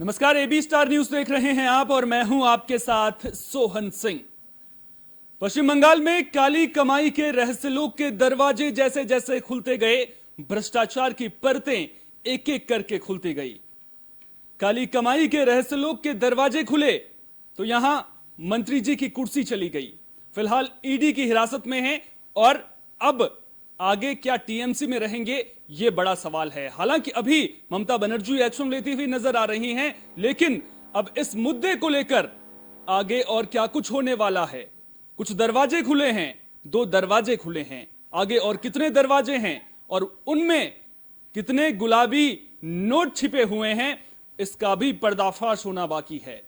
नमस्कार, AB star news देख रहे हैं आप और मैं हूं आपके साथ सोहन सिंह। पश्चिम बंगाल में काली कमाई के रहस्यलोक के दरवाजे जैसे जैसे खुलते गए, भ्रष्टाचार की परतें एक एक करके खुलती गई। काली कमाई के रहस्यलोक के दरवाजे खुले तो यहां मंत्री जी की कुर्सी चली गई। फिलहाल ईडी की हिरासत में हैं और अब आगे क्या टीएमसी में रहेंगे, यह बड़ा सवाल है। हालांकि अभी ममता बनर्जी एक्शन लेती हुई नजर आ रही हैं, लेकिन अब इस मुद्दे को लेकर आगे और क्या कुछ होने वाला है। कुछ दरवाजे खुले हैं, 2 दरवाजे खुले हैं, आगे और कितने दरवाजे हैं और उनमें कितने गुलाबी नोट छिपे हुए हैं, इसका भी पर्दाफाश होना बाकी है।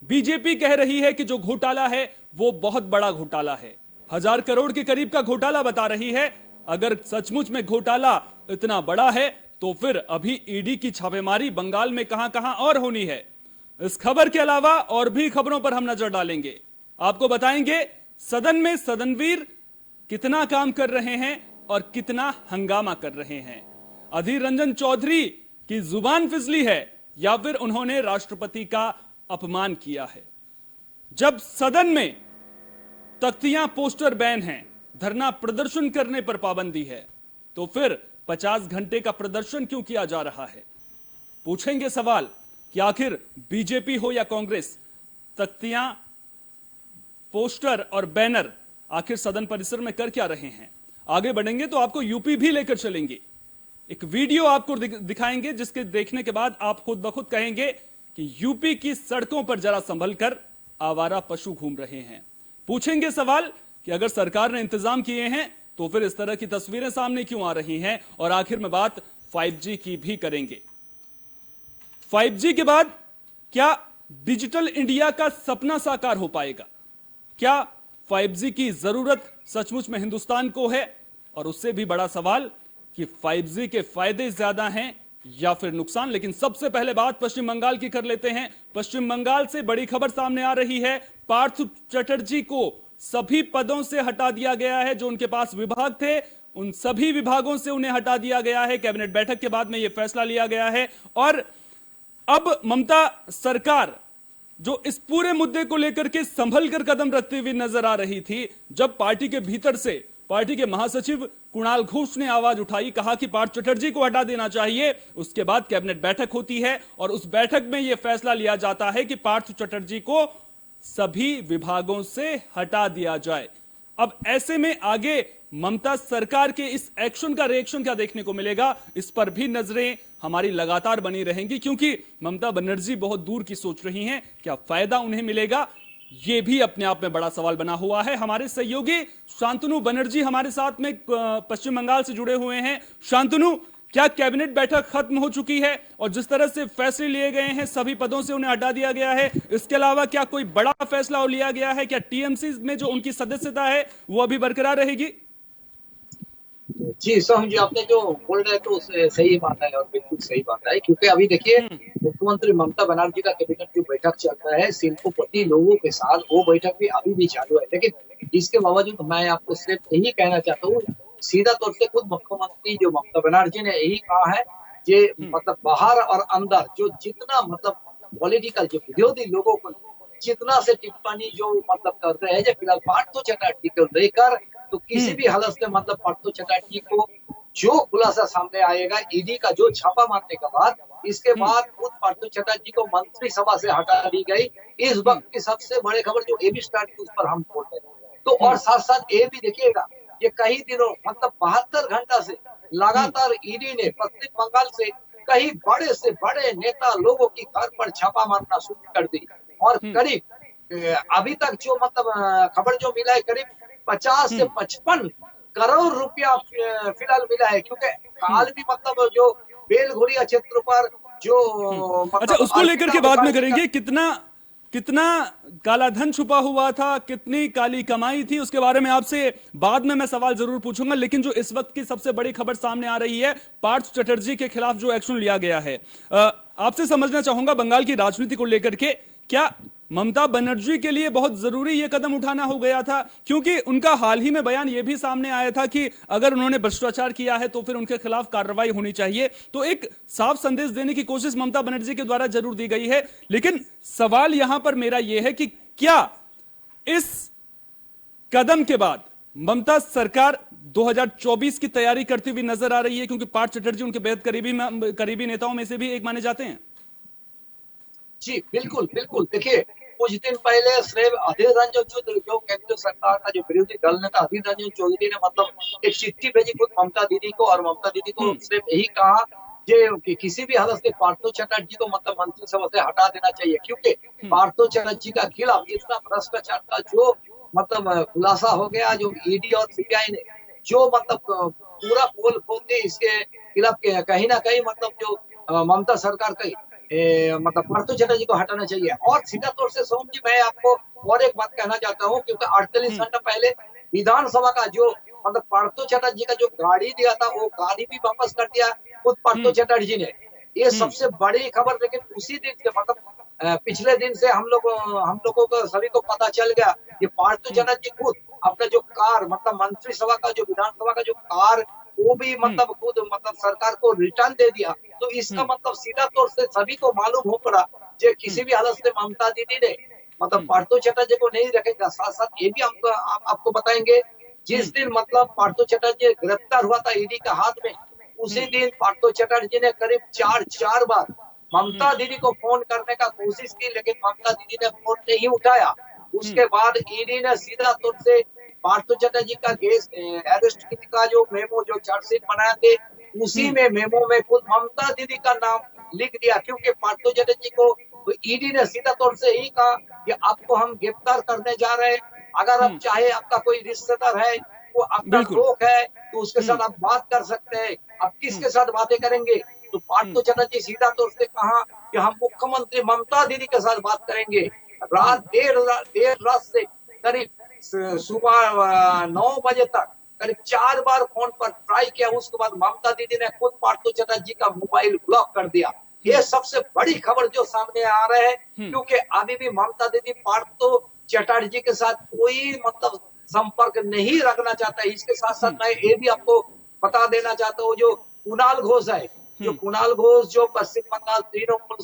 बीजेपी कह रही है कि जो घोटाला है वो बहुत बड़ा घोटाला है, 1000 करोड़ के करीब का घोटाला बता रही है। अगर सचमुच में घोटाला इतना बड़ा है तो फिर अभी ईडी की छापेमारी बंगाल में कहां कहां और होनी है। इस खबर के अलावा और भी खबरों पर हम नजर डालेंगे। आपको बताएंगे सदन में सदनवीर कितना काम कर रहे हैं और कितना हंगामा कर रहे हैं। अधीर रंजन चौधरी की जुबान फिसली है या फिर उन्होंने राष्ट्रपति का अपमान किया है। जब सदन में तख्तियां पोस्टर बैन हैं, धरना प्रदर्शन करने पर पाबंदी है, तो फिर 50 घंटे का प्रदर्शन क्यों किया जा रहा है। पूछेंगे सवाल कि आखिर बीजेपी हो या कांग्रेस, तख्तियां, पोस्टर और बैनर आखिर सदन परिसर में कर क्या रहे हैं। आगे बढ़ेंगे तो आपको यूपी भी लेकर चलेंगे। एक वीडियो आपको दिखाएंगे जिसके देखने के बाद आप खुद ब खुद कहेंगे कि यूपी की सड़कों पर जरा संभल कर आवारा पशु घूम रहे हैं। पूछेंगे सवाल कि अगर सरकार ने इंतजाम किए हैं तो फिर इस तरह की तस्वीरें सामने क्यों आ रही हैं, और आखिर में बात 5G की भी करेंगे। 5G के बाद क्या डिजिटल इंडिया का सपना साकार हो पाएगा? क्या 5G की जरूरत सचमुच में हिंदुस्तान को है? और उससे भी बड़ा सवाल कि 5G के फायदे ज्यादा हैं या फिर नुकसान। लेकिन सबसे पहले बात पश्चिम बंगाल की कर लेते हैं। पश्चिम बंगाल से बड़ी खबर सामने आ रही है। पार्थ चटर्जी को सभी पदों से हटा दिया गया है। जो उनके पास विभाग थे उन सभी विभागों से उन्हें हटा दिया गया है। कैबिनेट बैठक के बाद में यह फैसला लिया गया है और अब ममता सरकार जो इस पूरे मुद्दे को लेकर के संभल कर कदम रखते हुए नजर आ रही थी, जब पार्टी के भीतर से पार्टी के महासचिव कुणाल घोष ने आवाज उठाई, कहा कि पार्थ चटर्जी को हटा देना चाहिए, उसके बाद कैबिनेट बैठक होती है और उस बैठक में यह फैसला लिया जाता है कि पार्थ चटर्जी को सभी विभागों से हटा दिया जाए। अब ऐसे में आगे ममता सरकार के इस एक्शन का रिएक्शन क्या देखने को मिलेगा, इस पर भी नजरें हमारी लगातार बनी रहेंगी, क्योंकि ममता बनर्जी बहुत दूर की सोच रही हैं। क्या फायदा उन्हें मिलेगा, यह भी अपने आप में बड़ा सवाल बना हुआ है। हमारे सहयोगी शांतनु बनर्जी हमारे साथ में पश्चिम बंगाल से जुड़े हुए हैं। शांतनु, क्या कैबिनेट बैठक खत्म हो चुकी है और जिस तरह से फैसले लिए गए हैं, सभी पदों से उन्हें हटा दिया गया है, इसके अलावा क्या कोई बड़ा फैसला और लिया गया है? क्या टीएमसी में जो उनकी सदस्यता है वो अभी बरकरार रहेगी? जी सोहम जी, आपने जो बोल रहे तो सही बात है और बिल्कुल सही बात है, क्योंकि अभी देखिए मुख्यमंत्री ममता बनर्जी का कैबिनेट की बैठक चल रहा है शिल्पपति लोगों के साथ, वो बैठक भी अभी भी चालू है। लेकिन इसके बावजूद मैं आपको सिर्फ यही कहना चाहता हूँ, सीधा तौर से खुद मुख्यमंत्री जो ममता बनर्जी ने यही कहा है कि मतलब बाहर और अंदर जो जितना मतलब पॉलिटिकल जो विरोधी लोगों को जितना से टिप्पणी जो मतलब कर रहे हैं, जो फिलहाल पार्थ चटर्जी को लेकर, तो किसी भी हालत से मतलब पार्थ चटर्जी को जो खुलासा सामने आएगा ईडी का जो छापा मारने के बाद, इसके बाद खुद पार्थ चटर्जी को मंत्रिसभा से हटा दी गई। इस वक्त की सबसे बड़ी खबर जो एबी स्टार न्यूज पर हम बोल रहे हैं, तो और साथ साथ ये भी देखिएगा ये कई दिनों मतलब 72 घंटा से लगातार ईडी ने पश्चिम बंगाल से कई बड़े से बड़े नेता लोगों की घर पर छापा मारना शुरू कर दी और करीब अभी तक जो मतलब खबर जो मिला है करीब 50 से 55 करोड़ रुपया फिलहाल मिला है, क्योंकि हाल भी मतलब जो बेलघुरिया क्षेत्र पर जो मतलब अच्छा, उसको लेकर के बाद में करेंगे। कितना काला धन छुपा हुआ था, कितनी काली कमाई थी, उसके बारे में आपसे बाद में मैं सवाल जरूर पूछूंगा। लेकिन जो इस वक्त की सबसे बड़ी खबर सामने आ रही है, पार्थ चटर्जी के खिलाफ जो एक्शन लिया गया है, आपसे समझना चाहूंगा बंगाल की राजनीति को लेकर के, क्या ममता बनर्जी के लिए बहुत जरूरी ये कदम उठाना हो गया था, क्योंकि उनका हाल ही में बयान ये भी सामने आया था कि अगर उन्होंने भ्रष्टाचार किया है तो फिर उनके खिलाफ कार्रवाई होनी चाहिए। तो एक साफ संदेश देने की कोशिश ममता बनर्जी के द्वारा जरूर दी गई है, लेकिन सवाल यहां पर मेरा यह है कि क्या इस कदम के बाद ममता सरकार 2024 की तैयारी करती हुई नजर आ रही है, क्योंकि पार्थ चटर्जी उनके बेहद करीबी नेताओं में से भी एक माने जाते हैं। जी बिल्कुल बिल्कुल। देखिए, कुछ दिन पहले सिर्फ अधीर रंजन चौधरी, जो केंद्र सरकार का जो विरोधी दल नेता अधीर रंजन चौधरी ने मतलब एक चिट्ठी भेजी खुद ममता दीदी को, और ममता दीदी को सिर्फ यही कहा कि किसी भी हालत से पार्थो चटर्जी को मतलब मंत्रिसभा से हटा देना चाहिए, क्योंकि पार्थो चटर्जी का खिलाफ इतना भ्रष्टाचार का जो मतलब खुलासा हो गया, जो ईडी और सीबीआई ने जो मतलब पूरा पोल खोल के इसके खिलाफ कहीं ना कहीं मतलब जो ममता सरकार का मतलब पार्थो चटर्जी को हटाना चाहिए। और सीधा तौर से सोम जी, मैं आपको और एक बात कहना चाहता हूँ, क्योंकि 48 घंटा पहले विधानसभा का जो मतलब पार्थो चटर्जी का जो गाड़ी दिया था, वो गाड़ी भी वापस कर दिया खुद पार्थो चटर्जी ने। ये सबसे बड़ी खबर। लेकिन उसी दिन से मतलब पिछले दिन से हम लोगों को सभी को पता चल गया कि पार्थो चटर्जी खुद अपना जो कार मतलब मंत्रिसभा का जो विधानसभा का जो कार वो भी मतलब खुद मतलब सरकार को रिटर्न दे दिया। तो इसका मतलब सीधा तौर से सभी को मालूम हो पड़ा कि किसी भी हालत से ममता दीदी ने मतलब पार्थो चटर्जी को नहीं रखेगा। साथ साथ ये भी आपको बताएंगे, जिस दिन मतलब पार्थो चटर्जी गिरफ्तार हुआ था ईडी के हाथ में, उसी दिन पार्थो चटर्जी ने करीब चार बार ममता दीदी को फोन करने का कोशिश की, लेकिन ममता दीदी ने फोन नहीं उठाया। उसके बाद ईडी ने सीधा तौर से पार्थो चटर्जी का अरेस्ट का जो मेमो जो चार्जशीट बनाए थे, उसी में मेमो में खुद ममता दीदी का नाम लिख दिया, क्योंकि पार्थो चटर्जी को ईडी ने सीधा तौर से ही कहा कि आपको हम गिरफ्तार करने जा रहे हैं, अगर आप चाहे आपका कोई रिश्तेदार है, वो आपका लोग है, तो उसके साथ आप बात कर सकते हैं। आप किसके साथ बातें करेंगे? तो पार्थो चटर्जी सीधा तौर से कहा कि हम मुख्यमंत्री ममता दीदी के साथ बात करेंगे। रात देर रात से करीब सुबह 9 बजे तक करीब 4 बार फोन पर ट्राई किया। उसके बाद ममता दीदी ने खुद पार्थो चटर्जी का मोबाइल ब्लॉक कर दिया। ये सबसे बड़ी खबर जो सामने आ रहे हैं, क्योंकि अभी भी ममता दीदी पार्थो चटर्जी के साथ कोई मतलब संपर्क नहीं रखना चाहता है। इसके साथ साथ मैं ये भी आपको बता देना चाहता हूँ, जो कुणाल घोष है, जो कुणाल घोष जो पश्चिम बंगाल तृणमूल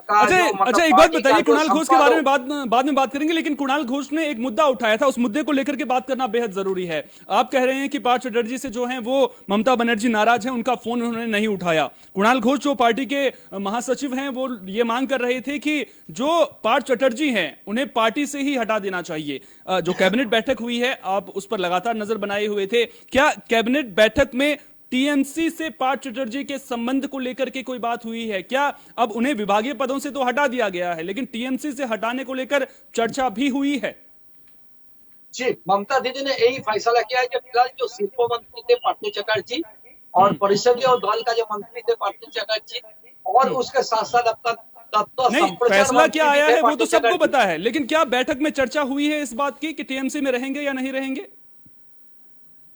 का अच्छा एक बात बताइए, कुणाल घोष के बारे में बाद में बात करेंगे, लेकिन कुणाल घोष ने एक मुद्दा उठाया था, उस मुद्दे को लेकर के बात करना बेहद जरूरी है। आप कह रहे हैं कि पार्थ चटर्जी से जो है वो ममता बनर्जी नाराज है, उनका फोन उन्होंने नहीं उठाया। कुणाल घोष जो पार्टी के महासचिव हैं, वो ये मांग कर रहे थे कि जो पार्थ चटर्जी हैं उन्हें पार्टी से ही हटा देना चाहिए। जो कैबिनेट बैठक हुई है, आप उस पर लगातार नजर बनाए हुए थे, क्या कैबिनेट बैठक में टीएमसी से पार्थ चटर्जी के संबंध को लेकर के कोई बात हुई है? क्या अब उन्हें विभागीय पदों से तो हटा दिया गया है, लेकिन टीएमसी से हटाने को लेकर चर्चा भी हुई है? जी, ममता दीदी ने यही फैसला किया है कि फिलहाल जो शिल्प मंत्री थे पार्थो चटर्जी और परिषदीय और दल का जो मंत्री थे पार्थो चटर्जी, और उसके साथ साथ अब तक नहीं, फैसला क्या आया है वो तो सबको पता है, लेकिन क्या बैठक में चर्चा हुई है इस बात की कि टीएमसी में रहेंगे या नहीं रहेंगे?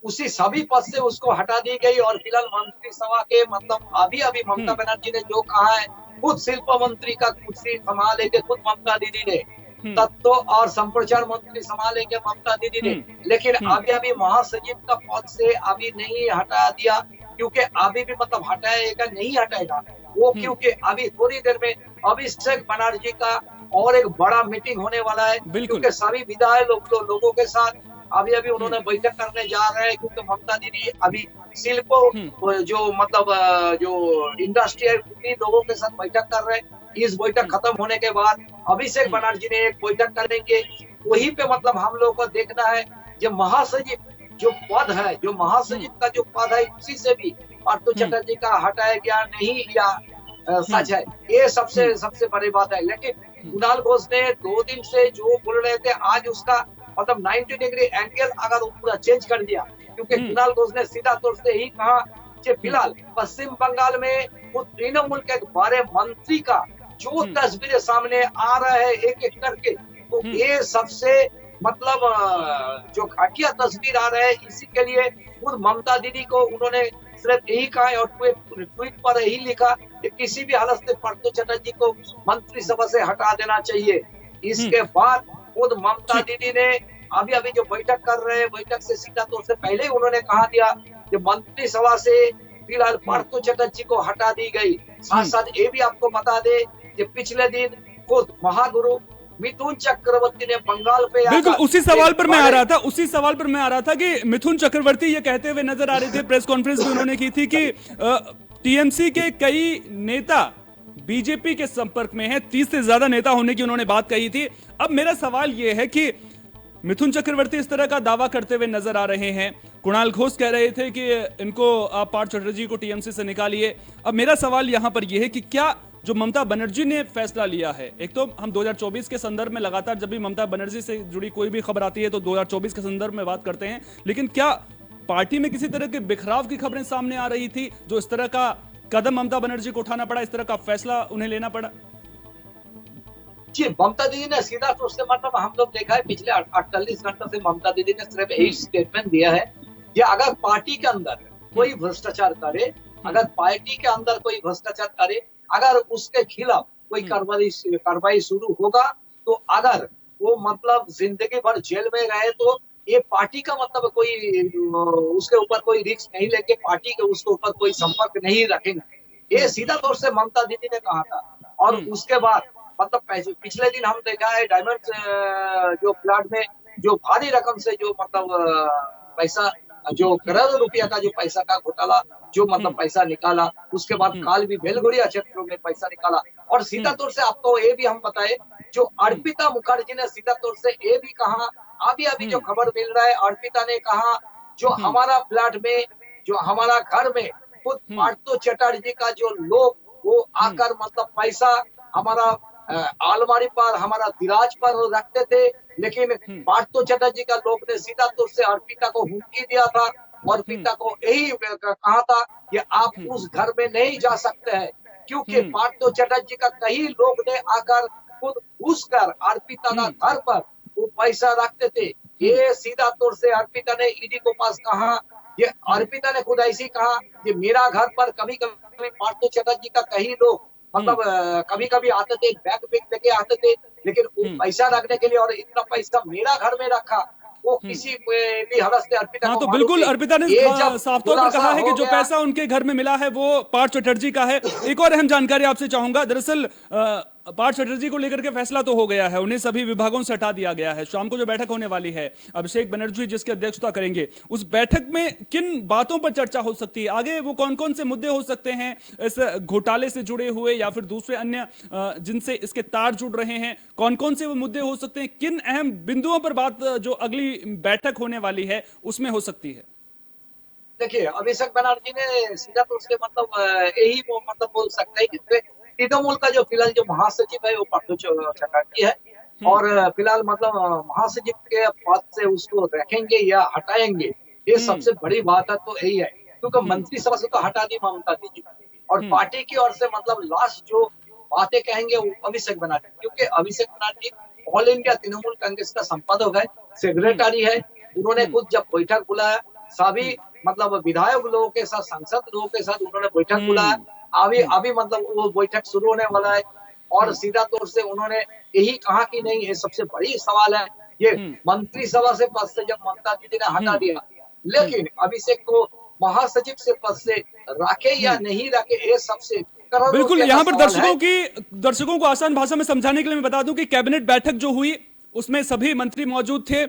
उसी सभी पद से उसको हटा दी गई, और फिलहाल मंत्रिसभा के मतलब अभी ममता बनर्जी ने जो कहा है, खुद शिल्प मंत्री का कुर्सी संभालेंगे खुद ममता दीदी ने, तत्व और संप्रचार मंत्री संभालेंगे ममता दीदी ने, लेकिन अभी महासचिव का पद से अभी नहीं हटा दिया, क्योंकि अभी भी मतलब हटाएगा नहीं हटाएगा वो, क्योंकि अभी थोड़ी देर में अभिषेक बनर्जी का और एक बड़ा मीटिंग होने वाला है, क्योंकि सभी विधायक लोगों के साथ अभी उन्होंने बैठक करने जा रहे हैं, क्योंकि ममता दीदी अभी शिल्प जो मतलब जो इंडस्ट्री है उन्हीं लोगों के साथ बैठक कर रहे हैं। इस बैठक खत्म होने के बाद अभिषेक बनर्जी ने एक बैठक करेंगे, वहीं पे मतलब हम लोगों को देखना है जो महासचिव जो पद है, जो महासचिव का जो पद है, उसी से भी पार्थो चटर्जी का हटाया गया नहीं या सच है, ये सबसे बड़ी बात है। लेकिन कुणाल घोष ने 2 दिन से जो बोल रहे थे, आज उसका मतलब 90 डिग्री एंगल अगर वो पूरा चेंज कर दिया, क्योंकि कुणाल घोष ने सीधा तौर से ही कहा कि फिलहाल पश्चिम बंगाल में वो तृणमूल के बड़े मंत्री का जो तस्वीरें सामने आ रहा है एक एक करके, तो ये सबसे मतलब जो घटिया तस्वीर आ रहा है, इसी के लिए खुद ममता दीदी को उन्होंने सिर्फ यही कहा और ट्वीट पर यही लिखा कि किसी भी हालत से पार्थो चटर्जी को मंत्रिसभा से हटा देना चाहिए। इसके बाद खुद ममता दीदी ने अभी अभी जो बैठक कर रहे हैं, बैठक से सीधा तौर से पहले ही उन्होंने कहा दिया कि मंत्रिसभा से फिलहाल पार्थो चटर्जी को हटा दी गई। साथ साथ ये भी आपको बता दे कि पिछले दिन खुद महागुरु मिथुन चक्रवर्ती ने बंगाल पे बिल्कुल उसी सवाल पर मैं आ रहा था कि मिथुन चक्रवर्ती ये कहते हुए नजर आ रहे थे, प्रेस कॉन्फ्रेंस भी उन्होंने की थी कि टीएमसी के कई नेता बीजेपी के संपर्क में हैं, 30 से ज्यादा नेता होने की उन्होंने बात कही थी। अब मेरा सवाल यह है कि मिथुन चक्रवर्ती इस तरह का दावा करते हुए नजर आ रहे हैं, कुणाल घोष कह रहे थे कि इनको आप पार्थ चटर्जी को टीएमसी से निकालिए। अब मेरा सवाल यहां पर यह है कि क्या जो ममता बनर्जी ने फैसला लिया है, एक तो हम 2024 के संदर्भ में लगातार जब भी ममता बनर्जी से जुड़ी कोई भी खबर आती है तो 2024 के संदर्भ में बात करते हैं, लेकिन क्या पार्टी में किसी तरह के बिखराव की खबरें सामने आ रही थी जो इस तरह का कदम ममता बनर्जी को उठाना पड़ा, इस तरह का फैसला उन्हें लेना पड़ा? जी, ममता दीदी ने सीधा तौर से मतलब हम लोग देखा है पिछले 48 घंटों से ममता दीदी ने सिर्फ यही स्टेटमेंट दिया है कि अगर पार्टी के अंदर कोई भ्रष्टाचार करे, अगर पार्टी के अंदर कोई भ्रष्टाचार करे, अगर उसके खिलाफ कोई कार्रवाई शुरू होगा, तो अगर वो मतलब जिंदगी भर जेल में रहे तो ये पार्टी का मतलब कोई उसके ऊपर कोई रिस्क नहीं लेके पार्टी के उसके ऊपर कोई संपर्क नहीं रखेंगे। ये सीधा तौर से ममता दीदी ने कहा था। और उसके बाद मतलब पिछले दिन हम देखा है डायमंड जो प्लाट में जो भारी रकम से जो मतलब पैसा जो करोड़ों रुपया का जो पैसा का घोटाला जो मतलब पैसा निकाला, उसके बाद काल भी बेलगुड़िया क्षेत्रों में पैसा निकाला। और सीधा तौर से आपको ये भी हम बताए जो अर्पिता मुखर्जी ने सीधा तौर से ये भी कहा, अभी अभी जो खबर मिल रहा है अर्पिता ने कहा जो हमारा फ्लैट में जो हमारा घर में खुद पार्थो चटर्जी का जो लोग वो आकर मतलब पैसा हमारा अलमारी पर हमारा दिराज पर रखते थे, लेकिन पार्थो चटर्जी का लोग ने सीधा तौर से अर्पिता को हुमकी दिया था और अर्पिता को यही कहा था कि आप उस घर में नहीं जा सकते हैं क्योंकि पार्थो चटर्जी का कई लोग ने आकर खुद घुसकर अर्पिता का घर पर वो पैसा रखते थे। ये सीधा तौर से अर्पिता ने ईडी को पास कहा, ये अर्पिता ने खुद ऐसे कहा कि मेरा घर पर कभी कभी पार्थो चटर्जी का कई लोग मतलब कभी कभी आते थे, बैग लेके आते थे, लेकिन वो पैसा रखने के लिए और इतना पैसा मेरा घर में रखा वो किसी भी हालत से अर्पिता हाँ, तो बिल्कुल अर्पिता ने साफ तौर पर कहा है कि जो पैसा उनके घर में मिला है वो पार्थ चटर्जी का है। एक और अहम जानकारी आपसे चाहूंगा, दरअसल पार्थ चटर्जी को लेकर के फैसला तो हो गया है, उन्हें सभी विभागों से हटा दिया गया है। शाम को जो बैठक होने वाली है अभिषेक बनर्जी जिसकी अध्यक्षता करेंगे, उस बैठक में किन बातों पर चर्चा हो सकती है, आगे वो कौन कौन से मुद्दे हो सकते हैं इस घोटाले से जुड़े हुए या फिर दूसरे अन्य जिनसे इसके तार जुड़ रहे हैं, कौन कौन से वो मुद्दे हो सकते हैं, किन अहम बिंदुओं पर बात जो अगली बैठक होने वाली है उसमें हो सकती है? देखिए, अभिषेक बनर्जी ने सीधा तौर से मतलब यही वो मतलब बोल सकते हैं कि तृणमूल का जो फिलहाल जो महासचिव है वो पार्थो चटर्जी है और फिलहाल मतलब महासचिव के पद से उसको रखेंगे या हटाएंगे, ये सबसे बड़ी बात है तो यही है क्योंकि मंत्रिसभा से तो हटा दी ममता दीदी और पार्टी की ओर से मतलब लास्ट जो बातें कहेंगे वो अभिषेक बनर्जी, क्योंकि अभिषेक बनर्जी ऑल इंडिया तृणमूल कांग्रेस का संपादक है, सेक्रेटरी है। उन्होंने खुद जब बैठक बुलाया सभी मतलब विधायक लोगों के साथ सांसद लोगों के साथ उन्होंने बैठक बुलाया, अभी मतलब वो बैठक शुरू होने वाला है और सीधा तौर से उन्होंने यही कहा कि नहीं ये सबसे बड़ी सवाल है, ये मंत्रिसभा से पद से जब ममता दीदी ने हटा दिया, लेकिन अभिषेक को महासचिव से पद से रखे या नहीं रखे ये सबसे बिल्कुल। यहाँ पर दर्शकों को आसान भाषा में समझाने के लिए मैं बता दूं कि कैबिनेट बैठक जो हुई उसमें सभी मंत्री मौजूद थे।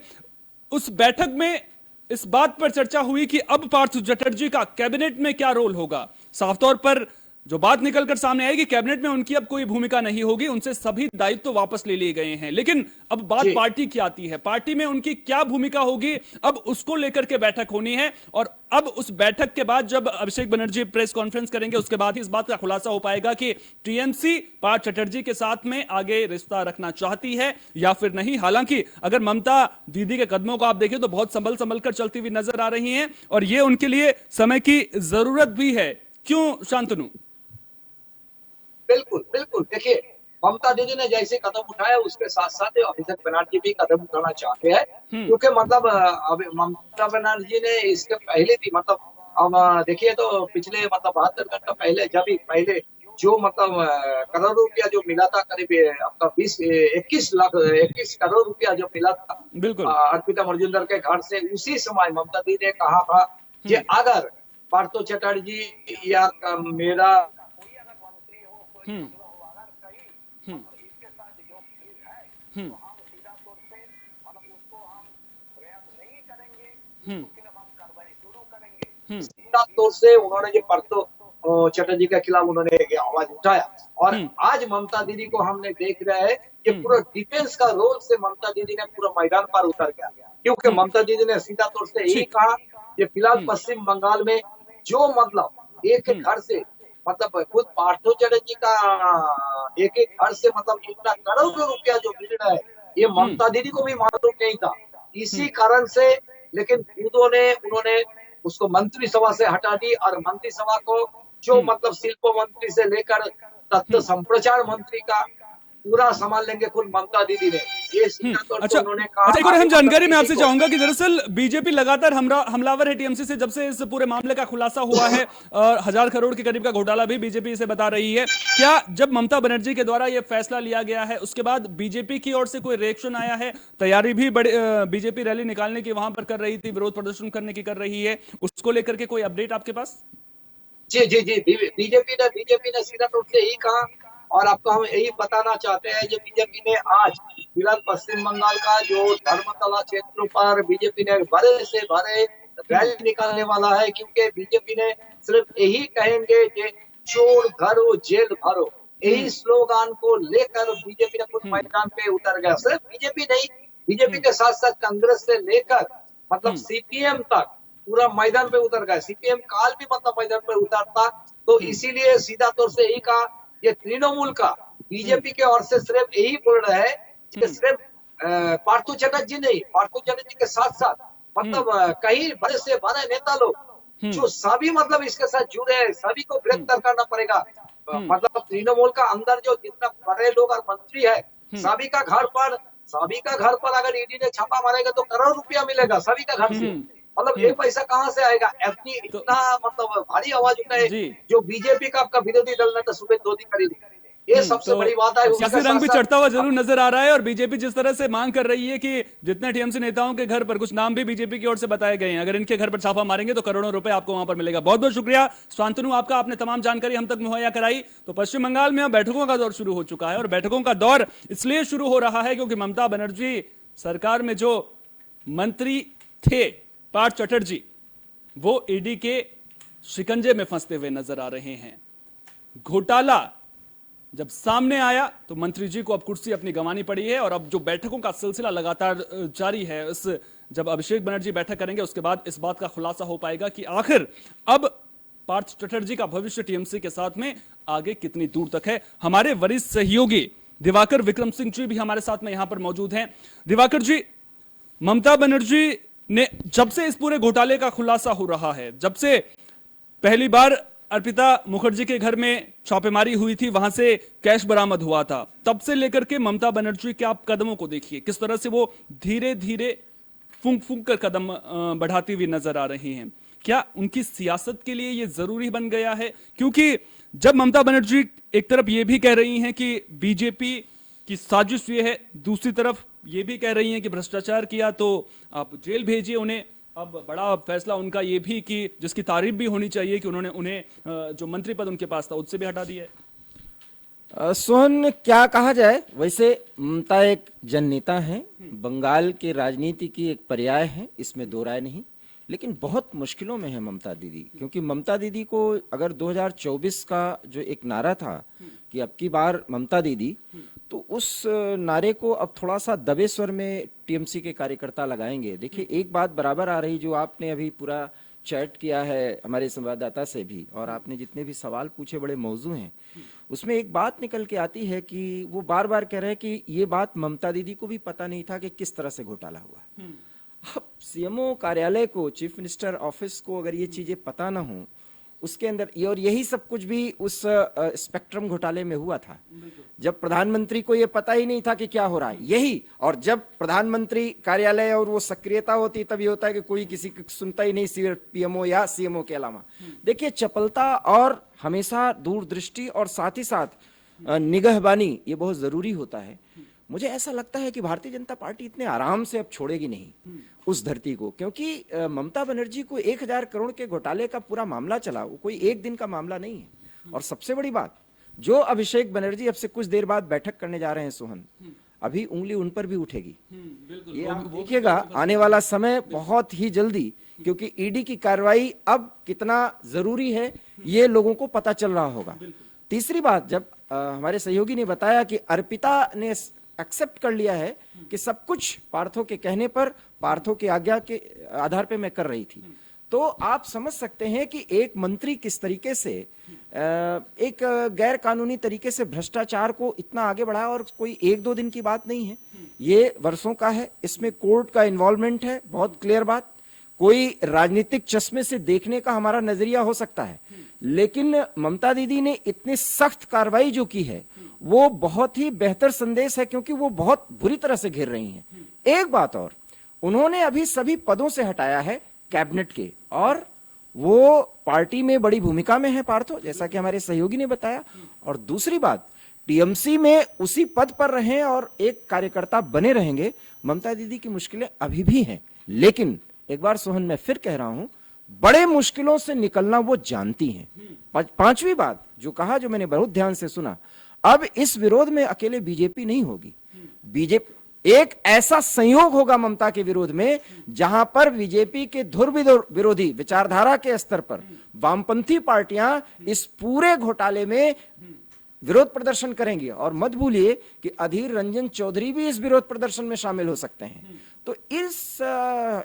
उस बैठक में इस बात पर चर्चा हुई कि अब पार्थ चटर्जी का कैबिनेट में क्या रोल होगा। साफ तौर पर जो बात निकलकर सामने आई कि कैबिनेट में उनकी अब कोई भूमिका नहीं होगी, उनसे सभी दायित्व तो वापस ले लिए गए हैं, लेकिन अब बात पार्टी की आती है, पार्टी में उनकी क्या भूमिका होगी अब उसको लेकर के बैठक होनी है। और अब उस बैठक के बाद जब अभिषेक बनर्जी प्रेस कॉन्फ्रेंस करेंगे उसके बाद ही इस बात का खुलासा हो पाएगा कि टीएमसी पार्थ चटर्जी के साथ में आगे रिश्ता रखना चाहती है या फिर नहीं। हालांकि अगर ममता दीदी के कदमों को आप देखें तो बहुत संभल कर चलती हुई नजर आ रही हैं और ये उनके लिए समय की जरूरत भी है। क्यों शांतनु? बिल्कुल बिल्कुल, देखिए ममता दीदी ने जैसे कदम उठाया उसके साथ साथ अभिषेक बनर्जी भी कदम उठाना चाहते हैं क्योंकि मतलब ममता बनर्जी ने इसके पहले भी मतलब अब देखिए तो पिछले मतलब 72 घंटा पहले जब भी पहले जो मतलब करोड़ रुपया जो मिला था, करीब आपका 21 करोड़ रुपया जो मिला था बिल्कुल। अर्पिता मजूमदार के घर से, उसी समय ममता दीदी ने कहा था कि अगर पार्थो चटर्जी या मेरा हम्म हम्म हम्म हम्म सीधा तौर से उन्होंने जो पार्थो चटर्जी के खिलाफ उन्होंने एक आवाज उठाया। और आज ममता दीदी को हमने देख रहे हैं कि पूरा डिफेंस का रोल से ममता दीदी ने पूरा मैदान पर उतर गया, क्योंकि ममता दीदी ने सीधा तौर से यही कहा कि फिलहाल पश्चिम बंगाल में जो मतलब एक एक घर से मतलब खुद पार्थो चटर्जी का एक एक घर से मतलब इतना करोड़ों रुपया जो मिल रहा है, ये ममता दीदी को भी मालूम नहीं था। इसी कारण से लेकिन उन्होंने उसको मंत्रिसभा से हटा दी और मंत्रिसभा को जो मतलब शिल्प मंत्री से लेकर तथ्य संप्रचार मंत्री का पूरा संभाल लेंगे खुद ममता दीदी ने, ये सीधा तौर पर उन्होंने कहा। अच्छा, एक और अहम जानकारी मैं आपसे चाहूंगा कि दरअसल बीजेपी लगातार हमलावर है टीएमसी से, जब से इस पूरे मामले का खुलासा हुआ है और 1000 करोड़ के करीब का घोटाला भी बीजेपी इसे बता रही है। क्या जब ममता बनर्जी के द्वारा यह फैसला लिया गया है उसके बाद बीजेपी की ओर से कोई रिएक्शन आया है? तैयारी भी बड़ी बीजेपी रैली निकालने की वहां पर कर रही थी, विरोध प्रदर्शन करने की कर रही है, उसको लेकर के कोई अपडेट आपके पास? जी जी जी, बीजेपी ने सीधा तौर से यही कहा। और आपको हम यही बताना चाहते हैं, जो बीजेपी ने आज फिलहाल पश्चिम बंगाल का जो धर्मतला क्षेत्र पर बीजेपी ने बड़े से बड़े रैली निकालने वाला है, क्योंकि बीजेपी ने सिर्फ यही कहेंगे कि चोर धरो जेल भरो, यही स्लोगान को लेकर बीजेपी ने खुद मैदान पे उतर गया। सिर्फ बीजेपी नहीं, बीजेपी के साथ साथ कांग्रेस से लेकर मतलब सीपीएम तक पूरा मैदान पे उतर गया। सीपीएम काल भी मतलब मैदान पे उतरता, तो इसीलिए सीधा तौर से यही कहा, ये तृणमूल का बीजेपी के ओर से सिर्फ यही बोल रहे हैं कि सिर्फ पार्थो चटर्जी नहीं, पार्थो चटर्जी के साथ साथ मतलब कई बड़े से बड़े नेता लोग जो सभी मतलब इसके साथ जुड़े हैं, सभी को गिरफ्तार करना पड़ेगा। मतलब तृणमूल का अंदर जो जितना बड़े लोग और मंत्री है, सभी का घर पर अगर ईडी ने छापा मारेगा तो करोड़ रुपया मिलेगा सभी का घर से। मतलब ये पैसा कहाँ से आएगा? इतना मतलब भारी आवाज उठाए जो बीजेपी का आपका विरोधी दल ने तो सुबह 2 दिन करीब, ये सबसे बड़ी बात है। सियासी रंग भी चढ़ता हुआ जरूर नजर आ रहा है और बीजेपी जिस तरह से मांग कर रही है कि जितने टीएमसी नेताओं के घर पर, कुछ नाम भी बीजेपी की ओर से बताए गए हैं, अगर इनके घर पर छापा मारेंगे तो करोड़ों रुपए आपको वहां पर मिलेगा। बहुत बहुत शुक्रिया शांतनु आपका, आपने तमाम जानकारी हम तक मुहैया कराई। तो पश्चिम बंगाल में अब बैठकों का दौर शुरू हो चुका है और बैठकों का दौर इसलिए शुरू हो रहा है क्योंकि ममता बनर्जी सरकार में जो मंत्री थे पार्थ चटर्जी, वो ईडी के शिकंजे में फंसते हुए नजर आ रहे हैं। घोटाला जब सामने आया तो मंत्री जी को अब कुर्सी अपनी गंवानी पड़ी है और अब जो बैठकों का सिलसिला लगातार जारी है, जब अभिषेक बनर्जी बैठक करेंगे उसके बाद इस बात का खुलासा हो पाएगा कि आखिर अब पार्थ चटर्जी का भविष्य टीएमसी के साथ में आगे कितनी दूर तक है। हमारे वरिष्ठ सहयोगी दिवाकर विक्रम सिंह जी भी हमारे साथ में यहां पर मौजूद हैं। दिवाकर जी, ममता बनर्जी ने जब से इस पूरे घोटाले का खुलासा हो रहा है, जब से पहली बार अर्पिता मुखर्जी के घर में छापेमारी हुई थी, वहां से कैश बरामद हुआ था, तब से लेकर के ममता बनर्जी के आप कदमों को देखिए, किस तरह से वो धीरे धीरे फूंक फूंक कर कदम बढ़ाती हुई नजर आ रही हैं। क्या उनकी सियासत के लिए ये जरूरी बन गया है? क्योंकि जब ममता बनर्जी एक तरफ ये भी कह रही हैं कि बीजेपी की साजिश ये है, दूसरी तरफ ये भी कह रही हैं कि भ्रष्टाचार किया तो आप जेल भेजिए उन्हें। अब बड़ा फैसला उनका ये भी कि जिसकी तारीफ भी होनी चाहिए कि उन्होंने उन्हें जो मंत्री पद उनके पास था उससे भी हटा दिया है। सोहन, क्या कहा जाए, वैसे ममता एक जननेता है, बंगाल के राजनीति की एक पर्याय है, इसमें दो राय नहीं। लेकिन बहुत मुश्किलों में है ममता दीदी, क्योंकि ममता दीदी को अगर 2024 का जो एक नारा था कि अब की बार ममता दीदी, तो उस नारे को अब थोड़ा सा दबे स्वर में टीएमसी के कार्यकर्ता लगाएंगे। देखिए, एक बात बराबर आ रही, जो आपने अभी पूरा चैट किया है हमारे संवाददाता से भी, और आपने जितने भी सवाल पूछे बड़े मौजू हैं, उसमें एक बात निकल के आती है कि वो बार बार कह रहे हैं कि ये बात ममता दीदी को भी पता नहीं था कि किस तरह से घोटाला हुआ। अब सीएमओ कार्यालय को, चीफ मिनिस्टर ऑफिस को अगर ये चीजें पता ना हो उसके अंदर ये, और यही सब कुछ भी उस स्पेक्ट्रम घोटाले में हुआ था, जब प्रधानमंत्री को ये पता ही नहीं था कि क्या हो रहा है। यही, और जब प्रधानमंत्री कार्यालय और वो सक्रियता होती तब ये होता है कि कोई किसी की सुनता ही नहीं, सिर्फ पीएमओ या सीएमओ के अलावा। देखिए, चपलता और हमेशा दूरदृष्टि और साथ ही साथ निगहबानी ये बहुत जरूरी होता है। मुझे ऐसा लगता है कि भारतीय जनता पार्टी इतने आराम से अब छोड़ेगी नहीं उस धरती को, क्योंकि ममता बनर्जी को 1000 करोड़ के घोटाले का पूरा मामला चला, वो कोई एक दिन का मामला नहीं है। और सबसे बड़ी बात, जो अभिषेक बनर्जी अब से कुछ देर बाद बैठक करने जा रहे हैं सोहन, अभी उंगली उन पर भी उठेगी। ये आप देखिएगा आने वाला समय बहुत ही जल्दी, क्योंकि ईडी की कार्रवाई अब कितना जरूरी है ये लोगों को पता चल रहा होगा। तीसरी बात, जब हमारे सहयोगी ने बताया कि अर्पिता ने एक्सेप्ट कर लिया है कि सब कुछ पार्थो के कहने पर, पार्थो की आज्ञा के आधार पे मैं कर रही थी, तो आप समझ सकते हैं कि एक मंत्री किस तरीके से एक गैर कानूनी तरीके से भ्रष्टाचार को इतना आगे बढ़ाया। और कोई 1-2 दिन की बात नहीं है, ये वर्षों का है, इसमें कोर्ट का इन्वॉल्वमेंट है, बहुत क्लियर बात। कोई राजनीतिक चश्मे से देखने का हमारा नजरिया हो सकता है, लेकिन ममता दीदी ने इतनी सख्त कार्रवाई जो की है वो बहुत ही बेहतर संदेश है, क्योंकि वो बहुत बुरी तरह से घेर रही हैं। एक बात और, उन्होंने अभी सभी पदों से हटाया है कैबिनेट के, और वो पार्टी में बड़ी भूमिका में है पार्थो, जैसा कि हमारे सहयोगी ने बताया। और दूसरी बात, टीएमसी में उसी पद पर रहे और एक कार्यकर्ता बने रहेंगे। ममता दीदी की मुश्किलें अभी भी हैं, लेकिन एक बार सोहन मैं फिर कह रहा हूं, बड़े मुश्किलों से निकलना वो जानती हैं। पांचवी बात जो कहा, जो मैंने बहुत ध्यान से सुना, अब इस विरोध में अकेले बीजेपी नहीं होगी, बीजेपी एक ऐसा संयोग होगा ममता के विरोध में जहां पर बीजेपी के धुर विरोधी विचारधारा के स्तर पर वामपंथी पार्टियां इस पूरे घोटाले में विरोध प्रदर्शन करेंगे। और मत भूलिए कि अधीर रंजन चौधरी भी इस विरोध प्रदर्शन में शामिल हो सकते हैं। तो इस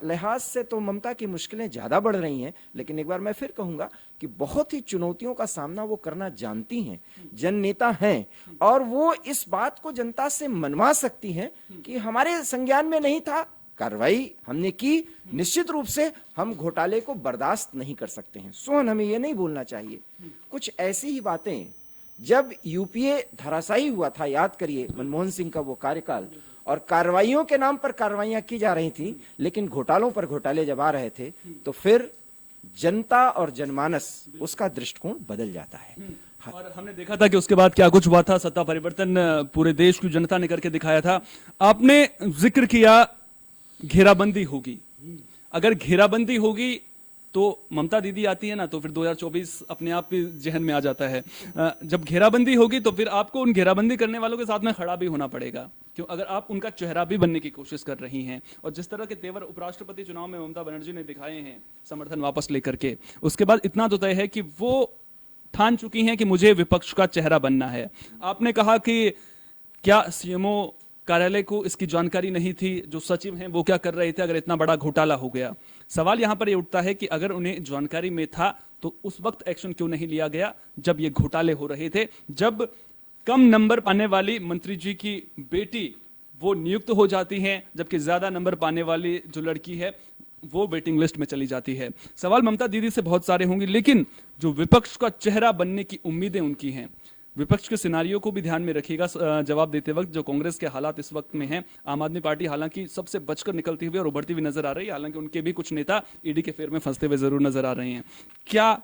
लिहाज से तो ममता की मुश्किलें ज्यादा बढ़ रही हैं, लेकिन एक बार मैं फिर कहूंगा कि बहुत ही चुनौतियों का सामना वो करना जानती हैं, जन नेता हैं, और वो इस बात को जनता से मनवा सकती हैं कि हमारे संज्ञान में नहीं था, कार्रवाई हमने की, निश्चित रूप से हम घोटाले को बर्दाश्त नहीं कर सकते हैं। सोहन, हमें यह नहीं भूलना चाहिए, कुछ ऐसी ही बातें जब यूपीए धराशायी हुआ था, याद करिए मनमोहन सिंह का वो कार्यकाल, और कार्रवाइयों के नाम पर कार्रवाइयां की जा रही थी, लेकिन घोटालों पर घोटाले जब आ रहे थे तो फिर जनता और जनमानस उसका दृष्टिकोण बदल जाता है। और हमने देखा था कि उसके बाद क्या कुछ हुआ था, सत्ता परिवर्तन पूरे देश की जनता ने करके दिखाया था। आपने जिक्र किया घेराबंदी होगी, अगर घेराबंदी होगी तो ममता दीदी आती है ना, तो फिर 2024 अपने आप ही जहन में आ जाता है। जब घेराबंदी होगी तो फिर आपको उन घेराबंदी करने वालों के साथ में खड़ा भी होना पड़ेगा, क्यों, अगर आप उनका चेहरा भी बनने की कोशिश कर रही हैं। और जिस तरह के तेवर उपराष्ट्रपति चुनाव में ममता बनर्जी ने दिखाए हैं समर्थन वापस लेकर के, उसके बाद इतना तो तय है कि वो ठान चुकी हैं कि मुझे विपक्ष का चेहरा बनना है। आपने कहा कि क्या सीएमओ कार्यालय को इसकी जानकारी नहीं थी, जो सचिव हैं वो क्या कर रहे थे अगर इतना बड़ा घोटाला हो गया। सवाल यहां पर ये उठता है कि अगर उन्हें जानकारी में था तो उस वक्त एक्शन क्यों नहीं लिया गया जब ये घोटाले हो रहे थे, जब कम नंबर पाने वाली मंत्री जी की बेटी वो नियुक्त हो जाती हैं, जबकि ज्यादा नंबर पाने वाली जो लड़की है वो वेटिंग लिस्ट में चली जाती है। सवाल ममता दीदी से बहुत सारे होंगे, लेकिन जो विपक्ष का चेहरा बनने की उम्मीदें उनकी हैं, विपक्ष के सिनारियों को भी ध्यान में रखिएगा जवाब देते वक्त। जो कांग्रेस के हालात इस वक्त में हैं, आम आदमी पार्टी हालांकि सबसे बचकर निकलती हुई और उभरती हुई नजर आ रही है, हालांकि उनके भी कुछ नेता ईडी के फेर में फंसते हुए जरूर नजर आ रहे हैं। क्या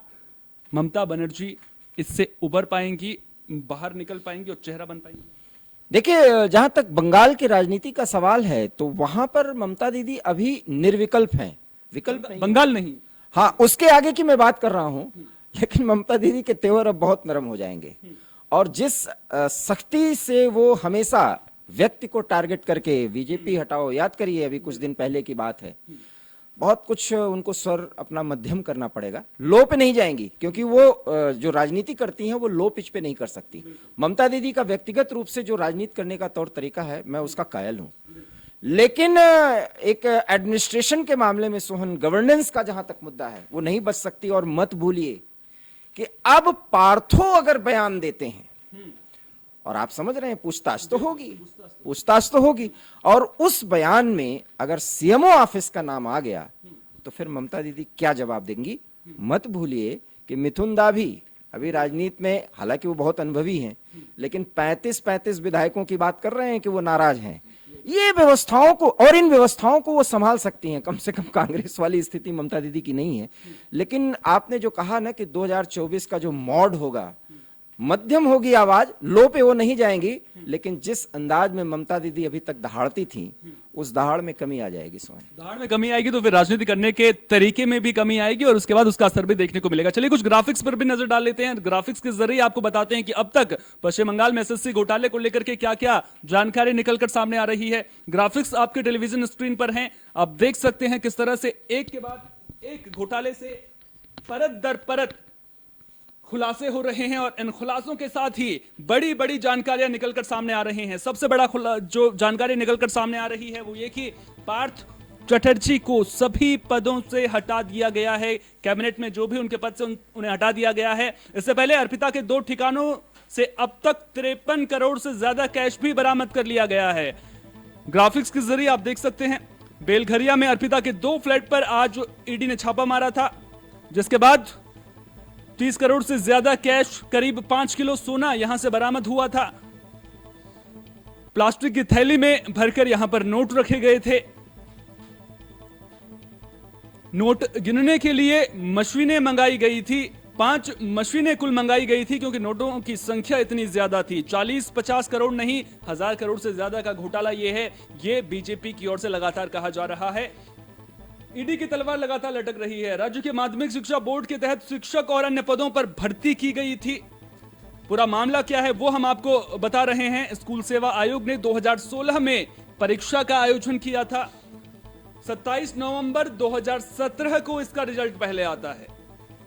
ममता बनर्जी इससे उबर पाएंगी, बाहर निकल पाएंगी और चेहरा बन पाएंगी? देखिए, जहां तक बंगाल की राजनीति का सवाल है तो वहां पर ममता दीदी अभी निर्विकल्प हैं, विकल्प नहीं। बंगाल नहीं, हाँ, उसके आगे की मैं बात कर रहा हूं, लेकिन ममता दीदी के तेवर अब बहुत नरम हो जाएंगे। और जिस सख्ती से वो हमेशा व्यक्ति को टारगेट करके बीजेपी हटाओ, याद करिए अभी कुछ दिन पहले की बात है, बहुत कुछ उनको स्वर अपना मध्यम करना पड़ेगा। लो पे नहीं जाएंगी, क्योंकि वो जो राजनीति करती हैं वो लो पिच पे नहीं कर सकती। ममता दीदी का व्यक्तिगत रूप से जो राजनीति करने का तौर तरीका है, मैं उसका कायल हूं, लेकिन एक एडमिनिस्ट्रेशन के मामले में सोहन, गवर्नेंस का जहां तक मुद्दा है वो नहीं बच सकती। और मत भूलिए कि अब पार्थो अगर बयान देते हैं, और आप समझ रहे हैं पूछताछ तो होगी, और उस बयान में अगर सीएमओ ऑफिस का नाम आ गया तो फिर ममता दीदी क्या जवाब देंगी? मत भूलिए कि मिथुन दा भी अभी राजनीति में, हालांकि वो बहुत अनुभवी हैं, लेकिन 35 विधायकों की बात कर रहे हैं कि वो नाराज हैं। ये व्यवस्थाओं को, और इन व्यवस्थाओं को वो संभाल सकती हैं, कम से कम कांग्रेस वाली स्थिति ममता दीदी की नहीं है। लेकिन आपने जो कहा ना कि 2024 का जो मोड होगा, मध्यम होगी आवाज, लो पे वो नहीं जाएंगी, लेकिन जिस अंदाज में ममता दीदी अभी तक दहाड़ती थी, उस दहाड़ में कमी आ जाएगी। सोहन, दहाड़ में कमी आएगी तो फिर राजनीति करने के तरीके में भी कमी आएगी और उसके बाद उसका असर भी देखने को मिलेगा। चलिए कुछ ग्राफिक्स पर भी नजर डाल लेते हैं। ग्राफिक्स के जरिए आपको बताते हैं कि अब तक पश्चिम बंगाल में एसएससी घोटाले को लेकर के क्या क्या जानकारी निकलकर सामने आ रही है। ग्राफिक्स आपके टेलीविजन स्क्रीन पर हैं, आप देख सकते हैं किस तरह से एक के बाद एक घोटाले से परत दर परत खुलासे हो रहे हैं और इन खुलासों के साथ ही बड़ी बड़ी जानकारियां निकलकर सामने आ रही हैं। सबसे बड़ा जो जानकारी निकलकर सामने आ रही है वो ये कि पार्थ चटर्जी को सभी पदों से हटा दिया गया है। कैबिनेट में जो भी उनके पद से उन्हें हटा दिया गया है। इससे पहले अर्पिता के 2 ठिकानों से अब तक 53 करोड़ से ज्यादा कैश भी बरामद कर लिया गया है। ग्राफिक्स के जरिए आप देख सकते हैं बेलघरिया में अर्पिता के 2 फ्लैट पर आज ईडी ने छापा मारा था, जिसके बाद 30 करोड़ से ज्यादा कैश, करीब 5 किलो सोना यहां से बरामद हुआ था। प्लास्टिक की थैली में भरकर यहां पर नोट रखे गए थे। नोट गिनने के लिए मशीनें मंगाई गई थी, 5 मशीनें कुल मंगाई गई थी, क्योंकि नोटों की संख्या इतनी ज्यादा थी। 40-50 करोड़ नहीं, 1000 करोड़ से ज्यादा का घोटाला यह है। यह बीजेपी की ओर से लगातार कहा जा रहा है। ईडी की तलवार लगातार लटक रही है। राज्य के माध्यमिक शिक्षा बोर्ड के तहत शिक्षक और अन्य पदों पर भर्ती की गई थी। पूरा मामला क्या है वो हम आपको बता रहे हैं। स्कूल सेवा आयोग ने 2016 में परीक्षा का आयोजन किया था। 27 नवंबर 2017 को इसका रिजल्ट पहले आता है।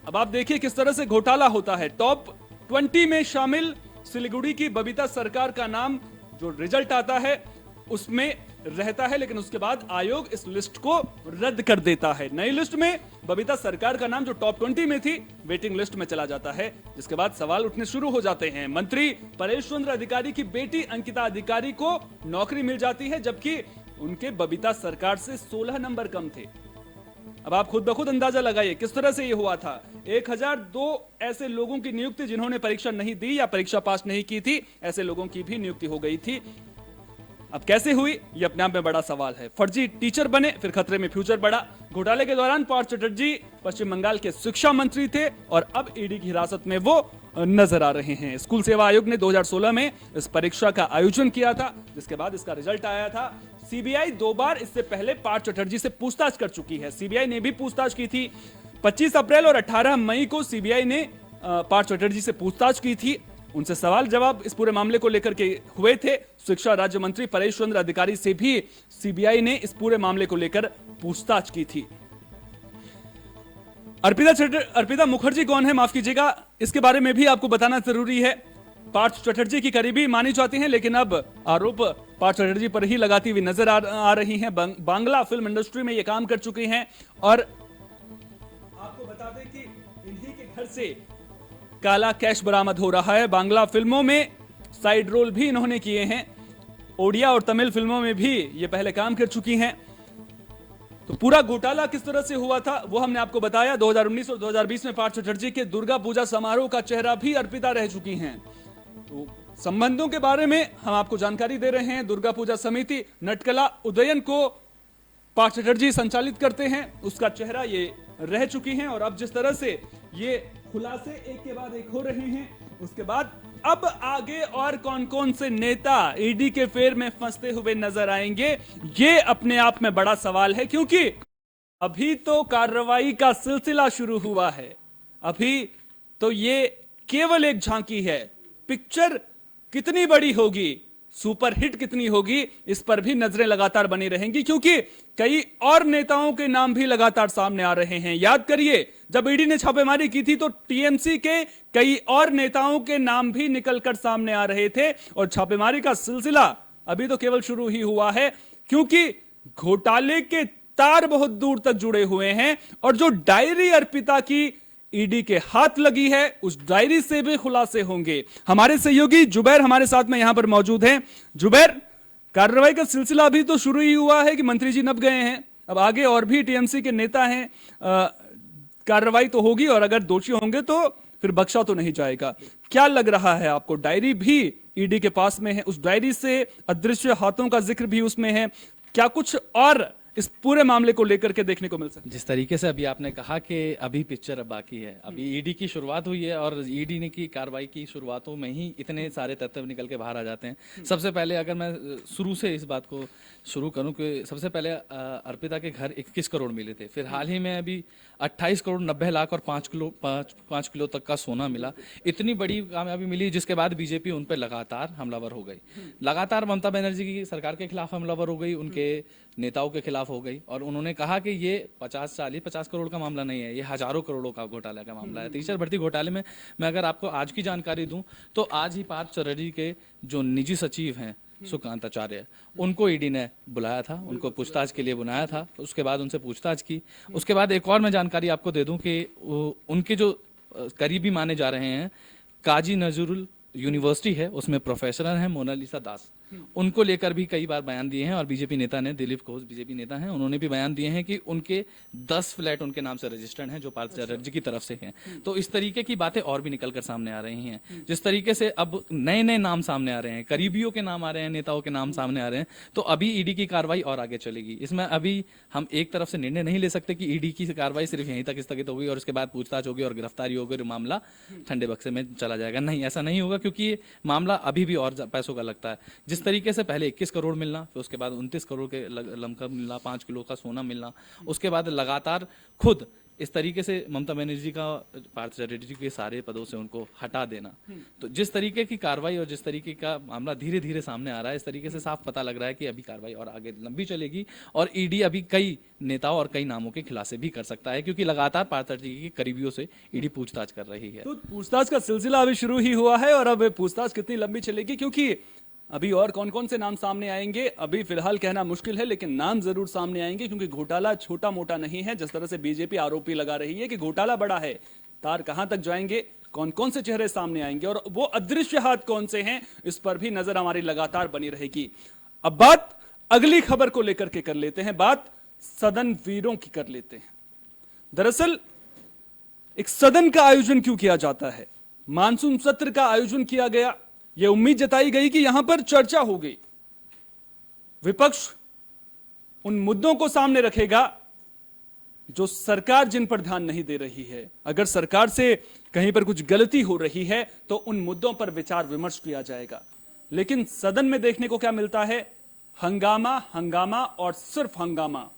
अब आप देखिए किस तरह से घोटाला होता है। टॉप 20 में शामिल सिलीगुड़ी की बबीता सरकार का नाम जो रिजल्ट आता है उसमें रहता है, लेकिन उसके बाद आयोग इस लिस्ट को रद्द कर देता है। नई लिस्ट में बबीता सरकार का नाम जो टॉप 20 में थी वेटिंग लिस्ट में चला जाता है, जिसके बाद सवाल उठने शुरू हो जाते हैं। मंत्री परेश चंद्र अधिकारी की बेटी अंकिता अधिकारी को नौकरी मिल जाती है, जबकि उनके बबीता सरकार से 16 नंबर कम थे। अब आप खुद ब खुद अंदाजा लगाइए किस तरह से यह हुआ था। 1002 ऐसे लोगों की नियुक्ति जिन्होंने परीक्षा नहीं दी या परीक्षा पास नहीं की थी, ऐसे लोगों की भी नियुक्ति हो गई थी। अब कैसे हुई यह अपने आप में बड़ा सवाल है। फर्जी टीचर बने, फिर खतरे में फ्यूचर बढ़ा। घोटाले के दौरान पार्थ चटर्जी पश्चिम बंगाल के शिक्षा मंत्री थे और अब ईडी की हिरासत में वो नजर आ रहे हैं। स्कूल सेवा आयोग ने 2016 में इस परीक्षा का आयोजन किया था, जिसके बाद इसका रिजल्ट आया था। सीबीआई 2 बार इससे पहले पार्थ चटर्जी से पूछताछ कर चुकी है। सीबीआई ने भी पूछताछ की थी। 25 अप्रैल और 18 मई को सीबीआई ने पार्थ चटर्जी से पूछताछ की थी। उनसे सवाल जवाब इस पूरे मामले को लेकर के हुए थे। शिक्षा राज्य मंत्री परेश चंद्र अधिकारी से भी सीबीआई ने इस पूरे मामले को लेकर पूछताछ की थी। अर्पिता मुखर्जी कौन है, माफ कीजिएगा, इसके बारे में भी आपको बताना जरूरी है। पार्थ चटर्जी की करीबी मानी जाती हैं, लेकिन अब आरोप पार्थ चटर्जी पर ही लगाती हुई नजर आ रही हैं। बांग्ला फिल्म इंडस्ट्री में ये काम कर चुकी हैं और आपको बता दें कि इन्हीं के घर से काला कैश बरामद हो रहा है। बांग्ला फिल्मों में साइड रोल भी इन्होंने किए हैं। ओडिया और तमिल फिल्मों में भी ये पहले काम कर चुकी हैं। तो पूरा घोटाला किस तरह से हुआ था वो हमने आपको बताया। 2019 और 2020 में पार्थ चटर्जी के दुर्गा पूजा समारोह का चेहरा भी अर्पिता रह चुकी हैं। तो संबंधों के बारे में हम आपको जानकारी दे रहे हैं। दुर्गा पूजा समिति नटकला उदयन को पार्थ चटर्जी संचालित करते हैं, उसका चेहरा ये रह चुकी हैं। और अब जिस तरह से ये खुलासे एक के बाद एक हो रहे हैं, उसके बाद अब आगे और कौन कौन से नेता ईडी के फेर में फंसते हुए नजर आएंगे, ये अपने आप में बड़ा सवाल है। क्योंकि अभी तो कार्रवाई का सिलसिला शुरू हुआ है, अभी तो ये केवल एक झांकी है। पिक्चर कितनी बड़ी होगी, सुपरहिट कितनी होगी, इस पर भी नजरें लगातार बनी रहेंगी, क्योंकि कई और नेताओं के नाम भी लगातार सामने आ रहे हैं। याद करिए जब ईडी ने छापेमारी की थी तो टीएमसी के कई और नेताओं के नाम भी निकलकर सामने आ रहे थे और छापेमारी का सिलसिला अभी तो केवल शुरू ही हुआ है, क्योंकि घोटाले के तार बहुत दूर तक जुड़े हुए हैं। और जो डायरी अर्पिता की ईडी के हाथ लगी है, उस डायरी से भी खुलासे होंगे। हमारे सहयोगी जुबैर हमारे साथ में यहां पर मौजूद हैं। जुबैर, कार्रवाई का सिलसिला अभी तो शुरू ही हुआ है कि मंत्री जी नप गए हैं, अब आगे और भी टीएमसी के नेता हैं, कार्रवाई तो होगी और अगर दोषी होंगे तो फिर बख्शा तो नहीं जाएगा। क्या लग रहा है आपको? डायरी भी ईडी के पास में है, उस डायरी से अदृश्य हाथों का जिक्र भी उसमें है, क्या कुछ और इस पूरे मामले को लेकर के देखने को मिल सकता है? जिस तरीके से अभी आपने कहा कि अभी पिक्चर अब बाकी है, अभी ईडी की शुरुआत हुई है और ईडी ने की कार्रवाई की शुरुआतों में ही इतने सारे तथ्य निकल के बाहर आ जाते हैं। सबसे पहले अगर मैं शुरू से इस बात को शुरू करूं कि सबसे पहले अर्पिता के घर 21 करोड़ मिले थे, फिर हाल ही में अभी 28 करोड़ 90 लाख और 5 किलो तक का सोना मिला। इतनी बड़ी कामयाबी मिली जिसके बाद बीजेपी उन पर लगातार हमलावर हो गई, लगातार ममता बनर्जी की सरकार के खिलाफ हमलावर हो गई, उनके नेताओं के खिलाफ हो गई और उन्होंने कहा कि ये 50 करोड़ का मामला नहीं है, ये हजारों करोड़ों का घोटाले का मामला है। टीचर भर्ती घोटाले में मैं अगर आपको आज की जानकारी दूं तो आज ही पार्थ चटर्जी के जो निजी सचिव हैं सुकांत आचार्य, उनको ईडी ने बुलाया था, उनको पूछताछ के लिए बुलाया था। उसके बाद उनसे पूछताछ की। उसके बाद एक और मैं जानकारी आपको दे दूं कि उनके जो करीबी माने जा रहे हैं, काजी नजरुल यूनिवर्सिटी है, उसमें प्रोफेसर हैं मोनालिसा दास, उनको लेकर भी कई बार बयान दिए हैं और बीजेपी नेता ने, दिलीप घोष बीजेपी नेता हैं, उन्होंने भी बयान दिए हैं कि उनके 10 फ्लैट उनके नाम से रजिस्टर्ड हैं जो पार्थ चटर्जी की तरफ से हैं। तो इस तरीके की बातें और भी निकलकर सामने आ रही हैं। जिस तरीके से अब नए नए नाम सामने आ रहे हैं, करीबियों के नाम आ रहे हैं, नेताओं के नाम सामने आ रहे हैं, तो अभी ईडी की कार्रवाई और आगे चलेगी। इसमें अभी हम एक तरफ से निर्णय नहीं ले सकते कि ईडी की कार्रवाई सिर्फ यहीं तक स्थगित होगी और उसके बाद पूछताछ होगी और गिरफ्तारी होगी और मामला ठंडे बक्से में चला जाएगा। नहीं, ऐसा नहीं होगा क्योंकि ये मामला अभी भी और पैसों का लगता है। जिस तरीके से पहले 21 करोड़ मिलना, फिर उसके बाद 29 करोड़ के लमसम मिलना, 5 किलो का सोना मिलना, उसके बाद लगातार खुद इस तरीके से ममता बनर्जी का पार्थ चटर्जी के सारे पदों से उनको हटा देना, तो जिस तरीके की कार्रवाई और जिस तरीके का मामला धीरे धीरे सामने आ रहा है, इस तरीके से साफ पता लग रहा है कि अभी कार्रवाई और आगे लंबी चलेगी और ईडी अभी कई नेताओं और कई नामों के खिलाफ भी कर सकता है क्योंकि लगातार पार्थ चटर्जी के करीबियों से ईडी पूछताछ कर रही है। तो पूछताछ का सिलसिला अभी शुरू ही हुआ है और अब पूछताछ कितनी लंबी चलेगी, क्योंकि अभी और कौन कौन से नाम सामने आएंगे अभी फिलहाल कहना मुश्किल है, लेकिन नाम जरूर सामने आएंगे क्योंकि घोटाला छोटा मोटा नहीं है। जिस तरह से बीजेपी आरोपी लगा रही है कि घोटाला बड़ा है, तार कहां तक जाएंगे, कौन कौन से चेहरे सामने आएंगे और वो अदृश्य हाथ कौन से हैं, इस पर भी नजर हमारी लगातार बनी रहेगी। अब बात अगली खबर को लेकर के कर लेते हैं, बात सदन वीरों की कर लेते हैं। दरअसल एक सदन का आयोजन क्यों किया जाता है? मानसून सत्र का आयोजन किया गया, यह उम्मीद जताई गई कि यहां पर चर्चा होगी, विपक्ष उन मुद्दों को सामने रखेगा जो सरकार जिन पर ध्यान नहीं दे रही है। अगर सरकार से कहीं पर कुछ गलती हो रही है तो उन मुद्दों पर विचार विमर्श किया जाएगा। लेकिन सदन में देखने को क्या मिलता है? हंगामा, हंगामा और सिर्फ हंगामा।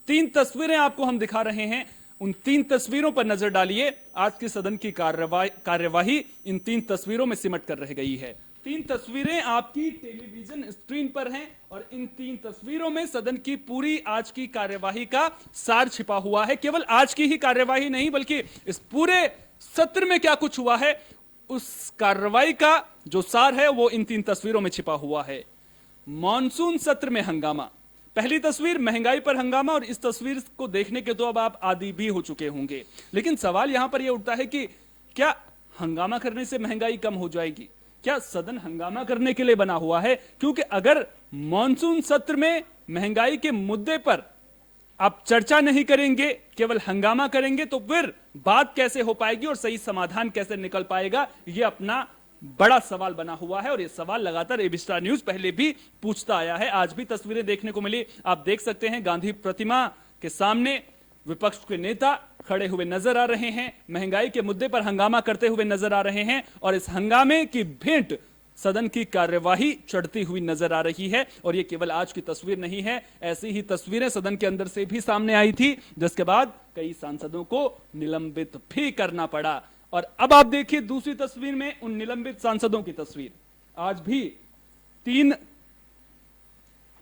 3 तस्वीरें आपको हम दिखा रहे हैं, उन 3 तस्वीरों पर नजर डालिए। आज की सदन की कार्यवाही इन 3 तस्वीरों में सिमट कर रह गई है। 3 तस्वीरें आपकी टेलीविजन स्क्रीन पर हैं और इन 3 तस्वीरों में सदन की पूरी आज की कार्यवाही का सार छिपा हुआ है। केवल आज की ही कार्यवाही नहीं बल्कि इस पूरे सत्र में क्या कुछ हुआ है उस कार्रवाई का जो सार है वो इन 3 तस्वीरों में छिपा हुआ है। मॉनसून सत्र में हंगामा, पहली तस्वीर महंगाई पर हंगामा और इस तस्वीर को देखने के तो अब आप आदी भी हो चुके होंगे। लेकिन सवाल यहां पर यह उठता है कि क्या हंगामा करने से महंगाई कम हो जाएगी? क्या सदन हंगामा करने के लिए बना हुआ है? क्योंकि अगर मॉनसून सत्र में महंगाई के मुद्दे पर आप चर्चा नहीं करेंगे, केवल हंगामा करेंगे, तो फिर बात कैसे हो पाएगी और सही समाधान कैसे निकल पाएगा? यह अपना बड़ा सवाल बना हुआ है और यह सवाल लगातार एबी स्टार न्यूज पहले भी पूछता आया है। आज भी तस्वीरें देखने को मिली, आप देख सकते हैं गांधी प्रतिमा के सामने विपक्ष के नेता खड़े हुए नजर आ रहे हैं, महंगाई के मुद्दे पर हंगामा करते हुए नजर आ रहे हैं और इस हंगामे की भेंट सदन की कार्यवाही चढ़ती हुई नजर आ रही है। और यह केवल आज की तस्वीर नहीं है, ऐसी ही तस्वीरें सदन के अंदर से भी सामने आई थी, जिसके बाद कई सांसदों को निलंबित भी करना पड़ा। और अब आप देखिए दूसरी तस्वीर में उन निलंबित सांसदों की तस्वीर। आज भी 3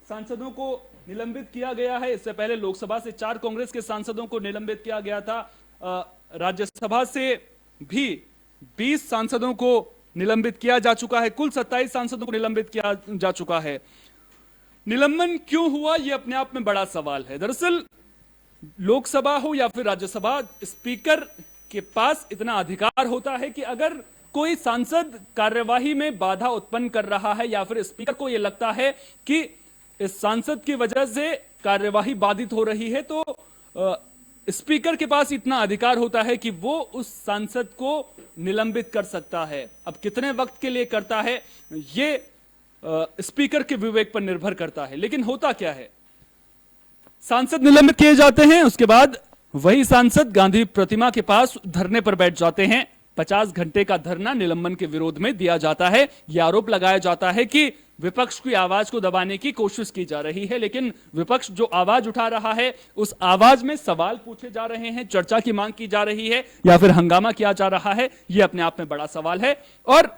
सांसदों को निलंबित किया गया है। इससे पहले लोकसभा से 4 कांग्रेस के सांसदों को निलंबित किया गया था। राज्यसभा से भी 20 सांसदों को निलंबित किया जा चुका है। कुल 27 सांसदों को निलंबित किया जा चुका है। निलंबन क्यों हुआ, यह अपने आप में बड़ा सवाल है। दरअसल लोकसभा हो या फिर राज्यसभा, स्पीकर के पास इतना अधिकार होता है कि अगर कोई सांसद कार्यवाही में बाधा उत्पन्न कर रहा है या फिर स्पीकर को यह लगता है कि इस सांसद की वजह से कार्यवाही बाधित हो रही है, तो स्पीकर के पास इतना अधिकार होता है कि वो उस सांसद को निलंबित कर सकता है। अब कितने वक्त के लिए करता है ये स्पीकर के विवेक पर निर्भर करता है। लेकिन होता क्या है, सांसद निलंबित किए जाते हैं, उसके बाद वही सांसद गांधी प्रतिमा के पास धरने पर बैठ जाते हैं। 50 घंटे का धरना निलंबन के विरोध में दिया जाता है। यह आरोप लगाया जाता है कि विपक्ष की आवाज को दबाने की कोशिश की जा रही है, लेकिन विपक्ष जो आवाज उठा रहा है उस आवाज में सवाल पूछे जा रहे हैं, चर्चा की मांग की जा रही है या फिर हंगामा किया जा रहा है, यह अपने आप में बड़ा सवाल है। और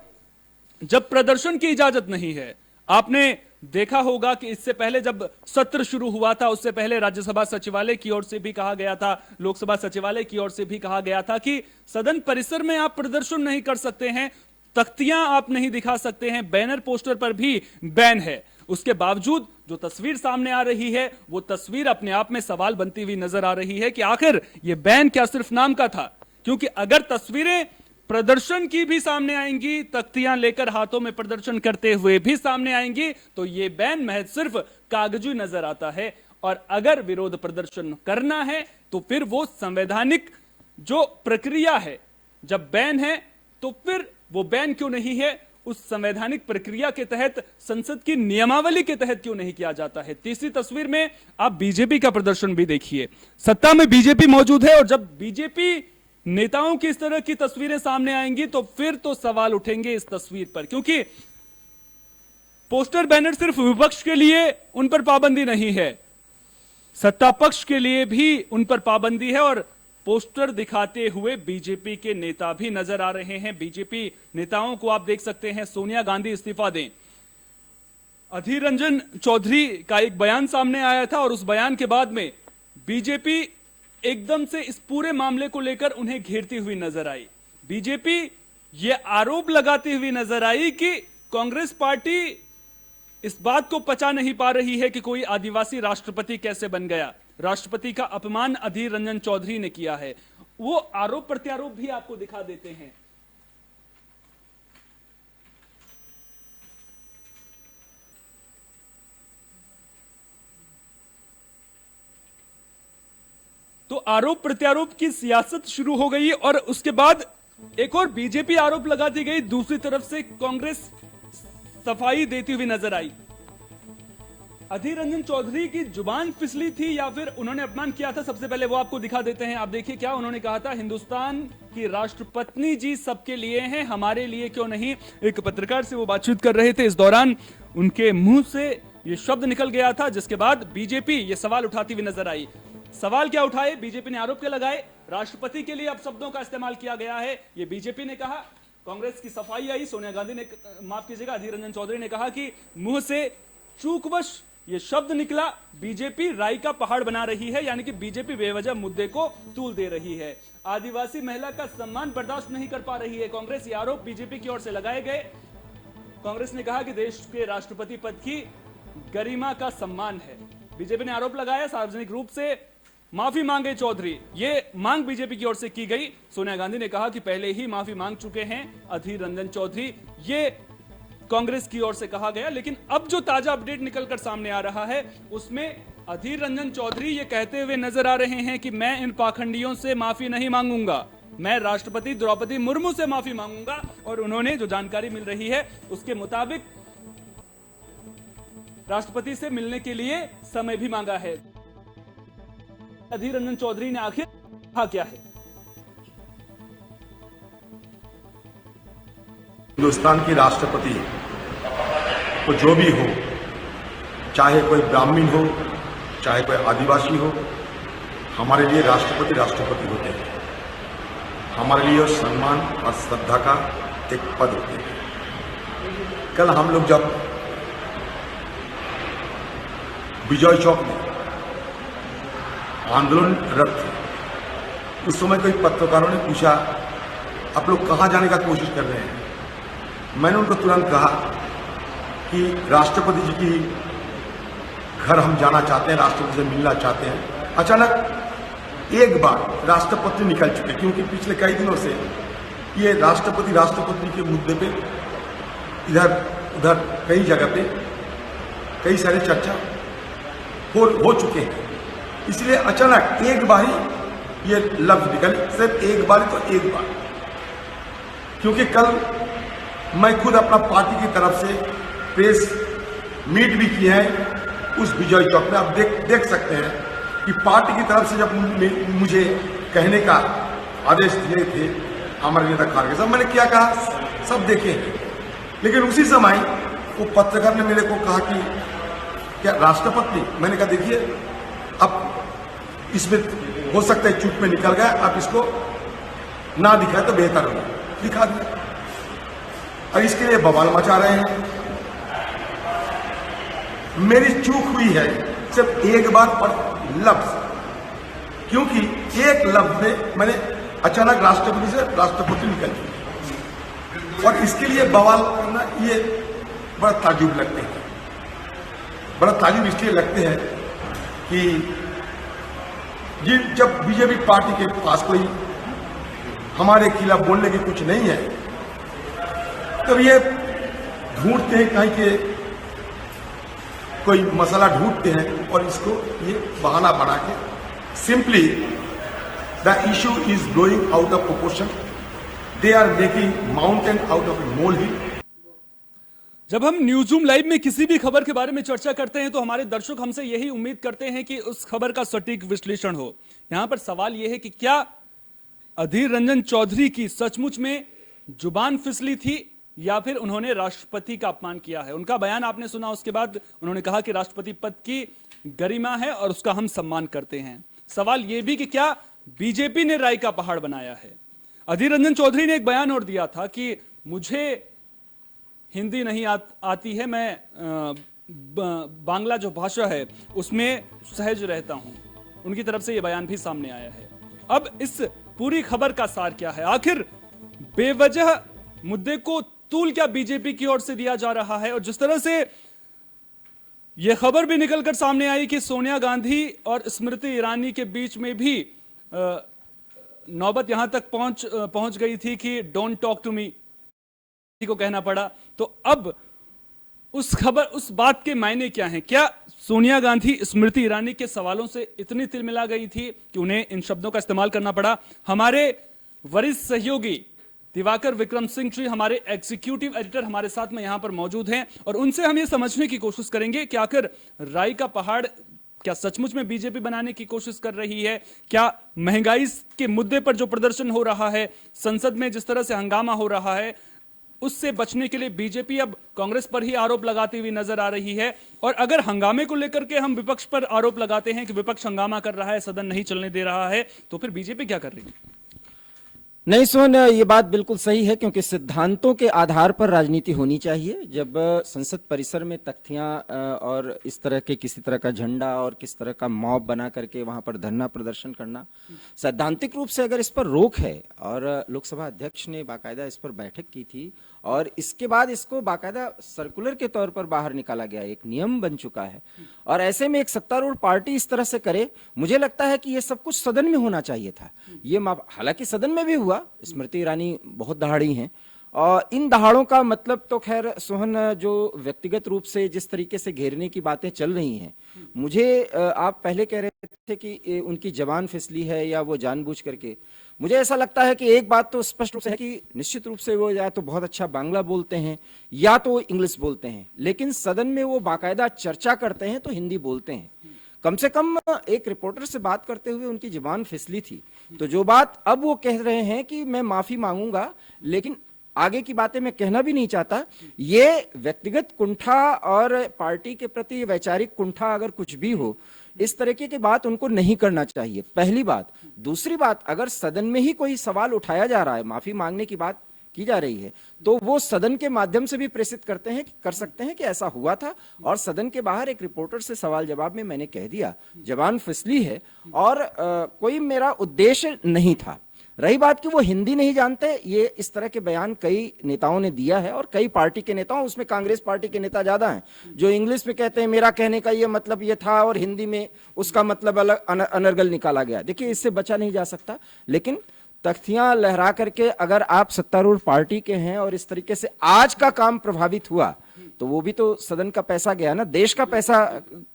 जब प्रदर्शन की इजाजत नहीं है, आपने देखा होगा कि इससे पहले जब सत्र शुरू हुआ था उससे पहले राज्यसभा सचिवालय की ओर से भी कहा गया था, लोकसभा सचिवालय की ओर से भी कहा गया था कि सदन परिसर में आप प्रदर्शन नहीं कर सकते हैं, तख्तियां आप नहीं दिखा सकते हैं, बैनर पोस्टर पर भी बैन है। उसके बावजूद जो तस्वीर सामने आ रही है वो तस्वीर अपने आप में सवाल बनती हुई नजर आ रही है कि आखिर ये बैन क्या सिर्फ नाम का था? क्योंकि अगर तस्वीरें प्रदर्शन की भी सामने आएंगी, तख्तियां लेकर हाथों में प्रदर्शन करते हुए भी सामने आएंगी, तो ये बैन महज सिर्फ कागजी नजर आता है। और अगर विरोध प्रदर्शन करना है तो फिर वो संवैधानिक जो प्रक्रिया है, जब बैन है तो फिर वो बैन क्यों नहीं है, उस संवैधानिक प्रक्रिया के तहत, संसद की नियमावली के तहत क्यों नहीं किया जाता है? तीसरी तस्वीर में आप बीजेपी का प्रदर्शन भी देखिए। सत्ता में बीजेपी मौजूद है और जब बीजेपी नेताओं की इस तरह की तस्वीरें सामने आएंगी तो फिर तो सवाल उठेंगे इस तस्वीर पर, क्योंकि पोस्टर बैनर सिर्फ विपक्ष के लिए उन पर पाबंदी नहीं है, सत्ता पक्ष के लिए भी उन पर पाबंदी है। और पोस्टर दिखाते हुए बीजेपी के नेता भी नजर आ रहे हैं। बीजेपी नेताओं को आप देख सकते हैं, सोनिया गांधी इस्तीफा दें, अधीर रंजन चौधरी का एक बयान सामने आया था और उस बयान के बाद में बीजेपी एकदम से इस पूरे मामले को लेकर उन्हें घेरती हुई नजर आई। बीजेपी ये आरोप लगाती हुई नजर आई कि कांग्रेस पार्टी इस बात को पचा नहीं पा रही है कि कोई आदिवासी राष्ट्रपति कैसे बन गया। राष्ट्रपति का अपमान अधीर रंजन चौधरी ने किया है। वो आरोप प्रत्यारोप भी आपको दिखा देते हैं। तो आरोप प्रत्यारोप की सियासत शुरू हो गई और उसके बाद एक और बीजेपी आरोप लगाती गई, दूसरी तरफ से कांग्रेस सफाई देती हुई नजर आई। अधीर रंजन चौधरी की जुबान फिसली थी या फिर उन्होंने अपमान किया था, सबसे पहले वो आपको दिखा देते हैं। आप देखिए क्या उन्होंने कहा था, हिंदुस्तान की राष्ट्रपत्नी जी सबके लिए हैं, हमारे लिए क्यों नहीं। एक पत्रकार से वो बातचीत कर रहे थे, इस दौरान उनके मुंह से ये शब्द निकल गया था, जिसके बाद बीजेपी ये सवाल उठाती हुई नजर आई। सवाल क्या उठाए बीजेपी ने, आरोप क्या लगाए, राष्ट्रपति के लिए अब शब्दों का इस्तेमाल किया गया है, ये बीजेपी ने कहा। कांग्रेस की सफाई आई, सोनिया गांधी ने, माफ कीजिएगा, अधीर रंजन चौधरी ने कहा कि मुंह से चूकवश ये शब्द निकला, बीजेपी राई का पहाड़ बना रही है, यानी कि बीजेपी बेवजह मुद्दे को तूल दे रही है। आदिवासी महिला का सम्मान बर्दाश्त नहीं कर पा रही है कांग्रेस, ये आरोप बीजेपी की ओर से लगाए गए। कांग्रेस ने कहा कि देश के राष्ट्रपति पद की गरिमा का सम्मान है। बीजेपी ने आरोप लगाया सार्वजनिक रूप से माफी मांगे चौधरी, ये मांग बीजेपी की ओर से की गई। सोनिया गांधी ने कहा कि पहले ही माफी मांग चुके हैं अधीर रंजन चौधरी, ये कांग्रेस की ओर से कहा गया। लेकिन अब जो ताजा अपडेट निकलकर सामने आ रहा है उसमें अधीर रंजन चौधरी ये कहते हुए नजर आ रहे हैं कि मैं इन पाखंडियों से माफी नहीं मांगूंगा, मैं राष्ट्रपति द्रौपदी मुर्मू से माफी मांगूंगा। और उन्होंने जो जानकारी मिल रही है उसके मुताबिक राष्ट्रपति से मिलने के लिए समय भी मांगा है। अधीर रंजन चौधरी ने आखिर कहा क्या है? हिंदुस्तान की राष्ट्रपति तो जो भी हो, चाहे कोई ब्राह्मण हो, चाहे कोई आदिवासी हो, हमारे लिए राष्ट्रपति राष्ट्रपति होते हैं। हमारे लिए सम्मान और श्रद्धा का एक पद होते हैं। कल हम लोग जब विजय चौक में आंदोलनरत थे, उस समय कोई पत्रकारों ने पूछा आप लोग कहाँ जाने का कोशिश कर रहे हैं। मैंने उनको तुरंत कहा कि राष्ट्रपति जी की घर हम जाना चाहते हैं, राष्ट्रपति से मिलना चाहते हैं। अचानक एक बार राष्ट्रपति निकल चुके, क्योंकि पिछले कई दिनों से ये राष्ट्रपति के मुद्दे पे इधर उधर कई जगह पे कई सारे चर्चा हो चुके हैं। इसलिए अचानक एक बार ही ये लफ्ज निकली, सिर्फ एक बार तो एक बार। क्योंकि कल मैं खुद अपना पार्टी की तरफ से प्रेस मीट भी किया है उस विजय चौक में। आप देख सकते हैं कि पार्टी की तरफ से जब मुझे कहने का आदेश दिए थे हमारे नेता खारगे साहब, मैंने क्या कहा सब देखे हैं। लेकिन उसी समय वो पत्रकार ने मेरे को कहा कि क्या राष्ट्रपति, मैंने कहा देखिए अब इसमें हो सकता है चूक में निकल गया, आप इसको ना दिखाए तो बेहतर होगा, दिखा दिया। और इसके लिए बवाल मचा रहे हैं। मेरी चूक हुई है सिर्फ एक बार पर लफ्ज, क्योंकि एक लफ्ज में मैंने अचानक राष्ट्रपति से राष्ट्रपति निकल गई, और इसके लिए बवाल करना ये बड़ा ताजुब लगते हैं। बड़ा ताजुब इसलिए लगते हैं कि जब बीजेपी पार्टी के पास कोई हमारे खिलाफ बोलने की कुछ नहीं है, तो ये ढूंढते हैं कहीं के कोई मसला ढूंढते हैं और इसको ये बहाना बना के simply the issue is blowing out of proportion, they are making mountain out of a molehill. जब हम न्यूज़रूम लाइव में किसी भी खबर के बारे में चर्चा करते हैं तो हमारे दर्शक हमसे यही उम्मीद करते हैं कि उस खबर का सटीक विश्लेषण हो। यहां पर सवाल यह है कि क्या अधीर रंजन चौधरी की सचमुच में जुबान फिसली थी या फिर उन्होंने राष्ट्रपति का अपमान किया है। उनका बयान आपने सुना, उसके बाद उन्होंने कहा कि राष्ट्रपति पद की गरिमा है और उसका हम सम्मान करते हैं। सवाल यह भी कि क्या बीजेपी ने राय का पहाड़ बनाया है। अधीर रंजन चौधरी ने एक बयान और दिया था कि मुझे हिंदी नहीं आती है, मैं बांग्ला जो भाषा है उसमें सहज रहता हूं। उनकी तरफ से यह बयान भी सामने आया है। अब इस पूरी खबर का सार क्या है, आखिर बेवजह मुद्दे को तूल क्या बीजेपी की ओर से दिया जा रहा है। और जिस तरह से यह खबर भी निकलकर सामने आई कि सोनिया गांधी और स्मृति ईरानी के बीच में भी नौबत यहां तक पहुंच गई थी कि डोंट टॉक टू मी को कहना पड़ा, तो अब उस बात के मायने क्या हैं। क्या सोनिया गांधी स्मृति ईरानी के सवालों से इतनी तिलमिला गई थी कि उन्हें इन शब्दों का इस्तेमाल करना पड़ा। हमारे वरिष्ठ सहयोगी दिवाकर विक्रम सिंह जी, हमारे एग्जीक्यूटिव एडिटर हमारे साथ में यहां पर मौजूद हैं और उनसे हम ये समझने की कोशिश करेंगे कि आखिर राय का पहाड़ क्या सचमुच में बीजेपी बनाने की कोशिश कर रही है। क्या महंगाई के मुद्दे पर जो प्रदर्शन हो रहा है, संसद में जिस तरह से हंगामा हो रहा है, उससे बचने के लिए बीजेपी अब कांग्रेस पर ही आरोप लगाती हुई नजर आ रही है। और अगर हंगामे को लेकर के हम विपक्ष पर आरोप लगाते हैं कि विपक्ष हंगामा कर रहा है, सदन नहीं चलने दे रहा है, तो फिर बीजेपी क्या कर रही है। नहीं सोहन, ये बात बिल्कुल सही है, क्योंकि सिद्धांतों के आधार पर राजनीति होनी चाहिए। जब संसद परिसर में तख्तियां और इस तरह के किसी तरह का झंडा और किस तरह का मॉब बना करके वहां पर धरना प्रदर्शन करना, सैद्धांतिक रूप से अगर इस पर रोक है, और लोकसभा अध्यक्ष ने बाकायदा इस पर बैठक की थी और इसके बाद इसको बाकायदा सर्कुलर के तौर पर बाहर निकाला गया, एक नियम बन चुका है, और ऐसे में एक सत्तारूढ़ पार्टी इस तरह से करे, मुझे लगता है कि ये सब कुछ सदन में होना चाहिए था। ये हालांकि सदन में भी हुआ, स्मृति ईरानी बहुत दहाड़ी हैं, और इन दहाड़ों का मतलब तो खैर सोहन, जो व्यक्तिगत रूप से जिस तरीके से घेरने की बातें चल रही हैं, मुझे आप पहले कह रहे थे कि उनकी जबान फिसली है या वो जानबूझ करके, मुझे ऐसा लगता है कि एक बात तो स्पष्ट रूप से है कि निश्चित रूप से वो या तो बहुत अच्छा बांग्ला बोलते हैं या तो इंग्लिश बोलते हैं, लेकिन सदन में वो बाकायदा चर्चा करते हैं तो हिंदी बोलते हैं। कम से कम एक रिपोर्टर से बात करते हुए उनकी जुबान फिसली थी, तो जो बात अब वो कह रहे हैं कि मैं माफी मांगूंगा लेकिन आगे की बातें मैं कहना भी नहीं चाहता, ये व्यक्तिगत कुंठा और पार्टी के प्रति वैचारिक कुंठा अगर कुछ भी हो, इस तरीके की बात उनको नहीं करना चाहिए, पहली बात। दूसरी बात, अगर सदन में ही कोई सवाल उठाया जा रहा है, माफी मांगने की बात की जा रही है, तो वो सदन के माध्यम से भी प्रेषित कर सकते हैं कि ऐसा हुआ था, और सदन के बाहर एक रिपोर्टर से सवाल जवाब में मैंने कह दिया जबान फिसली है और कोई मेरा उद्देश्य नहीं था। रही बात कि वो हिंदी नहीं जानते, ये इस तरह के बयान कई नेताओं ने दिया है और कई पार्टी के नेताओं, उसमें कांग्रेस पार्टी के नेता ज्यादा हैं, जो इंग्लिश में कहते हैं मेरा कहने का ये मतलब ये था और हिंदी में उसका मतलब अलग अनर्गल निकाला गया। देखिए, इससे बचा नहीं जा सकता, लेकिन तख्तियां लहरा करके अगर आप सत्तारूढ़ पार्टी के हैं और इस तरीके से आज का काम प्रभावित हुआ, तो वो भी तो सदन का पैसा गया ना, देश का पैसा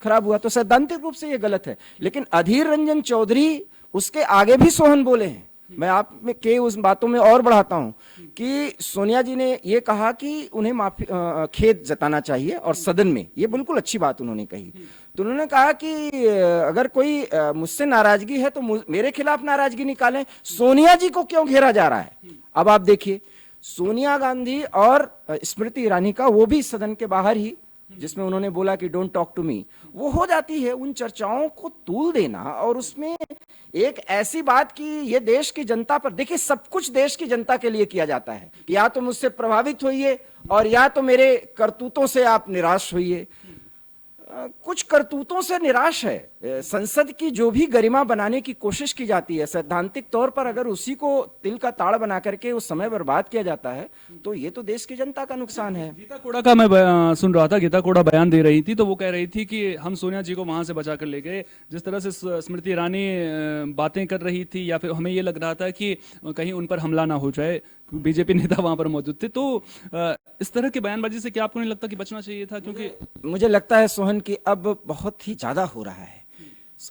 खराब हुआ, तो सैद्धांतिक रूप से ये गलत है। लेकिन अधीर रंजन चौधरी उसके आगे भी सोहन बोले हैं। मैं आप में के उस बातों में और बढ़ाता हूं कि सोनिया जी ने ये कहा कि उन्हें माफी खेद जताना चाहिए और सदन में, ये बिल्कुल अच्छी बात उन्होंने कही। तो उन्होंने कहा कि अगर कोई मुझसे नाराजगी है तो मेरे खिलाफ नाराजगी निकालें, सोनिया जी को क्यों घेरा जा रहा है। अब आप देखिए, सोनिया गांधी और स्मृति ईरानी का वो भी सदन के बाहर ही, जिसमें उन्होंने बोला कि डोंट टॉक टू मी, वो हो जाती है। उन चर्चाओं को तूल देना और उसमें एक ऐसी बात कि ये देश की जनता पर, देखिए सब कुछ देश की जनता के लिए किया जाता है, या तो मुझसे प्रभावित होइए और या तो मेरे करतूतों से आप निराश होइए। कुछ करतूतों से निराश है। संसद की जो भी गरिमा बनाने की कोशिश की जाती है सैद्धांतिक तौर पर, अगर उसी को तिल का ताड़ बना करके उस समय बर्बाद किया जाता है तो ये तो देश की जनता का नुकसान है। गीता कोड़ा का मैं सुन रहा था, गीता कोड़ा बयान दे रही थी तो वो कह रही थी कि हम सोनिया जी को वहां से बचा कर ले गए। जिस तरह से स्मृति ईरानी बातें कर रही थी, या फिर हमें ये लग रहा था कि कहीं उन पर हमला ना हो जाए, बीजेपी नेता वहां पर मौजूद थे, तो इस तरह की बयानबाजी से क्या आपको नहीं लगता कि बचना चाहिए था? क्योंकि मुझे लगता है सोहन कि अब बहुत ही ज्यादा हो रहा है,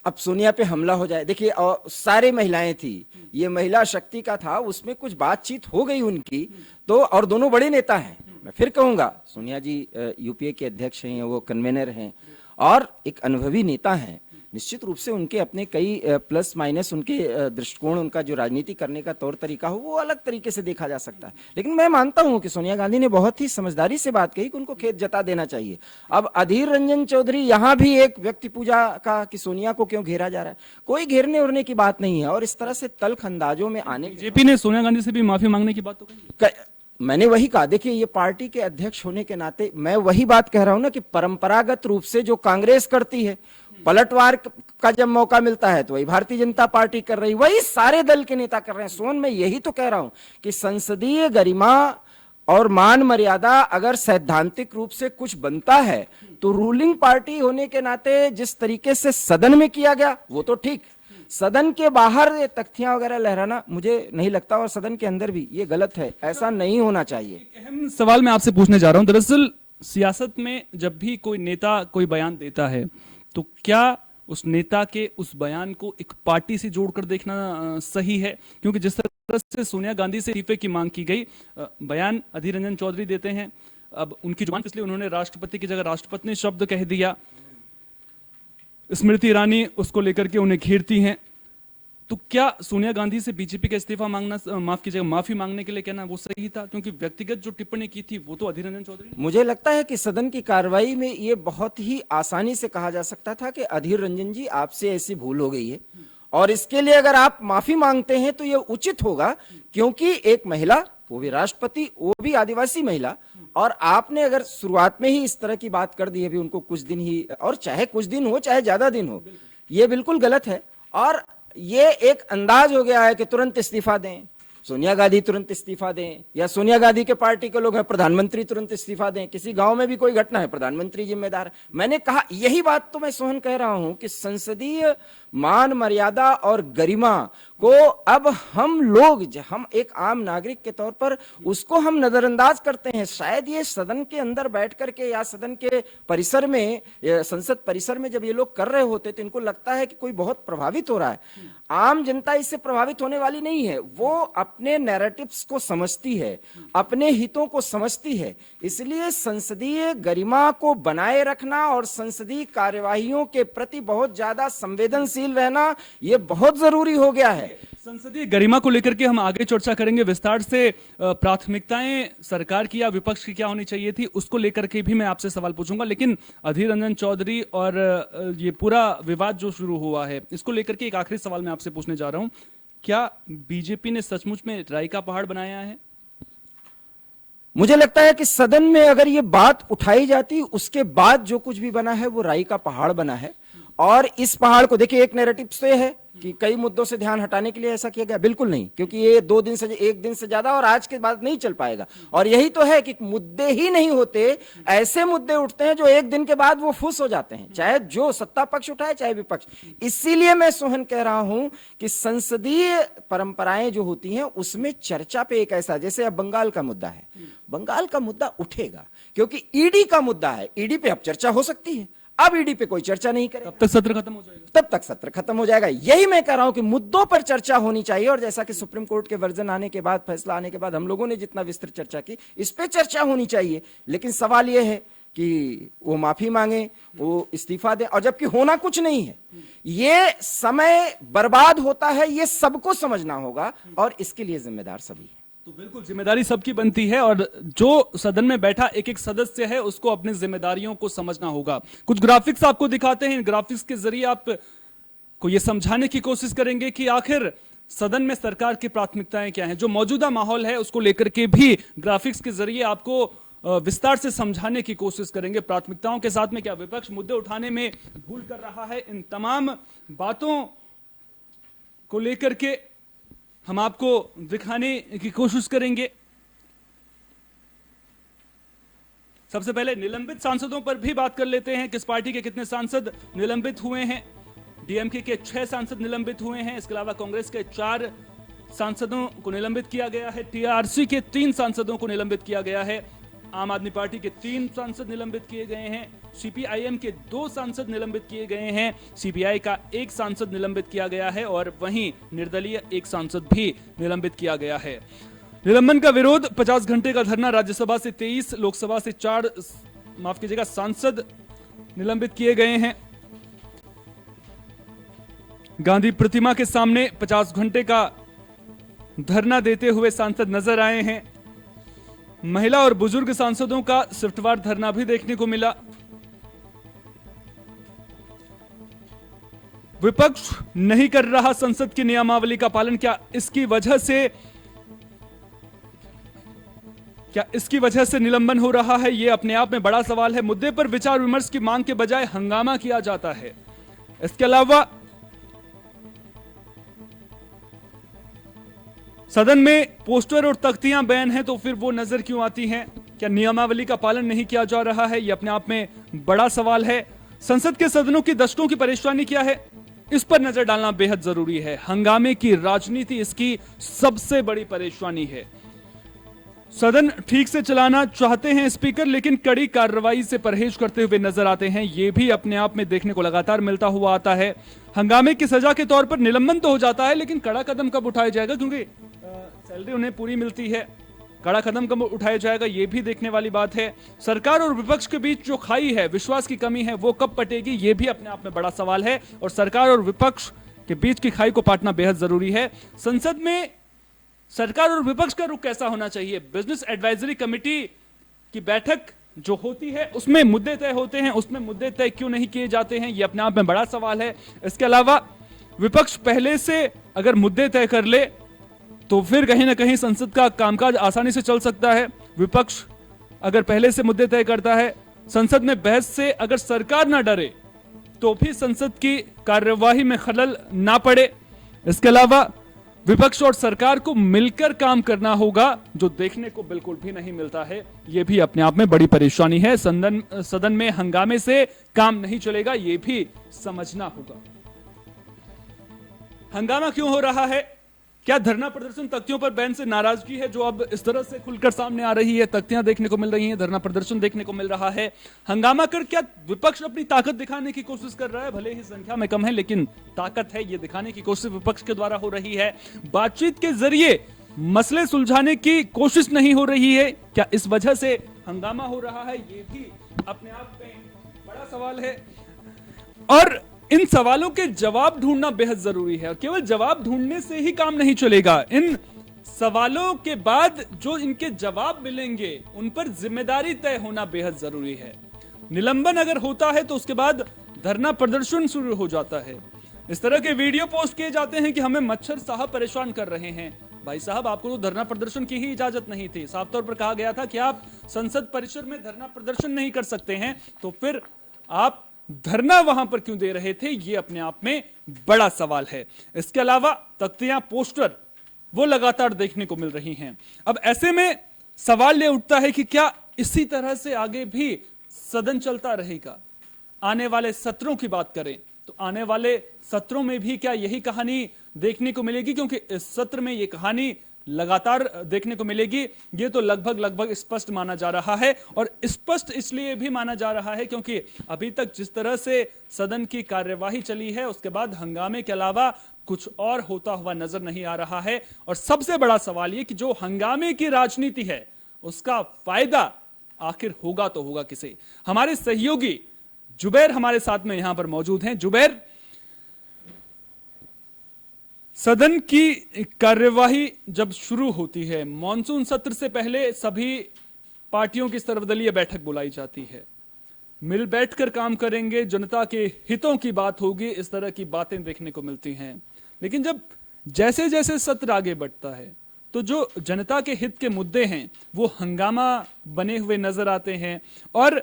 अब सोनिया पे हमला हो जाए। देखिए सारे महिलाएं थी, ये महिला शक्ति का था, उसमें कुछ बातचीत हो गई उनकी तो, और दोनों बड़े नेता हैं। मैं फिर कहूंगा सोनिया जी यूपीए के अध्यक्ष हैं, वो कन्वेनर हैं और एक अनुभवी नेता हैं। निश्चित रूप से उनके अपने कई प्लस माइनस, उनके दृष्टिकोण, उनका जो राजनीति करने का तौर तरीका हो वो अलग तरीके से देखा जा सकता है। लेकिन मैं मानता हूं कि सोनिया गांधी ने बहुत ही समझदारी से बात कही कि उनको खेद जता देना चाहिए। अब अधीर रंजन चौधरी, यहां भी एक व्यक्ति पूजा का कि सोनिया को क्यों घेरा जा रहा है, कोई घेरने उड़ने की बात नहीं है। और इस तरह से तल्ख अंदाजों में आने, बीजेपी ने सोनिया गांधी से भी माफी मांगने की बात तो कही। मैंने वही कहा, देखिए ये पार्टी के अध्यक्ष होने के नाते मैं वही बात कह रहा हूं ना कि परंपरागत रूप से जो कांग्रेस करती है, पलटवार का जब मौका मिलता है तो वही भारतीय जनता पार्टी कर रही, वही सारे दल के नेता कर रहे हैं। सोन मैं यही तो कह रहा हूं कि संसदीय गरिमा और मान मर्यादा अगर सैद्धांतिक रूप से कुछ बनता है तो रूलिंग पार्टी होने के नाते जिस तरीके से सदन में किया गया वो तो ठीक, सदन के बाहर ये तख्तियां वगैरह लहराना मुझे नहीं लगता, और सदन के अंदर भी ये गलत है, ऐसा नहीं होना चाहिए। अहम सवाल मैं आपसे पूछने जा रहा हूं। दरअसल सियासत में जब भी कोई नेता कोई बयान देता है तो क्या उस नेता के उस बयान को एक पार्टी से जोड़कर देखना सही है? क्योंकि जिस तरह से सोनिया गांधी से इस्तीफे की मांग की गई, बयान अधीर रंजन चौधरी देते हैं, अब उनकी जुबान इसलिए उन्होंने राष्ट्रपति की जगह राष्ट्रपति शब्द कह दिया, स्मृति ईरानी उसको लेकर के उन्हें घेरती हैं, तो क्या सोनिया गांधी से बीजेपी का इस्तीफा मांगना, माफ कीजिएगा, माफी मांगने के लिए कहना वो सही था? क्योंकि व्यक्तिगत जो टिप्पणी की थी वो तो अधीर रंजन चौधरी। मुझे लगता है कि सदन की कार्रवाई में ये बहुत ही आसानी से कहा जा सकता था कि अधीर रंजन जी आपसे ऐसी भूल हो गई है और इसके लिए अगर आप माफी मांगते हैं तो ये उचित होगा, क्योंकि एक महिला, वो भी राष्ट्रपति, वो भी आदिवासी महिला, और आपने अगर शुरुआत में ही इस तरह की बात कर दी है, भी उनको कुछ दिन ही, और चाहे कुछ दिन हो चाहे ज्यादा दिन हो, ये बिल्कुल गलत है। और ये एक अंदाज हो गया है कि तुरंत इस्तीफा दें, सोनिया गांधी तुरंत इस्तीफा दें, या सोनिया गांधी के पार्टी के लोग हैं प्रधानमंत्री तुरंत इस्तीफा दें। किसी गांव में भी कोई घटना है प्रधानमंत्री जिम्मेदार। मैंने कहा यही बात तो मैं सोहन कह रहा हूं कि संसदीय मान मर्यादा और गरिमा को अब हम लोग, हम एक आम नागरिक के तौर पर उसको हम नजरअंदाज करते हैं। शायद ये सदन के अंदर बैठ करके या सदन के परिसर में, संसद परिसर में जब ये लोग कर रहे होते तो इनको लगता है कि कोई बहुत प्रभावित हो रहा है। आम जनता इससे प्रभावित होने वाली नहीं है, वो अपने नैरेटिव्स को समझती है, अपने हितों को समझती है। इसलिए संसदीय गरिमा को बनाए रखना और संसदीय कार्यवाहियों के प्रति बहुत ज्यादा संवेदनशील रहना ये बहुत जरूरी हो गया है। संसदीय गरिमा को लेकर के हम आगे चर्चा करेंगे विस्तार से। प्राथमिकताएं सरकार की या विपक्ष की क्या होनी चाहिए थी उसको लेकर के भी मैं आपसे सवाल पूछूंगा, लेकिन अधीर रंजन चौधरी और ये पूरा विवाद जो शुरू हुआ है इसको लेकर के एक आखिरी सवाल मैं आपसे पूछने जा रहा हूं। क्या बीजेपी ने सचमुच में राई का पहाड़ बनाया है? मुझे लगता है कि सदन में अगर ये बात उठाई जाती उसके बाद जो कुछ भी बना है वो राई का पहाड़ बना है। और इस पहाड़ को देखिए, एक नैरेटिव से है कि कई मुद्दों से ध्यान हटाने के लिए ऐसा किया गया, बिल्कुल नहीं, क्योंकि ये 2 दिन से, 1 दिन से ज्यादा और आज के बाद नहीं चल पाएगा। और यही तो है कि मुद्दे ही नहीं होते, ऐसे मुद्दे उठते हैं जो 1 दिन के बाद वो फुस हो जाते हैं, चाहे जो सत्ता पक्ष उठाए चाहे विपक्ष। इसीलिए मैं सोहन कह रहा हूं कि संसदीय परंपराएं जो होती हैं उसमें चर्चा पे एक ऐसा, जैसे अब बंगाल का मुद्दा है, बंगाल का मुद्दा उठेगा क्योंकि ईडी का मुद्दा है, ईडी पे अब चर्चा हो सकती है। अब ईडी पे कोई चर्चा नहीं करेगा। तब तक सत्र खत्म हो जाएगा। तब तक सत्र खत्म हो जाएगा। यही मैं कह रहा हूं कि मुद्दों पर चर्चा होनी चाहिए, और जैसा कि सुप्रीम कोर्ट के वर्जन आने के बाद, फैसला आने के बाद हम लोगों ने जितना विस्तृत चर्चा की, इस पे चर्चा होनी चाहिए। लेकिन सवाल यह है कि वो माफी मांगे, वो इस्तीफा दें, और जबकि होना कुछ नहीं है। ये समय बर्बाद होता है, ये सबको समझना होगा, और इसके लिए जिम्मेदार सभी है। तो बिल्कुल जिम्मेदारी सबकी बनती है, और जो सदन में बैठा एक एक सदस्य है उसको अपनी जिम्मेदारियों को समझना होगा। कुछ ग्राफिक्स आपको दिखाते हैं, इन ग्राफिक्स के जरिए आप को यह समझाने की कोशिश करेंगे कि आखिर सदन में सरकार की प्राथमिकताएं क्या हैं। जो मौजूदा माहौल है उसको लेकर के भी ग्राफिक्स के जरिए आपको विस्तार से समझाने की कोशिश करेंगे। प्राथमिकताओं के साथ में क्या विपक्ष मुद्दे उठाने में भूल कर रहा है, इन तमाम बातों को लेकर के हम आपको दिखाने की कोशिश करेंगे। सबसे पहले निलंबित सांसदों पर भी बात कर लेते हैं। किस पार्टी के कितने सांसद निलंबित हुए हैं? डीएमके के 6 सांसद निलंबित हुए हैं। इसके अलावा कांग्रेस के 4 सांसदों को निलंबित किया गया है। टीआरसी के 3 सांसदों को निलंबित किया गया है। आम आदमी पार्टी के 3 सांसद निलंबित किए गए हैं। सीपीआईएम के 2 सांसद निलंबित किए गए हैं। सीपीआई का 1 सांसद निलंबित किया गया है, और वहीं निर्दलीय 1 सांसद भी निलंबित किया गया है। निलंबन का विरोध 50 घंटे का धरना, राज्यसभा से 23, लोकसभा से 4 सांसद निलंबित किए गए हैं। गांधी प्रतिमा के सामने 50 घंटे का धरना देते हुए सांसद नजर आए हैं। महिला और बुजुर्ग सांसदों का शिफ्टवार धरना भी देखने को मिला। विपक्ष नहीं कर रहा संसद की नियमावली का पालन। क्या इसकी वजह से निलंबन हो रहा है? यह अपने आप में बड़ा सवाल है। मुद्दे पर विचार विमर्श की मांग के बजाय हंगामा किया जाता है। इसके अलावा सदन में पोस्टर और तख्तियां बैन हैं, तो फिर वो नजर क्यों आती हैं? क्या नियमावली का पालन नहीं किया जा रहा है? यह अपने आप में बड़ा सवाल है। संसद के सदनों की दशकों की परेशानी क्या है, इस पर नजर डालना बेहद जरूरी है। हंगामे की राजनीति इसकी सबसे बड़ी परेशानी है। सदन ठीक से चलाना चाहते हैं स्पीकर, लेकिन कड़ी कार्रवाई से परहेज करते हुए नजर आते हैं। यह भी अपने आप में देखने को लगातार मिलता हुआ आता है। हंगामे की सजा के तौर पर निलंबन तो हो जाता है, लेकिन कड़ा कदम कब उठाया जाएगा, क्योंकि सैलरी उन्हें पूरी मिलती है। कड़ा कदम कब उठाया जाएगा, यह भी देखने वाली बात है। सरकार और विपक्ष के बीच जो खाई है, विश्वास की कमी है, वो कब पटेगी, यह भी अपने आप में बड़ा सवाल है। और सरकार और विपक्ष के बीच की खाई को पाटना बेहद जरूरी है। संसद में सरकार और विपक्ष का रुख कैसा होना चाहिए? बिजनेस एडवाइजरी कमेटी की बैठक जो होती है उसमें मुद्दे तय होते हैं, उसमें मुद्दे तय क्यों नहीं किए जाते हैं, यह अपने आप में बड़ा सवाल है। इसके अलावा विपक्ष पहले से अगर मुद्दे तय कर ले तो फिर कहीं ना कहीं संसद का कामकाज आसानी से चल सकता है। विपक्ष अगर पहले से मुद्दे तय करता है, संसद में बहस से अगर सरकार ना डरे तो भी संसद की कार्यवाही में खलल ना पड़े। इसके अलावा विपक्ष और सरकार को मिलकर काम करना होगा, जो देखने को बिल्कुल भी नहीं मिलता है। यह भी अपने आप में बड़ी परेशानी है। सदन में हंगामे से काम नहीं चलेगा, यह भी समझना होगा। हंगामा क्यों हो रहा है? क्या धरना प्रदर्शन तख्तियों पर बैन से नाराजगी है, जो अब इस तरह से खुलकर सामने आ रही है? तख्तियां देखने को मिल रही हैं, धरना प्रदर्शन देखने को मिल रहा है। हंगामा कर क्या विपक्ष अपनी ताकत दिखाने की कोशिश कर रहा है? भले ही संख्या में कम है, लेकिन ताकत है, ये दिखाने की कोशिश विपक्ष के द्वारा हो रही है। बातचीत के जरिए मसले सुलझाने की कोशिश नहीं हो रही है, क्या इस वजह से हंगामा हो रहा है? ये भी अपने आप में बड़ा सवाल है। और इन सवालों के जवाब ढूंढना बेहद जरूरी है, और केवल जवाब ढूंढने से ही काम नहीं चलेगा। इन सवालों के बाद जो इनके जवाब मिलेंगे उन पर जिम्मेदारी तय होना बेहद जरूरी है। निलंबन अगर होता है तो उसके बाद धरना प्रदर्शन शुरू हो जाता है। इस तरह के वीडियो पोस्ट किए जाते हैं कि हमें मच्छर साहब परेशान कर रहे हैं। भाई साहब, आपको तो धरना प्रदर्शन की ही इजाजत नहीं थी। साफ तौर पर कहा गया था कि आप संसद परिसर में धरना प्रदर्शन नहीं कर सकते हैं, तो फिर आप धरना वहां पर क्यों दे रहे थे? यह अपने आप में बड़ा सवाल है। इसके अलावा तख्तियां, पोस्टर वो लगातार देखने को मिल रही हैं। अब ऐसे में सवाल यह उठता है कि क्या इसी तरह से आगे भी सदन चलता रहेगा? आने वाले सत्रों की बात करें तो आने वाले सत्रों में भी क्या यही कहानी देखने को मिलेगी? क्योंकि इस सत्र में यह कहानी लगातार देखने को मिलेगी, ये तो लगभग स्पष्ट माना जा रहा है। और स्पष्ट इसलिए भी माना जा रहा है क्योंकि अभी तक जिस तरह से सदन की कार्यवाही चली है, उसके बाद हंगामे के अलावा कुछ और होता हुआ नजर नहीं आ रहा है। और सबसे बड़ा सवाल ये कि जो हंगामे की राजनीति है, उसका फायदा आखिर होगा तो होगा किसे। हमारे सहयोगी जुबैर हमारे साथ में यहां पर मौजूद हैं। जुबैर, सदन की कार्यवाही जब शुरू होती है, मॉनसून सत्र से पहले सभी पार्टियों की सर्वदलीय बैठक बुलाई जाती है, मिल बैठकर काम करेंगे, जनता के हितों की बात होगी, इस तरह की बातें देखने को मिलती हैं। लेकिन जब जैसे जैसे सत्र आगे बढ़ता है तो जो जनता के हित के मुद्दे हैं वो हंगामा बने हुए नजर आते हैं। और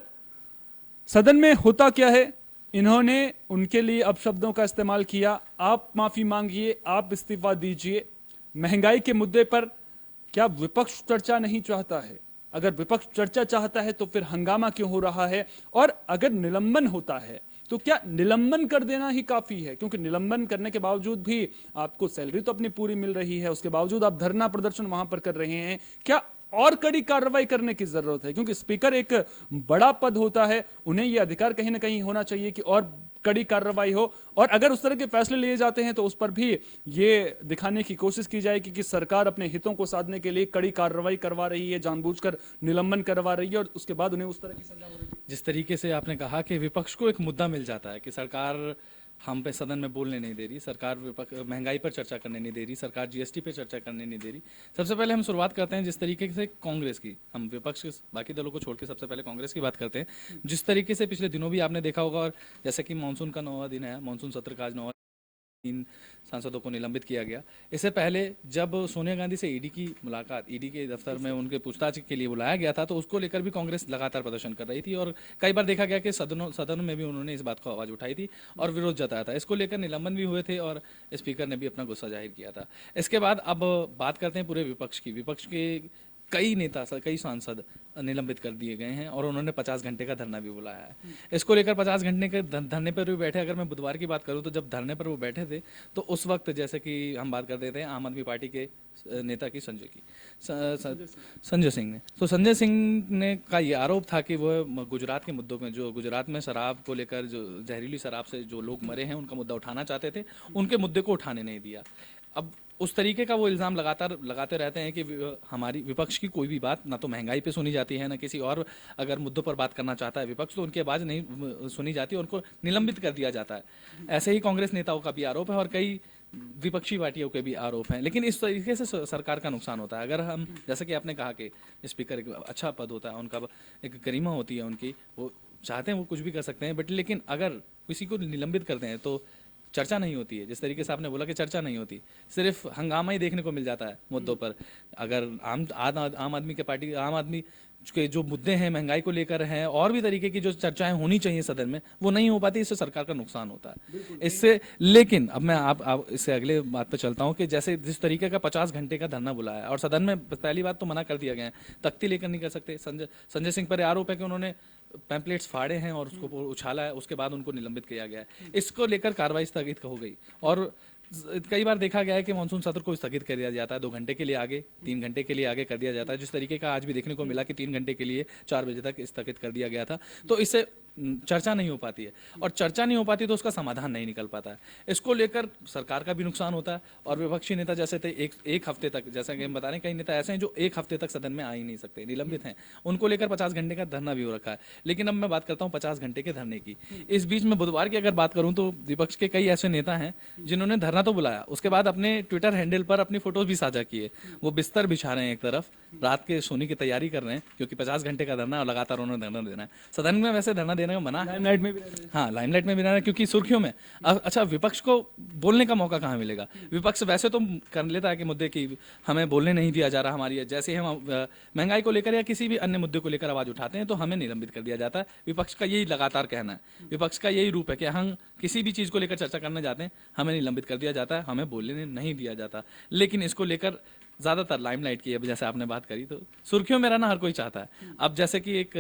सदन में होता क्या है, इन्होंने उनके लिए अपशब्दों का इस्तेमाल किया, आप माफी मांगिए, आप इस्तीफा दीजिए। महंगाई के मुद्दे पर क्या विपक्ष चर्चा नहीं चाहता है? अगर विपक्ष चर्चा चाहता है तो फिर हंगामा क्यों हो रहा है? और अगर निलंबन होता है तो क्या निलंबन कर देना ही काफी है? क्योंकि निलंबन करने के बावजूद भी आपको सैलरी तो अपनी पूरी मिल रही है, उसके बावजूद आप धरना प्रदर्शन वहां पर कर रहे हैं। क्या और कड़ी कार्रवाई करने की जरूरत है? क्योंकि स्पीकर एक बड़ा पद होता है, उन्हें यह अधिकार कहीं ना कहीं होना चाहिए कि और कड़ी कार्रवाई हो। और अगर उस तरह के फैसले लिए जाते हैं तो उस पर भी ये दिखाने की कोशिश की जाएगी कि सरकार अपने हितों को साधने के लिए कड़ी कार्रवाई करवा रही है, जानबूझकर निलंबन करवा रही है, और उसके बाद उन्हें उस तरह की सजा हो रही है। जिस तरीके से आपने कहा कि विपक्ष को एक मुद्दा मिल जाता है कि सरकार हम पे सदन में बोलने नहीं दे रही, सरकार महंगाई पर चर्चा करने नहीं दे रही, सरकार जीएसटी पे चर्चा करने नहीं दे रही। सबसे पहले हम शुरुआत करते हैं जिस तरीके से कांग्रेस की, हम विपक्ष के बाकी दलों को छोड़ के सबसे पहले कांग्रेस की बात करते हैं। जिस तरीके से पिछले दिनों भी आपने देखा होगा, और जैसे कि मानसून का 9वां दिन है, मानसून सत्र का आज 9वां, 3 सांसदों को निलंबित किया गया। इससे पहले जब सोनिया गांधी से ईडी की मुलाकात, ईडी के दफ्तर में उनके पूछताछ के लिए बुलाया गया था, तो उसको लेकर भी कांग्रेस लगातार प्रदर्शन कर रही थी। और कई बार देखा गया कि सदनों में भी उन्होंने इस बात को आवाज उठाई थी और विरोध जताया था। इसको लेकर निलंबन भी हुए थे और स्पीकर ने भी अपना गुस्सा जाहिर किया था। इसके बाद अब बात करते हैं पूरे विपक्ष की। विपक्ष के कई नेता, कई सांसद निलंबित कर दिए गए हैं और उन्होंने 50 घंटे का धरना भी बुलाया है। इसको लेकर 50 घंटे के धरने पर भी बैठे। अगर मैं बुधवार की बात करूं तो जब धरने पर वो बैठे थे तो उस वक्त, जैसे कि हम बात करते थे आम आदमी पार्टी के नेता की, संजय सिंह ने, तो संजय सिंह ने का ये आरोप था कि वह गुजरात के मुद्दों में, जो गुजरात में शराब को लेकर, जो जहरीली शराब से जो लोग मरे हैं उनका मुद्दा उठाना चाहते थे, उनके मुद्दे को उठाने नहीं दिया। अब उस तरीके का वो इल्जाम लगातार लगाते रहते हैं कि हमारी विपक्ष की कोई भी बात ना तो महंगाई पे सुनी जाती है, ना किसी और अगर मुद्दों पर बात करना चाहता है विपक्ष तो उनकी आवाज नहीं सुनी जाती, उनको निलंबित कर दिया जाता है। ऐसे ही कांग्रेस नेताओं का भी आरोप है और कई विपक्षी पार्टियों के भी आरोप हैं। लेकिन इस तरीके से सरकार का नुकसान होता है। अगर हम, जैसे कि आपने कहा कि स्पीकर एक अच्छा पद होता है, उनका एक गरिमा होती है उनकी, वो चाहते हैं वो कुछ भी कर सकते हैं, बट लेकिन अगर किसी को निलंबित करते हैं तो चर्चा नहीं होती है। जिस तरीके से आपने बोला कि चर्चा नहीं होती, सिर्फ हंगामा ही देखने को मिल जाता है मुद्दों पर। अगर आम आदमी के पार्टी, आम आदमी के जो मुद्दे हैं महंगाई को लेकर हैं, और भी तरीके की जो चर्चाएं होनी चाहिए सदन में, वो नहीं हो पाती, इससे सरकार का नुकसान होता है इससे। लेकिन अब मैं आप इससे अगले बात पे चलता हूं कि जैसे जिस तरीके का 50 घंटे का धरना बुलाया और सदन में पहली बात तो मना कर दिया गया है, तख्ती लेकर नहीं कर सकते। संजय सिंह पर आरोप है कि उन्होंने पैम्पलेट्स फाड़े हैं और उसको उछाला है, उसके बाद उनको निलंबित किया गया है। इसको लेकर कार्रवाई स्थगित हो गई और कई बार देखा गया है कि मानसून सत्र को स्थगित कर दिया जाता है, 2 घंटे के लिए आगे, 3 घंटे के लिए आगे कर दिया जाता है। जिस तरीके का आज भी देखने को मिला कि 3 घंटे के लिए 4 बजे तक स्थगित कर दिया गया था, तो इससे चर्चा नहीं हो पाती है और चर्चा नहीं हो पाती तो उसका समाधान नहीं निकल पाता है। इसको लेकर सरकार का भी नुकसान होता है और विपक्षी नेता जैसे थे एक हफ्ते तक, जैसा कि हम बता रहे हैं, कई नेता ऐसे हैं जो 1 हफ्ते तक सदन में आ ही नहीं सकते, निलंबित हैं। उनको लेकर 50 घंटे का धरना भी हो रखा है। लेकिन अब मैं बात करता हूं 50 घंटे के धरने की। इस बीच में बुधवार की अगर बात करूं तो विपक्ष के कई ऐसे नेता हैं जिन्होंने धरना तो बुलाया, उसके बाद अपने ट्विटर हैंडल पर अपनी फोटोज भी साझा किए। वो बिस्तर बिछा रहे हैं, एक तरफ रात के सोने की तैयारी कर रहे हैं, क्योंकि 50 घंटे का धरना और लगातार उन्होंने धरना देना है। सदन में वैसे धरना देने का मना है, हाँ लाइमलाइट में भी रहना है, क्योंकि सुर्खियों में। अच्छा, विपक्ष को बोलने का मौका कहाँ मिलेगा? विपक्ष वैसे तो कर लेता है कि मुद्दे की हमें बोलने नहीं दिया जा रहा, हमारी जैसे हम महंगाई को लेकर या किसी भी अन्य मुद्दे को लेकर आवाज उठाते हैं तो हमें निलंबित कर दिया जाता है। विपक्ष का यही लगातार कहना है, विपक्ष का यही रूप है कि हम किसी भी चीज को लेकर चर्चा करने जाते हैं हमें निलंबित कर दिया जाता है, हमें बोलने नहीं दिया जाता। लेकिन इसको लेकर ज्यादातर लाइमलाइट की, अब जैसे आपने बात करी, तो सुर्खियों में रहना हर कोई चाहता है। अब जैसे कि एक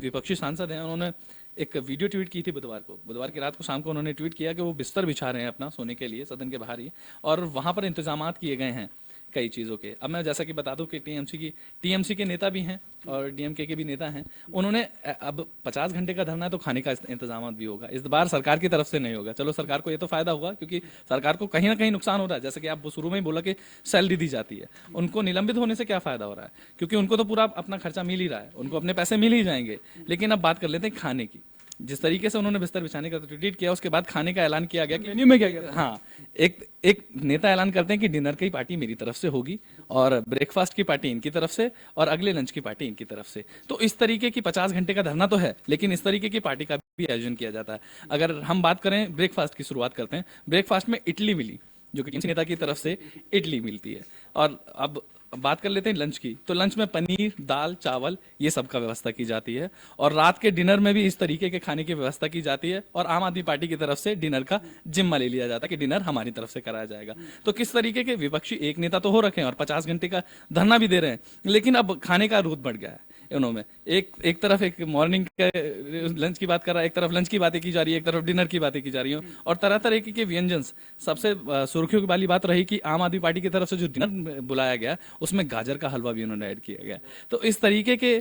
विपक्षी सांसद हैं, उन्होंने एक वीडियो ट्वीट की थी बुधवार की रात को, शाम को उन्होंने ट्वीट किया कि वो बिस्तर बिछा रहे हैं अपना सोने के लिए सदन के बाहर ही, और वहां पर इंतजामात किए गए हैं कई चीज़ों के। अब मैं जैसा कि बता दूं कि टीएमसी के नेता भी हैं और डीएमके के भी नेता हैं। उन्होंने अब 50 घंटे का धरना है तो खाने का इंतजाम भी होगा। इस बार सरकार की तरफ से नहीं होगा। चलो सरकार को ये तो फायदा हुआ क्योंकि सरकार को कहीं ना कहीं नुकसान हो रहा है। जैसे कि आप शुरू में ही बोला कि सैलरी दी जाती है, उनको निलंबित होने से क्या फायदा हो रहा है, क्योंकि उनको तो पूरा अपना खर्चा मिल ही रहा है, उनको अपने पैसे मिल ही जाएंगे। लेकिन अब बात कर लेते हैं खाने की। जिस तरीके से उन्होंने बिस्तर बिछाने का ट्वीट किया, उसके बाद खाने का ऐलान किया गया कि मेन्यू में क्या क्या था? हाँ, एक नेता ऐलान करते हैं कि डिनर की पार्टी मेरी तरफ से होगी और ब्रेकफास्ट की पार्टी इनकी तरफ से और अगले लंच की पार्टी इनकी तरफ से। तो इस तरीके की 50 घंटे का धरना तो है, लेकिन इस तरीके की पार्टी का भी आयोजन किया जाता है। अगर हम बात करें ब्रेकफास्ट की, शुरुआत करते हैं। ब्रेकफास्ट में इडली मिली, जो कि नेता की तरफ से इडली मिलती है। और अब बात कर लेते हैं लंच की, तो लंच में पनीर, दाल, चावल, ये सब का व्यवस्था की जाती है। और रात के डिनर में भी इस तरीके के खाने की व्यवस्था की जाती है। और आम आदमी पार्टी की तरफ से डिनर का जिम्मा ले लिया जाता है कि डिनर हमारी तरफ से कराया जाएगा। तो किस तरीके के विपक्षी एक नेता तो हो रखे हैं और 50 घंटे का धरना भी दे रहे हैं, लेकिन अब खाने का रूट बढ़ गया है उन्होंने। एक तरफ एक मॉर्निंग के लंच की बात कर रहा है, एक तरफ लंच की बातें की जा रही है, एक तरफ डिनर की बातें की जा रही है। और तरह तरह के व्यंजन। सबसे सुर्खियों वाली बात रही कि आम आदमी पार्टी की तरफ से जो डिनर बुलाया गया उसमें गाजर का हलवा भी उन्होंने ऐड किया गया। तो इस तरीके के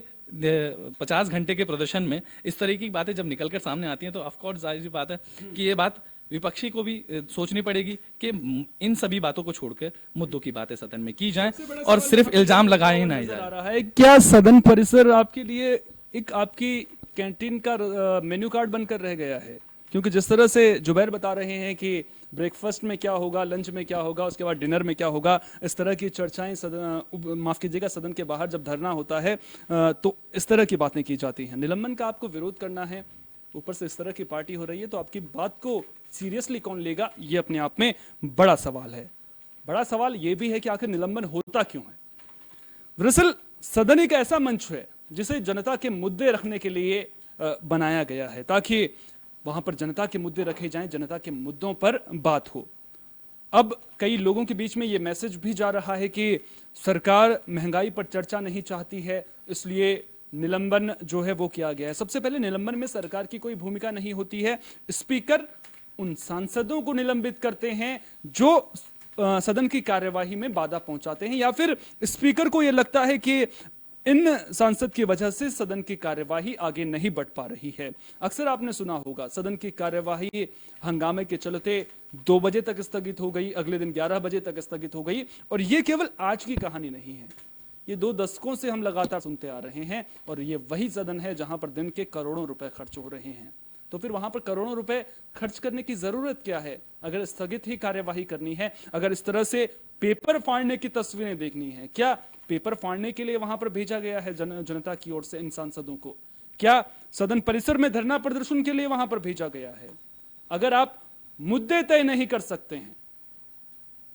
50 घंटे के प्रदर्शन में इस तरीके की बातें जब निकलकर सामने आती हैं तो ऑफकोर्स जाहिर सी बात है कि ये बात विपक्षी को भी सोचनी पड़ेगी कि इन सभी बातों को छोड़कर मुद्दों की बातें सदन में की जाएं और सिर्फ इल्जाम लगाए ही नहीं जाए। क्या सदन परिसर आपके लिए एक आपकी कैंटीन का मेन्यू कार्ड बनकर रह गया है? क्योंकि जिस तरह से जुबैर बता रहे हैं कि ब्रेकफास्ट में क्या होगा, लंच में क्या होगा, उसके बाद डिनर में क्या होगा, इस तरह की चर्चाएं माफ कीजिएगा सदन के बाहर जब धरना होता है तो इस तरह की बातें की जाती हैं। निलंबन का आपको विरोध करना है, ऊपर से इस तरह की पार्टी हो रही है, तो आपकी बात को सीरियसली कौन लेगा, ये अपने आप में बड़ा सवाल है। बड़ा सवाल ये भी है कि आखिर निलंबन होता क्यों है। दरअसल सदन एक ऐसा मंच है जिसे जनता के मुद्दे रखने के लिए बनाया गया है, ताकि वहां पर जनता के मुद्दे रखे जाएं, जनता के मुद्दों पर बात हो। अब कई लोगों के बीच में यह मैसेज भी जा रहा है कि सरकार महंगाई पर चर्चा नहीं चाहती है, इसलिए निलंबन जो है वो किया गया है। सबसे पहले निलंबन में सरकार की कोई भूमिका नहीं होती है। स्पीकर उन सांसदों को निलंबित करते हैं जो सदन की कार्यवाही में बाधा पहुंचाते हैं, या फिर स्पीकर को यह लगता है कि इन सांसद की वजह से सदन की कार्यवाही आगे नहीं बढ़ पा रही है। अक्सर आपने सुना होगा सदन की कार्यवाही हंगामे के चलते 2 बजे तक स्थगित हो गई, अगले दिन 11 बजे तक स्थगित हो गई। और यह केवल आज की कहानी नहीं है, ये 2 दशकों से हम लगातार सुनते आ रहे हैं। और ये वही सदन है जहां पर दिन के करोड़ों रुपए खर्च हो रहे हैं। तो फिर वहां पर करोड़ों रुपए खर्च करने की जरूरत क्या है, अगर स्थगित ही कार्यवाही करनी है, अगर इस तरह से पेपर फाड़ने की तस्वीरें देखनी है? क्या पेपर फाड़ने के लिए वहां पर भेजा गया है जनता की ओर से इन सांसदों को? क्या सदन परिसर में धरना प्रदर्शन के लिए वहां पर भेजा गया है? अगर आप मुद्दे तय नहीं कर सकते हैं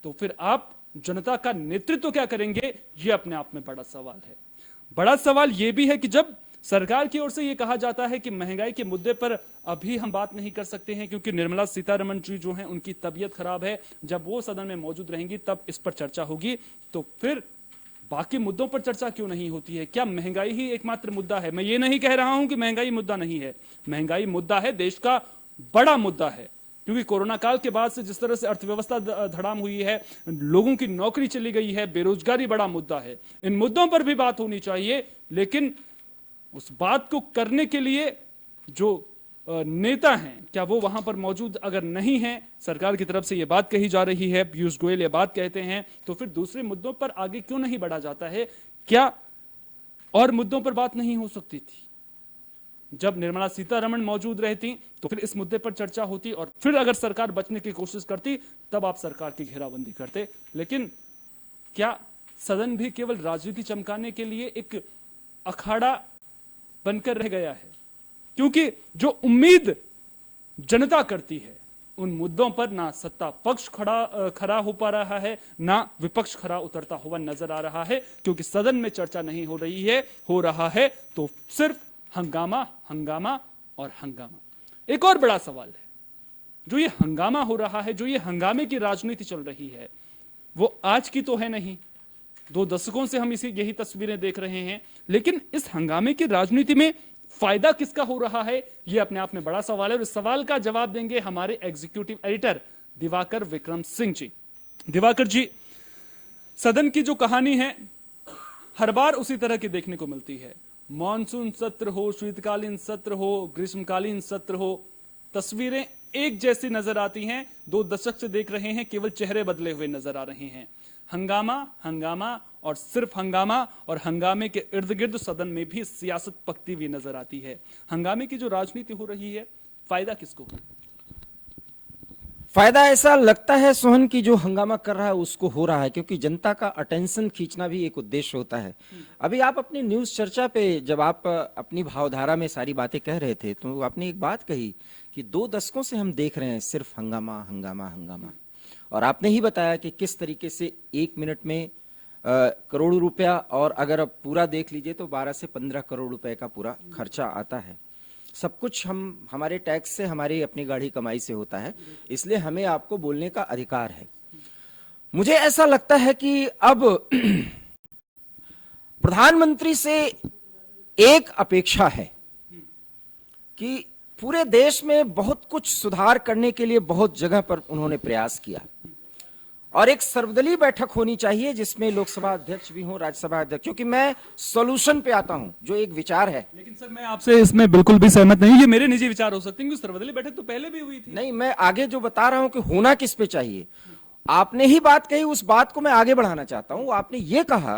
तो फिर आप जनता का नेतृत्व क्या करेंगे? यह अपने आप में बड़ा सवाल है। बड़ा सवाल यह भी है कि जब सरकार की ओर से यह कहा जाता है कि महंगाई के मुद्दे पर अभी हम बात नहीं कर सकते हैं क्योंकि निर्मला सीतारमण जी जो हैं उनकी तबीयत खराब है, जब वो सदन में मौजूद रहेंगी तब इस पर चर्चा होगी, तो फिर बाकी मुद्दों पर चर्चा क्यों नहीं होती है? क्या महंगाई ही एकमात्र मुद्दा है? मैं ये नहीं कह रहा हूं कि महंगाई मुद्दा नहीं है, महंगाई मुद्दा है, देश का बड़ा मुद्दा है। क्योंकि कोरोना काल के बाद से जिस तरह से अर्थव्यवस्था धड़ाम हुई है, लोगों की नौकरी चली गई है, बेरोजगारी बड़ा मुद्दा है। इन मुद्दों पर भी बात होनी चाहिए, लेकिन उस बात को करने के लिए जो नेता हैं क्या वो वहां पर मौजूद अगर नहीं है, सरकार की तरफ से यह बात कही जा रही है, पीयूष गोयल ये बात कहते हैं, तो फिर दूसरे मुद्दों पर आगे क्यों नहीं बढ़ा जाता है? क्या और मुद्दों पर बात नहीं हो सकती थी? जब निर्मला सीतारमण मौजूद रहती तो फिर इस मुद्दे पर चर्चा होती, और फिर अगर सरकार बचने की कोशिश करती तब आप सरकार की घेराबंदी करते। लेकिन क्या सदन भी केवल राजनीति चमकाने के लिए एक अखाड़ा बनकर रह गया है? क्योंकि जो उम्मीद जनता करती है उन मुद्दों पर ना सत्ता पक्ष खड़ा हो पा रहा है, ना विपक्ष खड़ा उतरता हुआ नजर आ रहा है, क्योंकि सदन में चर्चा नहीं हो रही है, हो रहा है तो सिर्फ हंगामा, हंगामा और हंगामा। एक और बड़ा सवाल है, जो ये हंगामा हो रहा है, जो ये हंगामे की राजनीति चल रही है, वो आज की तो है नहीं, 2 दशकों से हम यही तस्वीरें देख रहे हैं। लेकिन इस हंगामे की राजनीति में फायदा किसका हो रहा है, यह अपने आप में बड़ा सवाल है। और इस सवाल का जवाब देंगे हमारे एग्जीक्यूटिव एडिटर दिवाकर विक्रम सिंह जी। दिवाकर जी, सदन की जो कहानी है हर बार उसी तरह की देखने को मिलती है। मॉनसून सत्र हो, शीतकालीन सत्र हो, ग्रीष्मकालीन सत्र हो, तस्वीरें एक जैसी नजर आती हैं। 2 दशक से देख रहे हैं, केवल चेहरे बदले हुए नजर आ रहे हैं। हंगामा, हंगामा और सिर्फ हंगामा, और हंगामे के इर्द गिर्द सदन में भी सियासत पकती हुई नजर आती है। हंगामे की जो राजनीति हो रही है, फायदा किसको? फायदा ऐसा लगता है सोहन की जो हंगामा कर रहा है उसको हो रहा है, क्योंकि जनता का अटेंशन खींचना भी एक उद्देश्य होता है। अभी आप अपनी न्यूज चर्चा पे जब आप अपनी भावधारा में सारी बातें कह रहे थे तो आपने एक बात कही कि 2 दशकों से हम देख रहे हैं सिर्फ हंगामा हंगामा हंगामा, और आपने ही बताया कि किस तरीके से 1 मिनट में करोड़ों रुपया, और अगर अब पूरा देख लीजिए तो 12 से 15 करोड़ रुपए का पूरा खर्चा आता है। सब कुछ हमारे टैक्स से, हमारी अपनी गाढ़ी कमाई से होता है, इसलिए हमें आपको बोलने का अधिकार है। मुझे ऐसा लगता है कि अब प्रधानमंत्री से एक अपेक्षा है कि पूरे देश में बहुत कुछ सुधार करने के लिए बहुत जगह पर उन्होंने प्रयास किया, और एक सर्वदलीय बैठक होनी चाहिए जिसमें लोकसभा अध्यक्ष भी हों, राज्यसभा अध्यक्ष, क्योंकि मैं सॉल्यूशन पे आता हूं जो एक विचार है। लेकिन सर, मैं आपसे इसमें बिल्कुल भी सहमत नहीं। ये मेरे निजी विचार हो सकते हैं, क्योंकि सर्वदलीय बैठक तो पहले भी हुई थी। नहीं, मैं आगे जो बता रहा हूं कि होना किस पे चाहिए, आपने ही बात कही, उस बात को मैं आगे बढ़ाना चाहता हूं। आपने ये कहा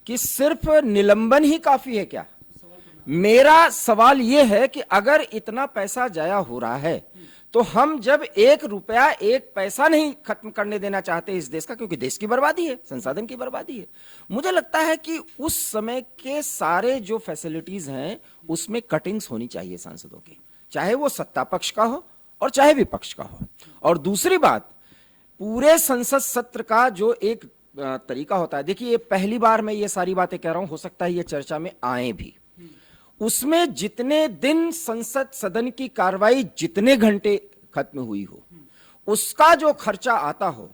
कि सिर्फ निलंबन ही काफी है क्या? मेरा सवाल यह है कि अगर इतना पैसा जाया हो रहा है तो हम जब 1 रुपया 1 पैसा नहीं खत्म करने देना चाहते इस देश का, क्योंकि देश की बर्बादी है, संसाधन की बर्बादी है, मुझे लगता है कि उस समय के सारे जो फैसिलिटीज हैं उसमें कटिंग्स होनी चाहिए सांसदों की, चाहे वो सत्ता पक्ष का हो और चाहे विपक्ष का हो। और दूसरी बात, पूरे संसद सत्र का जो एक तरीका होता है, देखिए ये पहली बार मैं ये सारी बातें कह रहा हूं, हो सकता है ये चर्चा में आए भी, उसमें जितने दिन संसद सदन की कार्रवाई जितने घंटे खत्म हुई हो उसका जो खर्चा आता हो,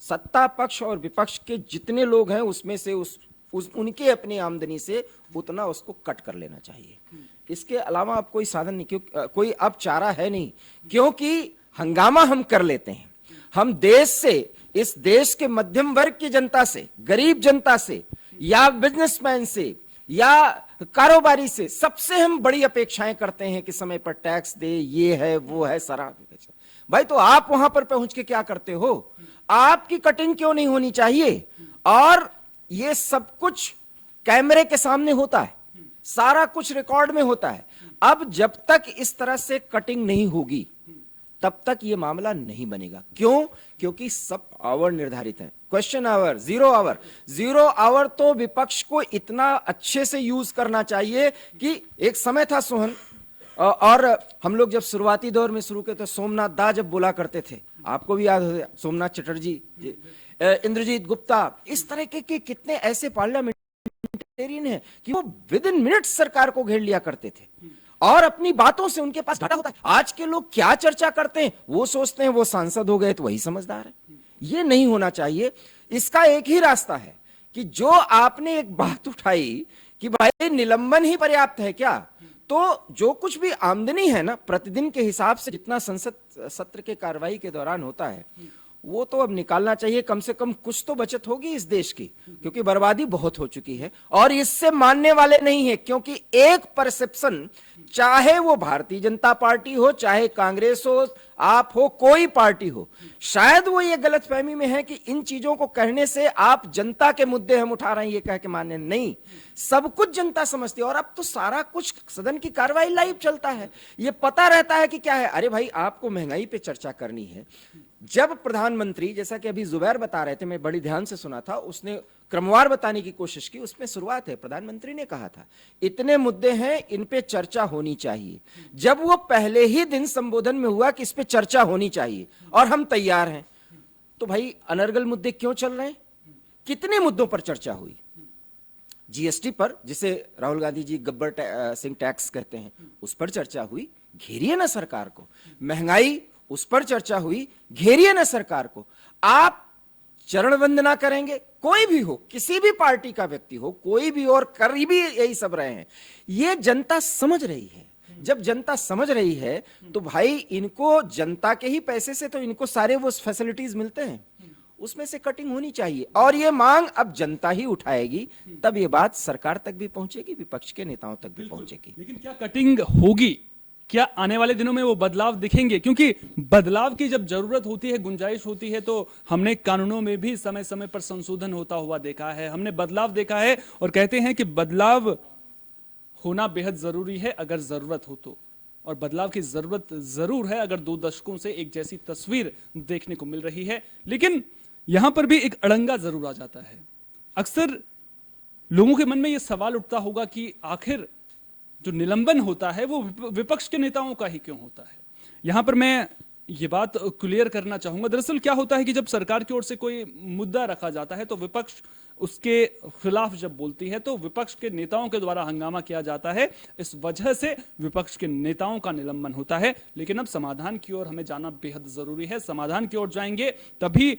सत्ता पक्ष और विपक्ष के जितने लोग हैं उसमें से उनके अपनी आमदनी से उतना उसको कट कर लेना चाहिए। इसके अलावा अब कोई साधन नहीं, क्योंकि कोई अब चारा है नहीं, क्योंकि हंगामा हम कर लेते हैं, हम देश से, इस देश के मध्यम वर्ग की जनता से, गरीब जनता से, या बिजनेसमैन से, या कारोबारी से, सबसे हम बड़ी अपेक्षाएं करते हैं कि समय पर टैक्स दे, ये है वो है सारा। भाई तो आप वहां पर पहुंच के क्या करते हो? आपकी कटिंग क्यों नहीं होनी चाहिए? और ये सब कुछ कैमरे के सामने होता है, सारा कुछ रिकॉर्ड में होता है। अब जब तक इस तरह से कटिंग नहीं होगी तब तक ये मामला नहीं बनेगा। क्यों? क्योंकि सब आवर निर्धारित है, क्वेश्चन आवर, 0 आवर। 0 आवर तो विपक्ष को इतना अच्छे से यूज करना चाहिए कि एक समय था सोहन, और हम लोग जब शुरुआती दौर में शुरू किए तो सोमनाथ दा जब बोला करते थे, आपको भी याद हो, सोमनाथ चटर्जी, इंद्रजीत गुप्ता, इस तरह के कितने ऐसे पार्लियामेंटेरियन हैं कि वो विद इन मिनट्स सरकार को घेर लिया करते थे, और अपनी बातों से उनके पास डाटा होता है। आज के लोग क्या चर्चा करते हैं, वो सोचते हैं वो सांसद हो गए तो वही समझदार है। ये नहीं होना चाहिए। इसका एक ही रास्ता है कि जो आपने एक बात उठाई कि भाई निलंबन ही पर्याप्त है क्या, तो जो कुछ भी आमदनी है ना प्रतिदिन के हिसाब से जितना संसद सत्र के कार्रवाई के दौरान होता है, वो तो अब निकालना चाहिए। कम से कम कुछ तो बचत होगी इस देश की, क्योंकि बर्बादी बहुत हो चुकी है और इससे मानने वाले नहीं है। क्योंकि एक परसेप्शन, चाहे वो भारतीय जनता पार्टी हो, चाहे कांग्रेस हो, आप हो, कोई पार्टी हो, शायद वो ये गलतफहमी में है कि इन चीजों को कहने से आप जनता के मुद्दे हम उठा रहे हैं ये कह के माने, नहीं, सब कुछ जनता समझती है। और अब तो सारा कुछ सदन की कार्रवाई लाइव चलता है, ये पता रहता है कि क्या है। अरे भाई, आपको महंगाई पे चर्चा करनी है, जब प्रधानमंत्री, जैसा कि अभी जुबैर बता रहे थे, मैं बड़ी ध्यान से सुना था, उसने क्रमवार बताने की कोशिश की, उसमें शुरुआत है, प्रधानमंत्री ने कहा था इतने मुद्दे हैं, इन पे चर्चा होनी चाहिए। जब वो पहले ही दिन संबोधन में हुआ कि इस पे चर्चा होनी चाहिए और हम तैयार हैं, तो भाई अनर्गल मुद्दे क्यों चल रहे हैं? कितने मुद्दों पर चर्चा हुई? जीएसटी पर, जिसे राहुल गांधी जी गब्बर सिंह टैक्स कहते हैं, उस पर चर्चा हुई, घेरिए ना सरकार को। महंगाई, उस पर चर्चा हुई, घेरिए ना सरकार को। आप चरण वंदना करेंगे, कोई भी हो, किसी भी पार्टी का व्यक्ति हो, कोई भी, और करीबी यही सब रहे हैं। ये जनता समझ रही है। जब जनता समझ रही है तो भाई इनको जनता के ही पैसे से तो इनको सारे वो फैसिलिटीज मिलते हैं, उसमें से कटिंग होनी चाहिए। और ये मांग अब जनता ही उठाएगी, तब ये बात सरकार तक भी पहुंचेगी, विपक्ष के नेताओं तक भी पहुंचेगी। लेकिन क्या कटिंग होगी? क्या आने वाले दिनों में वो बदलाव दिखेंगे? क्योंकि बदलाव की जब जरूरत होती है, गुंजाइश होती है, तो हमने कानूनों में भी समय समय पर संशोधन होता हुआ देखा है, हमने बदलाव देखा है, और कहते हैं कि बदलाव होना बेहद जरूरी है अगर जरूरत हो तो। और बदलाव की जरूरत जरूर है अगर 2 दशकों से एक जैसी तस्वीर देखने को मिल रही है। लेकिन यहां पर भी एक अड़ंगा जरूर आ जाता है। अक्सर लोगों के मन में यह सवाल उठता होगा कि आखिर जो निलंबन होता है वो विपक्ष के नेताओं का ही क्यों होता है। यहां पर मैं ये बात क्लियर करना चाहूंगा। दरअसल क्या होता है कि जब सरकार की ओर से कोई मुद्दा रखा जाता है तो विपक्ष उसके खिलाफ जब बोलती है तो विपक्ष के नेताओं के द्वारा हंगामा किया जाता है। इस वजह से विपक्ष के नेताओं का निलंबन होता है। लेकिन अब समाधान की ओर हमें जाना बेहद जरूरी है। समाधान की ओर जाएंगे तभी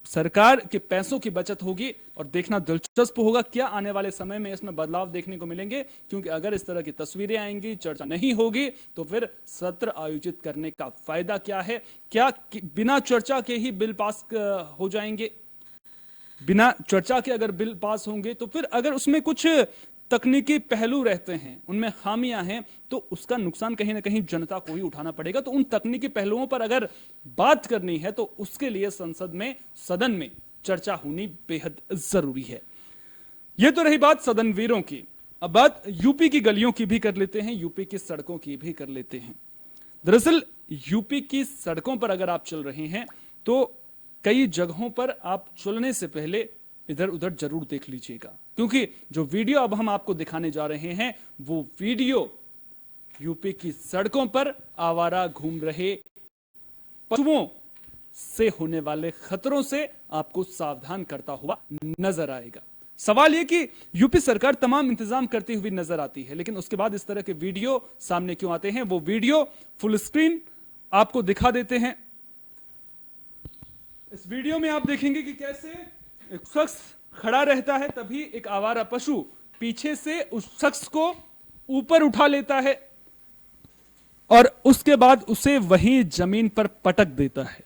सरकार के पैसों की बचत होगी, और देखना दिलचस्प होगा क्या आने वाले समय में इसमें बदलाव देखने को मिलेंगे। क्योंकि अगर इस तरह की तस्वीरें आएंगी, चर्चा नहीं होगी, तो फिर सत्र आयोजित करने का फायदा क्या है? क्या बिना चर्चा के ही बिल पास हो जाएंगे? बिना चर्चा के अगर बिल पास होंगे तो फिर अगर उसमें कुछ तकनीकी पहलू रहते हैं, उनमें खामियां हैं, तो उसका नुकसान कहीं ना कहीं जनता को ही उठाना पड़ेगा। तो उन तकनीकी पहलुओं पर अगर बात करनी है तो उसके लिए संसद में, सदन में चर्चा होनी बेहद जरूरी है। यह तो रही बात सदनवीरों की। अब बात यूपी की गलियों की भी कर लेते हैं, यूपी की सड़कों की भी कर लेते हैं। दरअसल यूपी की सड़कों पर अगर आप चल रहे हैं तो कई जगहों पर आप चलने से पहले इधर उधर जरूर देख लीजिएगा, क्योंकि जो वीडियो अब हम आपको दिखाने जा रहे हैं वो वीडियो यूपी की सड़कों पर आवारा घूम रहे पशुओं से होने वाले खतरों से आपको सावधान करता हुआ नजर आएगा। सवाल यह कि यूपी सरकार तमाम इंतजाम करती हुई नजर आती है, लेकिन उसके बाद इस तरह के वीडियो सामने क्यों आते हैं? वो वीडियो फुल स्क्रीन आपको दिखा देते हैं। इस वीडियो में आप देखेंगे कि कैसे एक शख्स खड़ा रहता है, तभी एक आवारा पशु पीछे से उस शख्स को ऊपर उठा लेता है और उसके बाद उसे वहीं जमीन पर पटक देता है।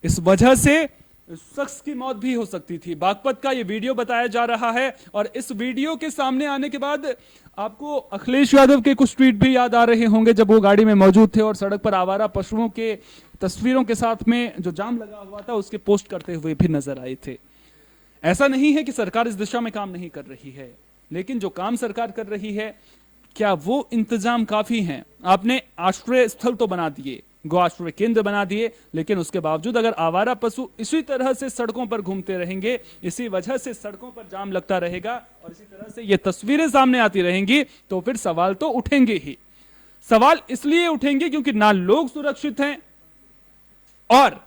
इस वजह से शख्स की मौत भी हो सकती थी। बागपत का यह वीडियो बताया जा रहा है, और इस वीडियो के सामने आने के बाद आपको अखिलेश यादव के कुछ ट्वीट भी याद आ रहे होंगे जब वो गाड़ी में मौजूद थे और सड़क पर आवारा पशुओं के तस्वीरों के साथ में जो जाम लगा हुआ था उसके पोस्ट करते हुए भी नजर आए थे। ऐसा नहीं है कि सरकार इस दिशा में काम नहीं कर रही है, लेकिन जो काम सरकार कर रही है क्या वो इंतजाम काफी हैं? आपने आश्रय स्थल तो बना दिए, गौ आश्रय केंद्र बना दिए, लेकिन उसके बावजूद अगर आवारा पशु इसी तरह से सड़कों पर घूमते रहेंगे, इसी वजह से सड़कों पर जाम लगता रहेगा और इसी तरह से ये तस्वीरें सामने आती रहेंगी, तो फिर सवाल तो उठेंगे ही। सवाल इसलिए उठेंगे क्योंकि ना लोग सुरक्षित हैं और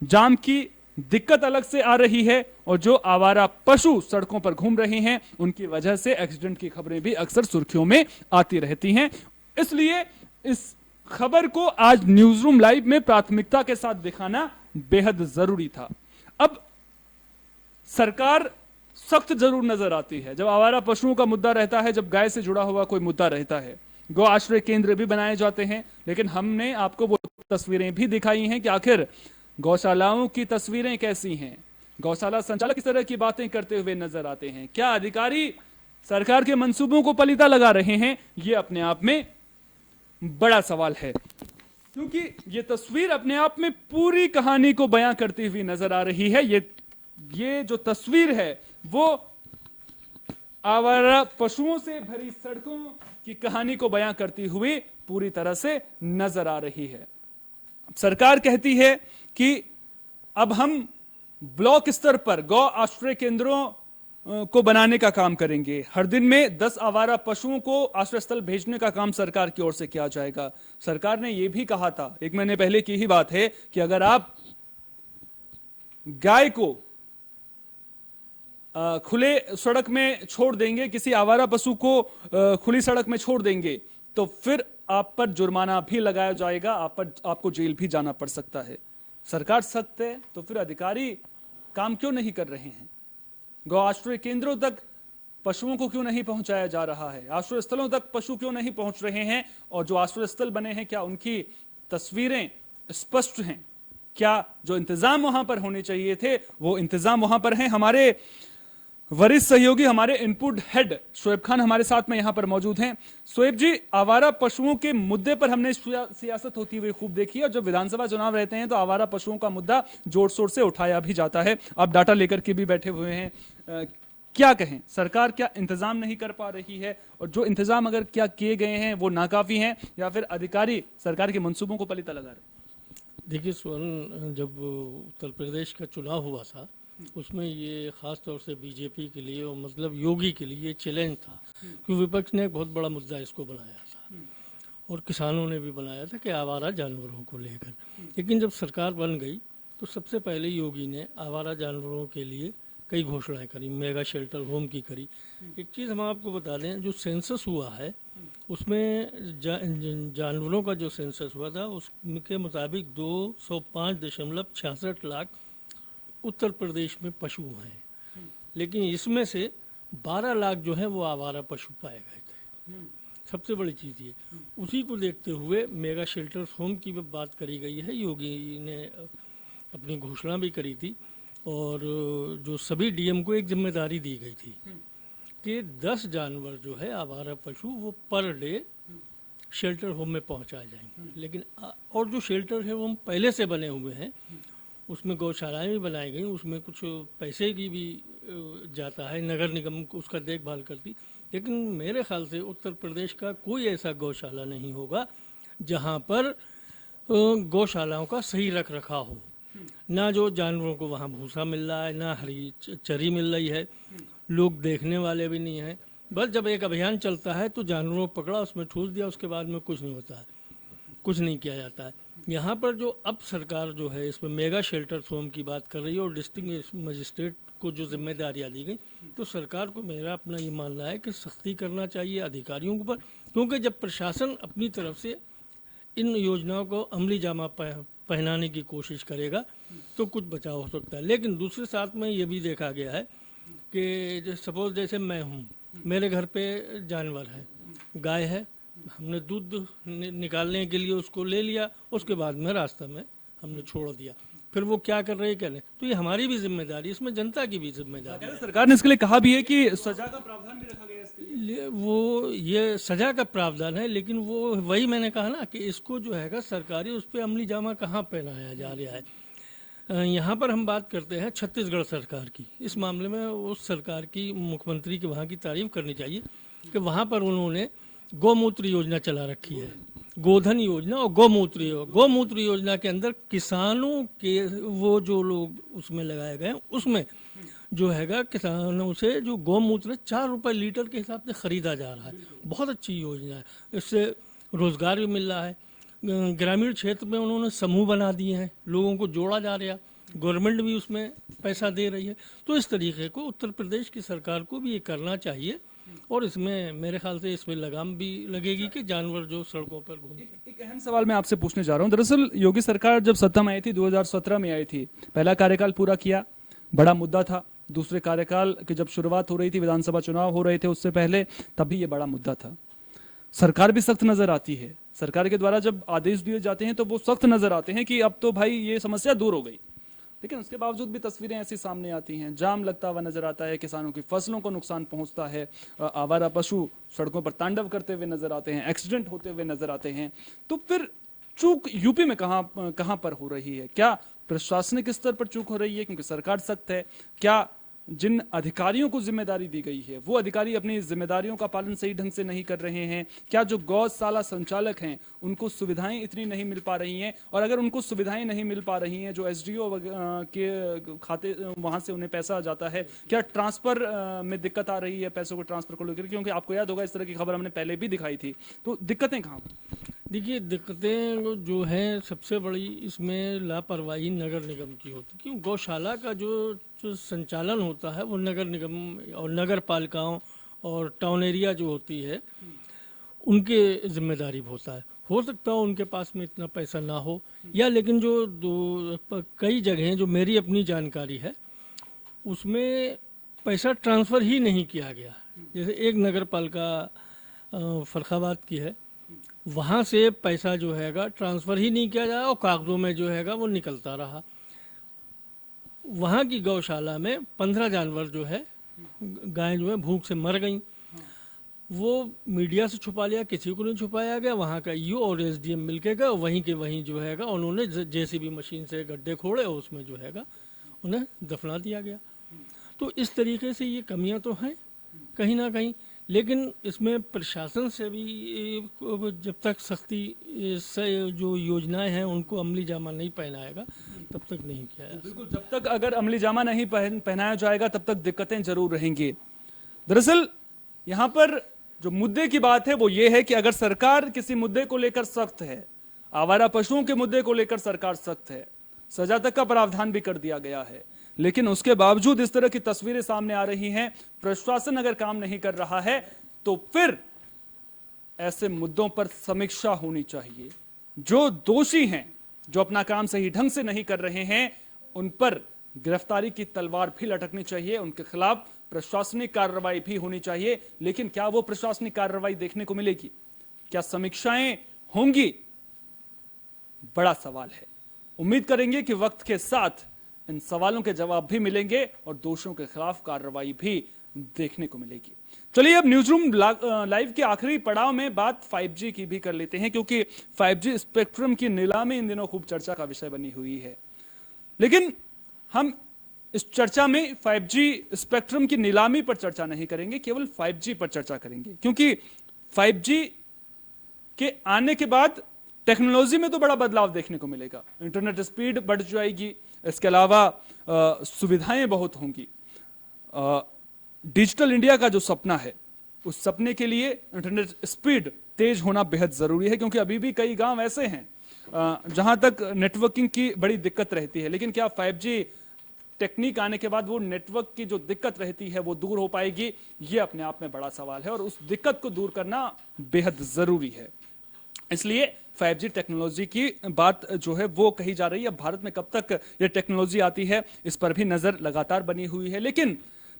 जाम की दिक्कत अलग से आ रही है, और जो आवारा पशु सड़कों पर घूम रहे हैं उनकी वजह से एक्सीडेंट की खबरें भी अक्सर सुर्खियों में आती रहती हैं। इसलिए इस खबर को आज न्यूज रूम लाइव में प्राथमिकता के साथ दिखाना बेहद जरूरी था। अब सरकार सख्त जरूर नजर आती है जब आवारा पशुओं का मुद्दा रहता है, जब गाय से जुड़ा हुआ कोई मुद्दा रहता है। गौ आश्रय केंद्र भी बनाए जाते हैं, लेकिन हमने आपको वो तस्वीरें भी दिखाई हैं कि आखिर गौशालाओं की तस्वीरें कैसी हैं। गौशाला संचालक इस तरह की बातें करते हुए नजर आते हैं। क्या अधिकारी सरकार के मंसूबों को पलीता लगा रहे हैं? यह अपने आप में बड़ा सवाल है, क्योंकि यह तस्वीर अपने आप में पूरी कहानी को बयां करती हुई नजर आ रही है। ये जो तस्वीर है वो आवारा पशुओं से भरी सड़कों की कहानी को बयां करती हुई पूरी तरह से नजर आ रही है। सरकार कहती है कि अब हम ब्लॉक स्तर पर गौ आश्रय केंद्रों को बनाने का काम करेंगे। हर दिन में 10 आवारा पशुओं को आश्रय स्थल भेजने का काम सरकार की ओर से किया जाएगा। सरकार ने यह भी कहा था, 1 महीने पहले की ही बात है, कि अगर आप गाय को खुले सड़क में छोड़ देंगे, किसी आवारा पशु को खुली सड़क में छोड़ देंगे, तो फिर आप पर जुर्माना भी लगाया जाएगा, आपको जेल भी जाना पड़ सकता है। सरकार सख्त है तो फिर अधिकारी काम क्यों नहीं कर रहे हैं? गौ आश्रय केंद्रों तक पशुओं को क्यों नहीं पहुंचाया जा रहा है? आश्रय स्थलों तक पशु क्यों नहीं पहुंच रहे हैं? और जो आश्रय स्थल बने हैं क्या उनकी तस्वीरें स्पष्ट हैं? क्या जो इंतजाम वहां पर होने चाहिए थे वो इंतजाम वहां पर हैं? हमारे वरिष्ठ सहयोगी, हमारे इनपुट हेड शोएब खान हमारे साथ में यहां पर मौजूद हैं। शोएब जी, आवारा पशुओं के मुद्दे पर हमने सियासत होती हुई खूब देखी है और जब विधानसभा चुनाव रहते हैं तो आवारा पशुओं का मुद्दा जोर शोर से उठाया भी जाता है। आप डाटा लेकर के भी बैठे हुए हैं, क्या कहें, सरकार क्या इंतजाम नहीं कर पा रही है और जो इंतजाम अगर क्या किए गए हैं वो नाकाफी हैं या फिर अधिकारी सरकार के मंसूबों को पलीता लगा रहे? देखिए स्वर्ण, जब उत्तर प्रदेश का चुनाव हुआ था उसमें ये खास तौर से बीजेपी के लिए और मतलब योगी के लिए चैलेंज था, क्योंकि विपक्ष ने एक बहुत बड़ा मुद्दा इसको बनाया था और किसानों ने भी बनाया था कि आवारा जानवरों को लेकर। लेकिन जब सरकार बन गई तो सबसे पहले योगी ने आवारा जानवरों के लिए कई घोषणाएं करी, मेगा शेल्टर होम की करी। एक चीज़ हम आपको बता दें, जो सेंसस हुआ है उसमें जानवरों का जो सेंसस हुआ था उसके मुताबिक 205.66 लाख उत्तर प्रदेश में पशु हैं, लेकिन इसमें से 12 लाख जो है वो आवारा पशु पाए गए थे। सबसे बड़ी चीज़ ये, उसी को देखते हुए मेगा शेल्टर होम की भी बात करी गई है। योगी ने अपनी घोषणा भी करी थी और जो सभी डीएम को एक जिम्मेदारी दी गई थी कि 10 जानवर जो है आवारा पशु वो पर डे शेल्टर होम में पहुंचाए जाएंगे। लेकिन और जो शेल्टर है वो पहले से बने हुए हैं, उसमें गौशालाएं भी बनाई गई, उसमें कुछ पैसे की भी जाता है, नगर निगम उसका देखभाल करती। लेकिन मेरे ख्याल से उत्तर प्रदेश का कोई ऐसा गौशाला नहीं होगा जहां पर गौशालाओं का सही रख रखाव हो, ना जो जानवरों को वहाँ भूसा मिल रहा है, ना हरी चरी मिल रही है, लोग देखने वाले भी नहीं हैं। बस जब एक अभियान चलता है तो जानवरों को पकड़ा, उसमें ठूस दिया, उसके बाद में कुछ नहीं होता है, कुछ नहीं किया जाता है। यहाँ पर जो अब सरकार जो है इसमें मेगा शेल्टर होम की बात कर रही है और डिस्ट्रिक्ट मजिस्ट्रेट को जो जिम्मेदारियाँ दी गई, तो सरकार को मेरा अपना ये मानना है कि सख्ती करना चाहिए अधिकारियों के ऊपर, क्योंकि जब प्रशासन अपनी तरफ से इन योजनाओं को अमली जामा पहनाने की कोशिश करेगा तो कुछ बचाव हो सकता है। लेकिन दूसरे साथ में ये भी देखा गया है कि सपोज जैसे मैं हूँ, मेरे घर पे जानवर है, गाय है, हमने दूध निकालने के लिए उसको ले लिया, उसके बाद में रास्ते में हमने छोड़ दिया, फिर वो क्या कर रहे हैं क्या नहीं, तो ये हमारी भी जिम्मेदारी, इसमें जनता की भी जिम्मेदारी है। सरकार ने इसके लिए कहा भी है कि सजा का प्रावधान भी रखा गया है इसके लिए। वो ये सजा का प्रावधान है, लेकिन वो वही मैंने कहा ना कि इसको जो है सरकारी उस पर अमली जामा कहाँ पहनाया जा रहा है। यहाँ पर हम बात करते हैं छत्तीसगढ़ सरकार की, इस मामले में उस सरकार की मुख्यमंत्री की वहाँ की तारीफ करनी चाहिए कि वहाँ पर उन्होंने गौमूत्र योजना चला रखी है, गोधन योजना और गौमूत्र योजना के अंदर किसानों के वो जो लोग उसमें लगाए गए उसमें जो हैगा किसानों से जो गौमूत्र 4 रुपए लीटर के हिसाब से खरीदा जा रहा है। बहुत अच्छी योजना है, इससे रोजगार भी मिल रहा है। ग्रामीण क्षेत्र में उन्होंने समूह बना दिए हैं, लोगों को जोड़ा जा रहा, गवर्नमेंट भी उसमें पैसा दे रही है। तो इस तरीके को उत्तर प्रदेश की सरकार को भी ये करना चाहिए और इसमें मेरे ख्याल से इसमें लगाम भी लगेगी कि जानवर जो सड़कों पर घूमते हैं। एक अहम सवाल मैं आपसे पूछने जा रहा हूं। दरअसल योगी सरकार जब सत्ता में आई थी 2017 में आई थी, पहला कार्यकाल पूरा किया, बड़ा मुद्दा था। दूसरे कार्यकाल की जब शुरुआत हो रही थी, विधानसभा चुनाव हो रहे थे उससे पहले, तब भी ये बड़ा मुद्दा था। सरकार भी सख्त नजर आती है, सरकार के द्वारा जब आदेश दिए जाते हैं तो वो सख्त नजर आते हैं कि अब तो भाई ये समस्या दूर हो गई, लेकिन उसके बावजूद भी तस्वीरें ऐसी सामने आती हैं, जाम लगता हुआ नजर आता है, किसानों की फसलों को नुकसान पहुंचता है, आवारा पशु सड़कों पर तांडव करते हुए नजर आते हैं, एक्सीडेंट होते हुए नजर आते हैं। तो फिर चूक यूपी में कहां पर हो रही है? क्या प्रशासनिक स्तर पर चूक हो रही है क्योंकि सरकार सख्त है? क्या जिन अधिकारियों को जिम्मेदारी दी गई है वो अधिकारी अपनी जिम्मेदारियों का पालन सही ढंग से नहीं कर रहे हैं? क्या जो गौशाला संचालक हैं उनको सुविधाएं इतनी नहीं मिल पा रही हैं? और अगर उनको सुविधाएं नहीं मिल पा रही हैं, जो एसडीओ के खाते वहां से उन्हें पैसा जाता है, क्या ट्रांसफर में दिक्कत आ रही है पैसों को ट्रांसफर को लेकर? क्योंकि आपको याद होगा इस तरह की खबर हमने पहले भी दिखाई थी। तो दिक्कतें कहाँ? देखिए, दिक्कतें जो हैं सबसे बड़ी इसमें लापरवाही नगर निगम की होती है, क्यों गौशाला का जो संचालन होता है वो नगर निगम और नगर पालिकाओं और टाउन एरिया जो होती है उनके जिम्मेदारी होता है। हो सकता हो उनके पास में इतना पैसा ना हो, या लेकिन जो कई जगह जो मेरी अपनी जानकारी है उसमें पैसा ट्रांसफ़र ही नहीं किया गया। जैसे एक नगर पालिका फरखाबाद की है, वहाँ से पैसा जो हैगा ट्रांसफ़र ही नहीं किया जाए और कागजों में जो हैगा वो निकलता रहा। वहाँ की गौशाला में 15 जानवर जो है गायें जो है भूख से मर गईं। वो मीडिया से छुपा लिया, किसी को नहीं छुपाया गया। वहाँ का ईओ और एसडीएम मिलके गए, वहीं के वहीं जो हैगा उन्होंने जेसीबी मशीन से गड्ढे खोड़े और उसमें जो हैगा उन्हें दफना दिया गया। तो इस तरीके से ये कमियां तो हैं कहीं ना कहीं, लेकिन इसमें प्रशासन से भी जब तक सख्ती से जो योजनाएं हैं उनको अमली जामा नहीं पहनाएगा तब तक नहीं किया जा सकता। बिल्कुल, जब तक अगर अमली जामा नहीं पहनाया जाएगा तब तक दिक्कतें जरूर रहेंगी। दरअसल यहाँ पर जो मुद्दे की बात है वो ये है कि अगर सरकार किसी मुद्दे को लेकर सख्त है, आवारा पशुओं के मुद्दे को लेकर सरकार सख्त है, सजा तक का प्रावधान भी कर दिया गया है, लेकिन उसके बावजूद इस तरह की तस्वीरें सामने आ रही हैं, प्रशासन अगर काम नहीं कर रहा है तो फिर ऐसे मुद्दों पर समीक्षा होनी चाहिए। जो दोषी हैं, जो अपना काम सही ढंग से नहीं कर रहे हैं, उन पर गिरफ्तारी की तलवार भी लटकनी चाहिए, उनके खिलाफ प्रशासनिक कार्रवाई भी होनी चाहिए। लेकिन क्या वो प्रशासनिक कार्रवाई देखने को मिलेगी? क्या समीक्षाएं होंगी? बड़ा सवाल है। उम्मीद करेंगे कि वक्त के साथ इन सवालों के जवाब भी मिलेंगे और दोषियों के खिलाफ कार्रवाई भी देखने को मिलेगी। चलिए अब न्यूज रूम लाइव के आखिरी पड़ाव में बात 5G की भी कर लेते हैं, क्योंकि 5G स्पेक्ट्रम की नीलामी इन दिनों खूब चर्चा का विषय बनी हुई है। लेकिन हम इस चर्चा में 5G स्पेक्ट्रम की नीलामी पर चर्चा नहीं करेंगे, केवल 5G पर चर्चा करेंगे, क्योंकि 5G के आने के बाद टेक्नोलॉजी में तो बड़ा बदलाव देखने को मिलेगा। इंटरनेट स्पीड बढ़ जाएगी, इसके अलावा सुविधाएं बहुत होंगी। डिजिटल इंडिया का जो सपना है, उस सपने के लिए इंटरनेट स्पीड तेज होना बेहद जरूरी है, क्योंकि अभी भी कई गांव ऐसे हैं जहां तक नेटवर्किंग की बड़ी दिक्कत रहती है। लेकिन क्या 5G टेक्निक आने के बाद वो नेटवर्क की जो दिक्कत रहती है वो दूर हो पाएगी? ये अपने आप में बड़ा सवाल है और उस दिक्कत को दूर करना बेहद जरूरी है। इसलिए 5G टेक्नोलॉजी की बात जो है वो कही जा रही है। भारत में कब तक ये टेक्नोलॉजी आती है, इस पर भी नजर लगातार बनी हुई है। लेकिन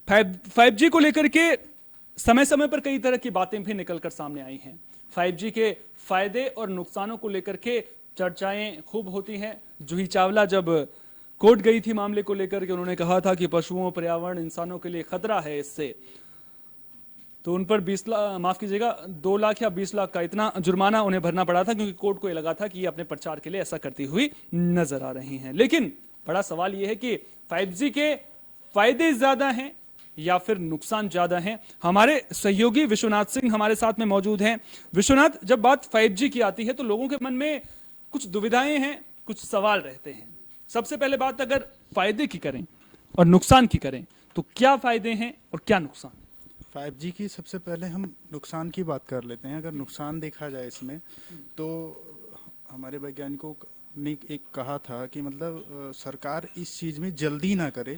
5G को लेकर के समय समय पर कई तरह की बातें भी निकलकर सामने आई हैं। 5G के फायदे और नुकसानों को लेकर के चर्चाएं खूब होती हैं। जूही चावला जब कोर्ट गई थी मामले को लेकर के, उन्होंने कहा था कि पशुओं, पर्यावरण, इंसानों के लिए खतरा है इससे, तो उन पर 20 लाख, माफ कीजिएगा 2 लाख या 20 लाख का इतना जुर्माना उन्हें भरना पड़ा था, क्योंकि कोर्ट को यह लगा था कि ये अपने प्रचार के लिए ऐसा करती हुई नजर आ रही हैं। लेकिन बड़ा सवाल यह है कि 5G के फायदे ज्यादा हैं या फिर नुकसान ज्यादा हैं? हमारे सहयोगी विश्वनाथ सिंह हमारे साथ में मौजूद हैं। विश्वनाथ, जब बात 5G की आती है तो लोगों के मन में कुछ दुविधाएं हैं, कुछ सवाल रहते हैं। सबसे पहले बात अगर फायदे की करें और नुकसान की करें तो क्या फायदे हैं और क्या नुकसान? 5G की सबसे पहले हम नुकसान की बात कर लेते हैं। अगर नुकसान देखा जाए इसमें, तो हमारे वैज्ञानिकों ने एक कहा था कि मतलब सरकार इस चीज में जल्दी ना करे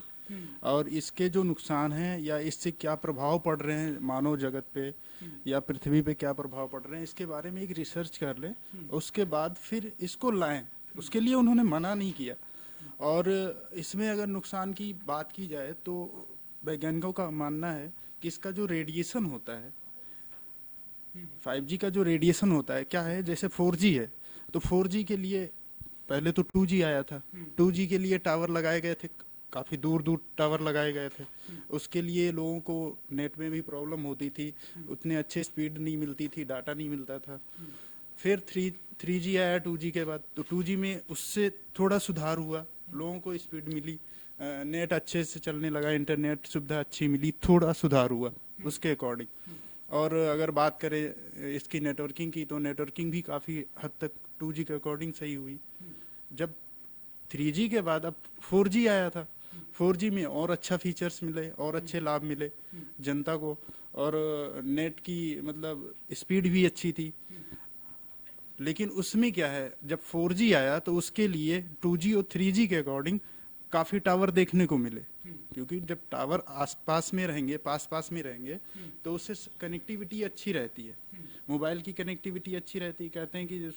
और इसके जो नुकसान हैं या इससे क्या प्रभाव पड़ रहे हैं मानव जगत पे या पृथ्वी पे क्या प्रभाव पड़ रहे हैं, इसके बारे में एक रिसर्च कर ले, उसके बाद फिर इसको लाएं। उसके लिए उन्होंने मना नहीं किया। और इसमें अगर नुकसान की बात की जाए तो वैज्ञानिकों का मानना है कि इसका जो रेडिएशन होता है, 5G का जो रेडिएशन होता है क्या है, जैसे 4G है तो 4G के लिए पहले तो 2G आया था। 2G के लिए टावर लगाए गए थे, काफी दूर दूर टावर लगाए गए थे। उसके लिए लोगों को नेट में भी प्रॉब्लम होती थी, उतने अच्छे स्पीड नहीं मिलती थी, डाटा नहीं मिलता था। फिर 3G आया 2G के बाद, तो 2G में उससे थोड़ा सुधार हुआ, लोगों को स्पीड मिली, नेट अच्छे से चलने लगा, इंटरनेट सुविधा अच्छी मिली, थोड़ा सुधार हुआ उसके अकॉर्डिंग। और अगर बात करें इसकी नेटवर्किंग की, तो नेटवर्किंग भी काफ़ी हद तक 2G के अकॉर्डिंग सही हुई। जब 3G के बाद अब 4G आया था, 4G में और अच्छा फीचर्स मिले और अच्छे लाभ मिले जनता को, और नेट की मतलब स्पीड भी अच्छी थी। लेकिन उसमें क्या है, जब 4G आया तो उसके लिए 2G और 3G के अकॉर्डिंग काफी टावर देखने को मिले, क्योंकि जब टावर आसपास में रहेंगे, पास में रहेंगे, तो उससे कनेक्टिविटी अच्छी रहती है, मोबाइल की कनेक्टिविटी अच्छी रहती है। कहते हैं कि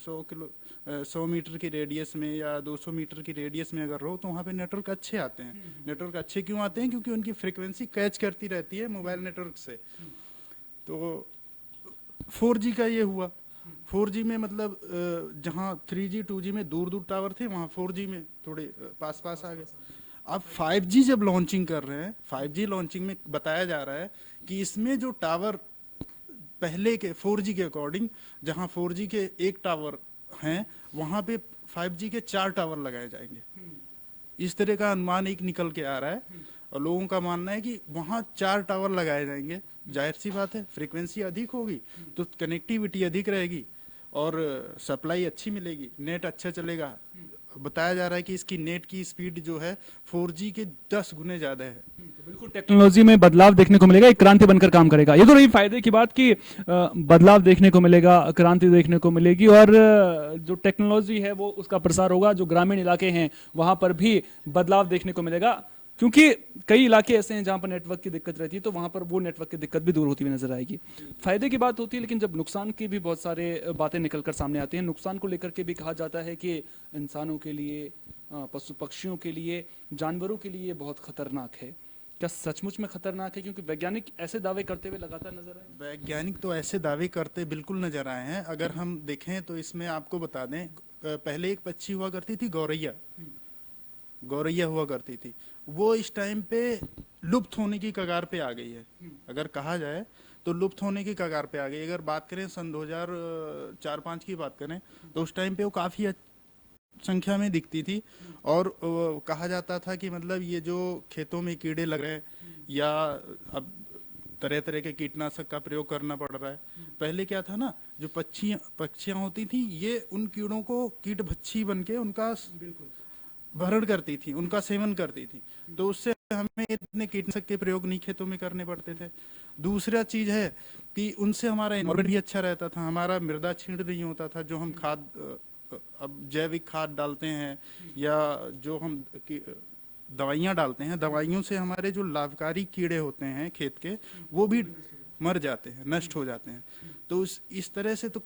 100 मीटर की रेडियस में या 200 मीटर की रेडियस में अगर रहो तो वहाँ पे नेटवर्क अच्छे आते हैं। नेटवर्क अच्छे क्यों आते हैं? क्योंकि उनकी फ्रिक्वेंसी कैच करती रहती है मोबाइल नेटवर्क से। तो 4G का ये हुआ। 4G में मतलब जहाँ 3G 2G में दूर दूर टावर थे, वहाँ 4G में थोड़े पास पास आ गए। अब 5G जब लॉन्चिंग कर रहे हैं, 5G लॉन्चिंग में बताया जा रहा है कि इसमें जो टावर पहले के 4G के अकॉर्डिंग, जहाँ 4G के एक टावर हैं, वहाँ पे 5G के 4 टावर लगाए जाएंगे। इस तरह का अनुमान एक निकल के आ रहा है, और लोगों का मानना है कि वहाँ 4 टावर लगाए जाएंगे। जाहिर सी बात है, फ्रीक्वेंसी अधिक होगी तो कनेक्टिविटी अधिक रहेगी और सप्लाई अच्छी मिलेगी, नेट अच्छा चलेगा। बताया जा रहा है कि इसकी नेट की स्पीड जो है 4G के 10 गुने ज्यादा है। बिल्कुल टेक्नोलॉजी में बदलाव देखने को मिलेगा, एक क्रांति बनकर काम करेगा। ये तो रही फायदे की बात कि बदलाव देखने को मिलेगा, क्रांति देखने को मिलेगी, और जो टेक्नोलॉजी है वो उसका प्रसार होगा। जो ग्रामीण इलाके हैं वहां पर भी बदलाव देखने को मिलेगा, क्योंकि कई इलाके ऐसे हैं जहां पर नेटवर्क की दिक्कत रहती है, तो वहां पर वो नेटवर्क की दिक्कत भी दूर होती हुई नजर आएगी। फायदे की बात होती है, लेकिन जब नुकसान की भी बहुत सारे बातें निकलकर सामने आती हैं। नुकसान को लेकर के भी कहा जाता है कि इंसानों के लिए, पशु पक्षियों के लिए, जानवरों के लिए बहुत खतरनाक है। क्या सचमुच में खतरनाक है? क्योंकि वैज्ञानिक ऐसे दावे करते हुए लगातार नजर आए। वैज्ञानिक तो ऐसे दावे करते बिल्कुल नजर आए हैं। अगर हम देखें तो इसमें आपको बता दें, पहले एक पक्षी हुआ करती थी गौरैया, गौरैया हुआ करती थी, वो इस टाइम पे लुप्त होने की कगार पे आ गई है। अगर कहा जाए तो लुप्त होने की कगार पे आ गई। अगर बात करें सन 2004-5 की बात करें तो उस टाइम पे वो काफी संख्या में दिखती थी, और कहा जाता था कि मतलब ये जो खेतों में कीड़े लग रहे हैं, या अब तरह तरह के कीटनाशक का प्रयोग करना पड़ रहा है। पहले क्या था ना, जो पक्षियां होती थी, ये उन कीड़ों को कीट भक्षी बन के उनका भरण करती थी, उनका सेवन करती थी, तो उससे हमें इतने कीटनाशक के प्रयोग नहीं खेतों में करने पड़ते थे। दूसरा चीज है कि उनसे हमारा एनवायरमेंट भी अच्छा रहता था, हमारा मृदा क्षीण नहीं होता था। जो हम खाद, अब जैविक खाद डालते हैं या जो हम दवाइयाँ डालते हैं, दवाइयों से हमारे जो लाभकारी कीड़े होते हैं खेत के, वो भी मर जाते हैं, नष्ट हो जाते हैं। तो इस तरह से तो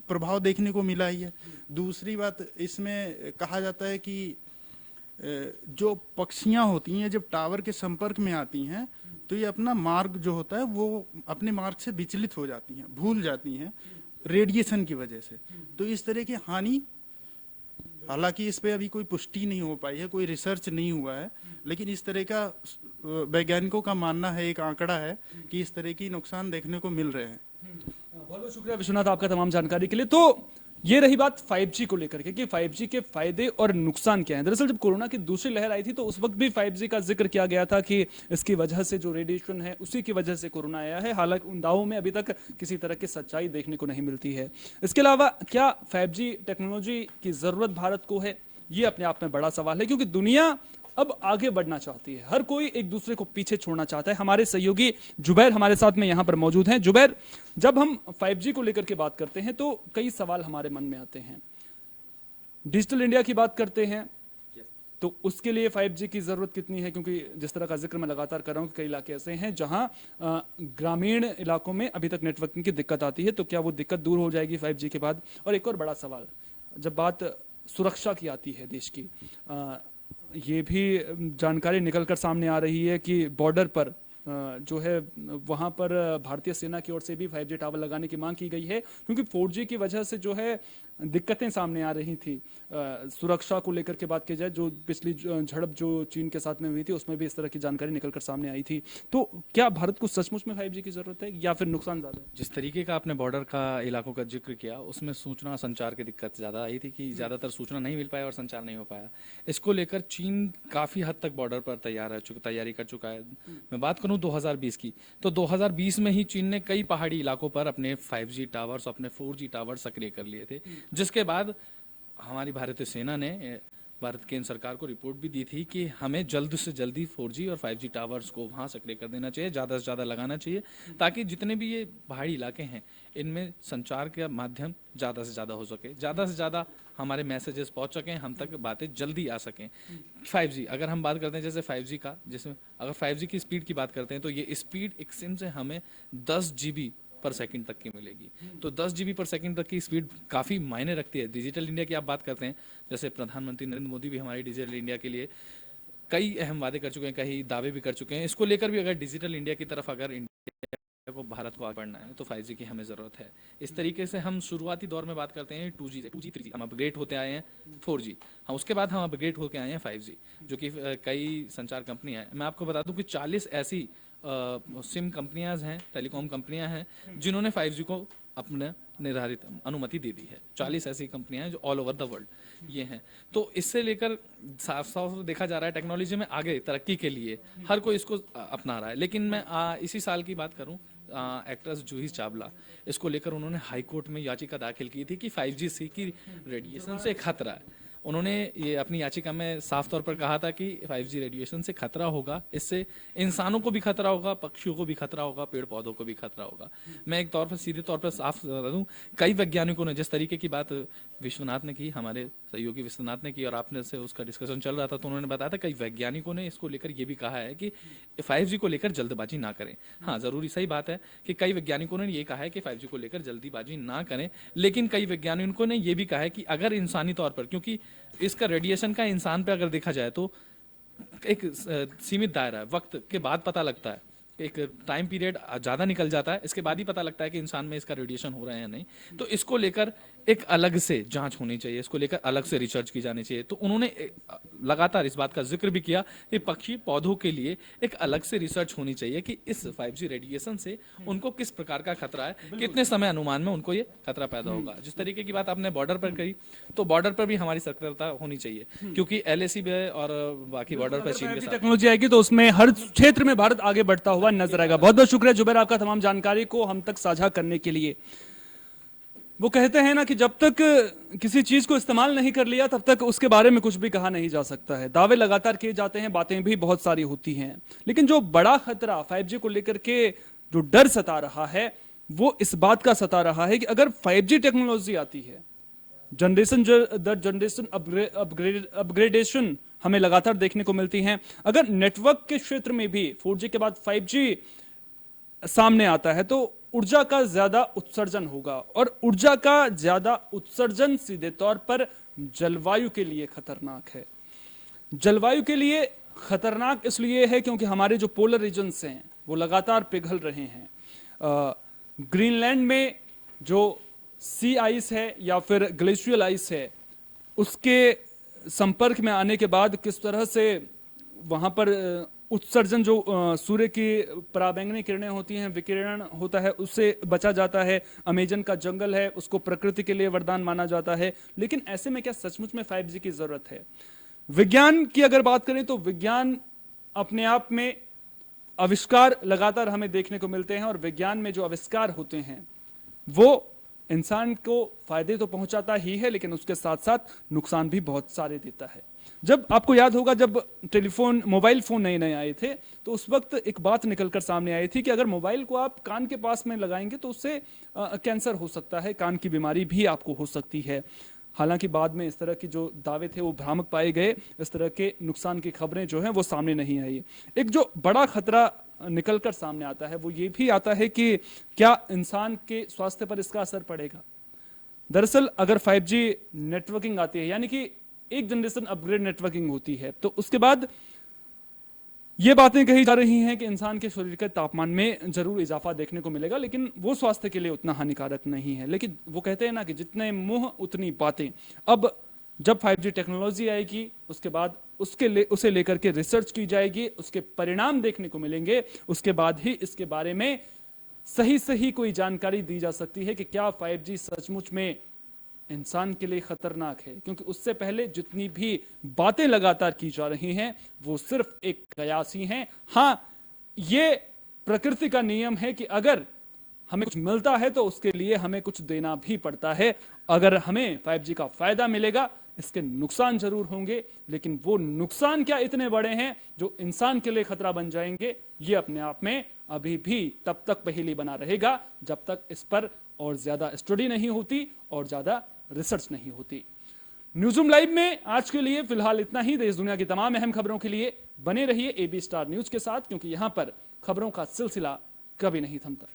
प्रभाव देखने को मिला ही है। दूसरी बात इसमें कहा जाता है कि जो पक्षियां होती हैं जब टावर के संपर्क में आती हैं तो ये अपना मार्ग जो होता है वो अपने मार्ग से विचलित हो जाती हैं, भूल जाती हैं रेडिएशन की वजह से। तो इस तरह की हानि, हालांकि इस पे अभी कोई पुष्टि नहीं हो पाई है, कोई रिसर्च नहीं हुआ है, लेकिन इस तरह का वैज्ञानिकों का मानना है, एक आंकड़ा है कि इस तरह की नुकसान देखने को मिल रहे हैं। बहुत बहुत शुक्रिया विश्वनाथ आपका तमाम जानकारी के लिए। तो ये रही बात 5G को लेकर के कि 5G के फायदे और नुकसान क्या हैं। दरअसल जब कोरोना की दूसरी लहर आई थी तो उस वक्त भी 5G का जिक्र किया गया था कि इसकी वजह से जो रेडिएशन है उसी की वजह से कोरोना आया है। हालांकि उन दावों में अभी तक किसी तरह की सच्चाई देखने को नहीं मिलती है। इसके अलावा क्या 5G टेक्नोलॉजी की जरूरत भारत को है, ये अपने आप में बड़ा सवाल है, क्योंकि दुनिया अब आगे बढ़ना चाहती है, हर कोई एक दूसरे को पीछे छोड़ना चाहता है। हमारे सहयोगी जुबैर हमारे साथ में यहां पर मौजूद हैं। जुबैर, जब हम 5G को लेकर के बात करते हैं तो कई सवाल हमारे मन में आते हैं। डिजिटल इंडिया की बात करते हैं तो उसके लिए 5G की जरूरत कितनी है, क्योंकि जिस तरह का जिक्र मैं लगातार कर रहा हूं कि कई इलाके ऐसे हैं जहां ग्रामीण इलाकों में अभी तक नेटवर्किंग की दिक्कत आती है, तो क्या वो दिक्कत दूर हो जाएगी 5G के बाद? और एक और बड़ा सवाल, जब बात सुरक्षा की आती है देश की, ये भी जानकारी निकलकर सामने आ रही है कि बॉर्डर पर जो है वहां पर भारतीय सेना की ओर से भी 5G टावर लगाने की मांग की गई है, क्योंकि 4G की वजह से जो है दिक्कतें सामने आ रही थी। सुरक्षा को लेकर के बात की जाए, जो पिछली झड़प जो चीन के साथ में हुई थी उसमें भी इस तरह की जानकारी निकलकर सामने आई थी। तो क्या भारत को सचमुच में 5G की जरूरत है या फिर नुकसान ज्यादा है? जिस तरीके का आपने बॉर्डर का इलाकों का जिक्र किया, उसमें सूचना संचार की दिक्कत ज्यादा आई थी कि ज्यादातर सूचना नहीं मिल पाया और संचार नहीं हो पाया। इसको लेकर चीन काफी हद तक बॉर्डर पर तैयारी कर चुका है। मैं बात करूं 2020 की, तो 2020 में ही चीन ने कई पहाड़ी इलाकों पर अपने 5G टावर्स, अपने 4G टावर सक्रिय कर लिए थे, जिसके बाद हमारी भारतीय सेना ने भारत केंद्र सरकार को रिपोर्ट भी दी थी कि हमें जल्द से जल्दी 4G और 5G टावर्स को वहां सक्रिय कर देना चाहिए, ज्यादा से ज्यादा लगाना चाहिए, ताकि जितने भी ये पहाड़ी इलाके हैं इनमें संचार का माध्यम ज्यादा से ज्यादा हो सके, ज्यादा से ज्यादा हमारे मैसेजेस पहुंच सकें, हम तक बातें जल्दी आ सकें। 5G अगर हम बात करते हैं जैसे 5G का, जिसमें अगर 5G की स्पीड की बात करते हैं तो ये स्पीड एक सिम से हमें 10 GB पर सेकंड तक की मिलेगी। तो 10 GB पर सेकंड तक की स्पीड काफी मायने रखती है। डिजिटल इंडिया की आप बात करते हैं, जैसे प्रधानमंत्री नरेंद्र मोदी भी हमारी डिजिटल इंडिया के लिए कई अहम वादे कर चुके हैं, कई दावे भी कर चुके हैं। इसको लेकर भी अगर डिजिटल इंडिया की तरफ अगर को भारत को आगे बढ़ना है तो 5G की हमें जरूरत है। इस तरीके से हम शुरुआती दौर में बात करते हैं 2G से 2G 3G, हम अपग्रेड होते आए हैं 4G, हाँ उसके बाद हम अपग्रेड होकर आए हैं 5G, जो कि कई संचार कंपनियां हैं। मैं आपको बता दूं कि 40 ऐसी सिम कंपनियां हैं, टेलीकॉम कंपनियां हैं जिन्होंने 5G को अपने निर्धारित अनुमति दे दी है। 40 ऐसी कंपनियां हैं जो ऑल ओवर द वर्ल्ड ये हैं। तो इससे लेकर साफ साफ देखा जा रहा है टेक्नोलॉजी में आगे तरक्की के लिए हर कोई इसको अपना रहा है। लेकिन मैं इसी साल की बात करूं, एक्ट्रेस जूही चावला, इसको लेकर उन्होंने हाई कोर्ट में याचिका दाखिल की थी कि 5G की रेडिएशन से खतरा है। उन्होंने ये अपनी याचिका में साफ तौर पर कहा था कि 5G रेडिएशन से खतरा होगा, इससे इंसानों को भी खतरा होगा, पक्षियों को भी खतरा होगा, पेड़ पौधों को भी खतरा होगा। मैं एक तौर पर सीधे तौर पर साफ बता दूं, कई वैज्ञानिकों ने जिस तरीके की बात विश्वनाथ ने की, हमारे सहयोगी विश्वनाथ ने की और आपने से उसका डिस्कशन चल रहा था, तो उन्होंने बताया था कई वैज्ञानिकों ने इसको लेकर ये भी कहा है कि 5G को लेकर जल्दबाजी ना करें। हाँ, जरूरी सही बात है कि कई वैज्ञानिकों ने ये कहा है कि 5G को लेकर जल्दीबाजी ना करें, लेकिन कई वैज्ञानिकों ने ये भी कहा है कि अगर इंसानी तौर पर, क्योंकि इसका रेडिएशन का इंसान पे अगर देखा जाए तो एक सीमित दायरा है, वक्त के बाद पता लगता है, एक टाइम पीरियड ज्यादा निकल जाता है, इसके बाद ही पता लगता है कि इंसान में इसका रेडिएशन हो रहा है या नहीं। तो इसको लेकर एक अलग से जांच होनी चाहिए, इसको लेकर अलग से रिसर्च की जानी चाहिए। तो उन्होंने लगातार इस बात का जिक्र भी किया कि पक्षी पौधों के लिए एक अलग से रिसर्च होनी चाहिए कि इस 5G रेडिएशन से उनको किस प्रकार का खतरा है, कितने समय अनुमान में उनको ये खतरा पैदा होगा। जिस तरीके की बात आपने बॉर्डर पर कही, तो बॉर्डर पर भी हमारी सतर्कता होनी चाहिए, क्योंकि LAC भी और बाकी बॉर्डर पर चीन के साथ टेक्नोलॉजी आएगी तो उसमें हर क्षेत्र में भारत आगे बढ़ता हुआ नजर आएगा। बहुत बहुत शुक्रिया जुबैर आपका तमाम जानकारी को हम तक साझा करने के लिए। वो कहते हैं ना कि जब तक किसी चीज को इस्तेमाल नहीं कर लिया तब तक उसके बारे में कुछ भी कहा नहीं जा सकता है। दावे लगातार किए जाते हैं, बातें भी बहुत सारी होती हैं, लेकिन जो बड़ा खतरा 5G को लेकर के जो डर सता रहा है वो इस बात का सता रहा है कि अगर 5G टेक्नोलॉजी आती है, जनरेशन दर जनरेशन अपग्रेडेशन हमें लगातार देखने को मिलती हैं। अगर नेटवर्क के क्षेत्र में भी 4G के बाद 5G सामने आता है तो ऊर्जा का ज्यादा उत्सर्जन होगा, और ऊर्जा का ज्यादा उत्सर्जन सीधे तौर पर जलवायु के लिए खतरनाक है। जलवायु के लिए खतरनाक इसलिए है क्योंकि हमारे जो पोलर रीजन्स हैं वो लगातार पिघल रहे हैं। ग्रीनलैंड में जो सी आइस है या फिर ग्लेशियल आइस है, उसके संपर्क में आने के बाद किस तरह से वहां पर उत्सर्जन जो सूर्य की पराबैंगनी किरणें होती हैं, विकिरण होता है, उससे बचा जाता है। अमेजन का जंगल है, उसको प्रकृति के लिए वरदान माना जाता है। लेकिन ऐसे में क्या सचमुच में 5G की जरूरत है? विज्ञान की अगर बात करें तो विज्ञान अपने आप में आविष्कार लगातार हमें देखने को मिलते हैं, और विज्ञान में जो आविष्कार होते हैं वो इंसान को फायदे तो पहुंचाता ही है, लेकिन उसके साथ साथ नुकसान भी बहुत सारे देता है। जब आपको याद होगा, जब टेलीफोन मोबाइल फोन नए नए आए थे तो उस वक्त एक बात निकलकर सामने आई थी कि अगर मोबाइल को आप कान के पास में लगाएंगे तो उससे कैंसर हो सकता है, कान की बीमारी भी आपको हो सकती है। हालांकि बाद में इस तरह की जो दावे थे वो भ्रामक पाए गए, इस तरह के नुकसान की खबरें जो हैं वो सामने नहीं आई। एक जो बड़ा खतरा निकलकर सामने आता है वो ये भी आता है कि क्या इंसान के स्वास्थ्य पर इसका असर पड़ेगा। दरअसल अगर 5G नेटवर्किंग आती है, यानी कि एक जनरेशन अपग्रेड नेटवर्किंग होती है, तो उसके बाद ये बातें कही जा रही हैं कि इंसान के शरीर के तापमान में जरूर इजाफा देखने को मिलेगा, लेकिन वो स्वास्थ्य के लिए उतना हानिकारक नहीं है। लेकिन वो कहते हैं ना कि जितने मुंह उतनी बातें। अब जब 5G टेक्नोलॉजी आएगी उसके बाद उसे लेकर के रिसर्च की जाएगी, उसके परिणाम देखने को मिलेंगे, उसके बाद ही इसके बारे में सही कोई जानकारी दी जा सकती है कि क्या 5G सचमुच में इंसान के लिए खतरनाक है। क्योंकि उससे पहले जितनी भी बातें लगातार की जा रही हैं वो सिर्फ एक कयास ही हैं। हाँ, ये प्रकृति का नियम है कि अगर हमें कुछ मिलता है तो उसके लिए हमें कुछ देना भी पड़ता है। अगर हमें 5G का फायदा मिलेगा, इसके नुकसान जरूर होंगे, लेकिन वो नुकसान क्या इतने बड़े हैं जो इंसान के लिए खतरा बन जाएंगे, ये अपने आप में अभी भी तब तक पहेली बना रहेगा जब तक इस पर और ज्यादा स्टडी नहीं होती और ज्यादा रिसर्च नहीं होती। न्यूज़रूम लाइव में आज के लिए फिलहाल इतना ही। देश दुनिया की तमाम अहम खबरों के लिए बने रहिए AB स्टार न्यूज के साथ, क्योंकि यहां पर खबरों का सिलसिला कभी नहीं थमता।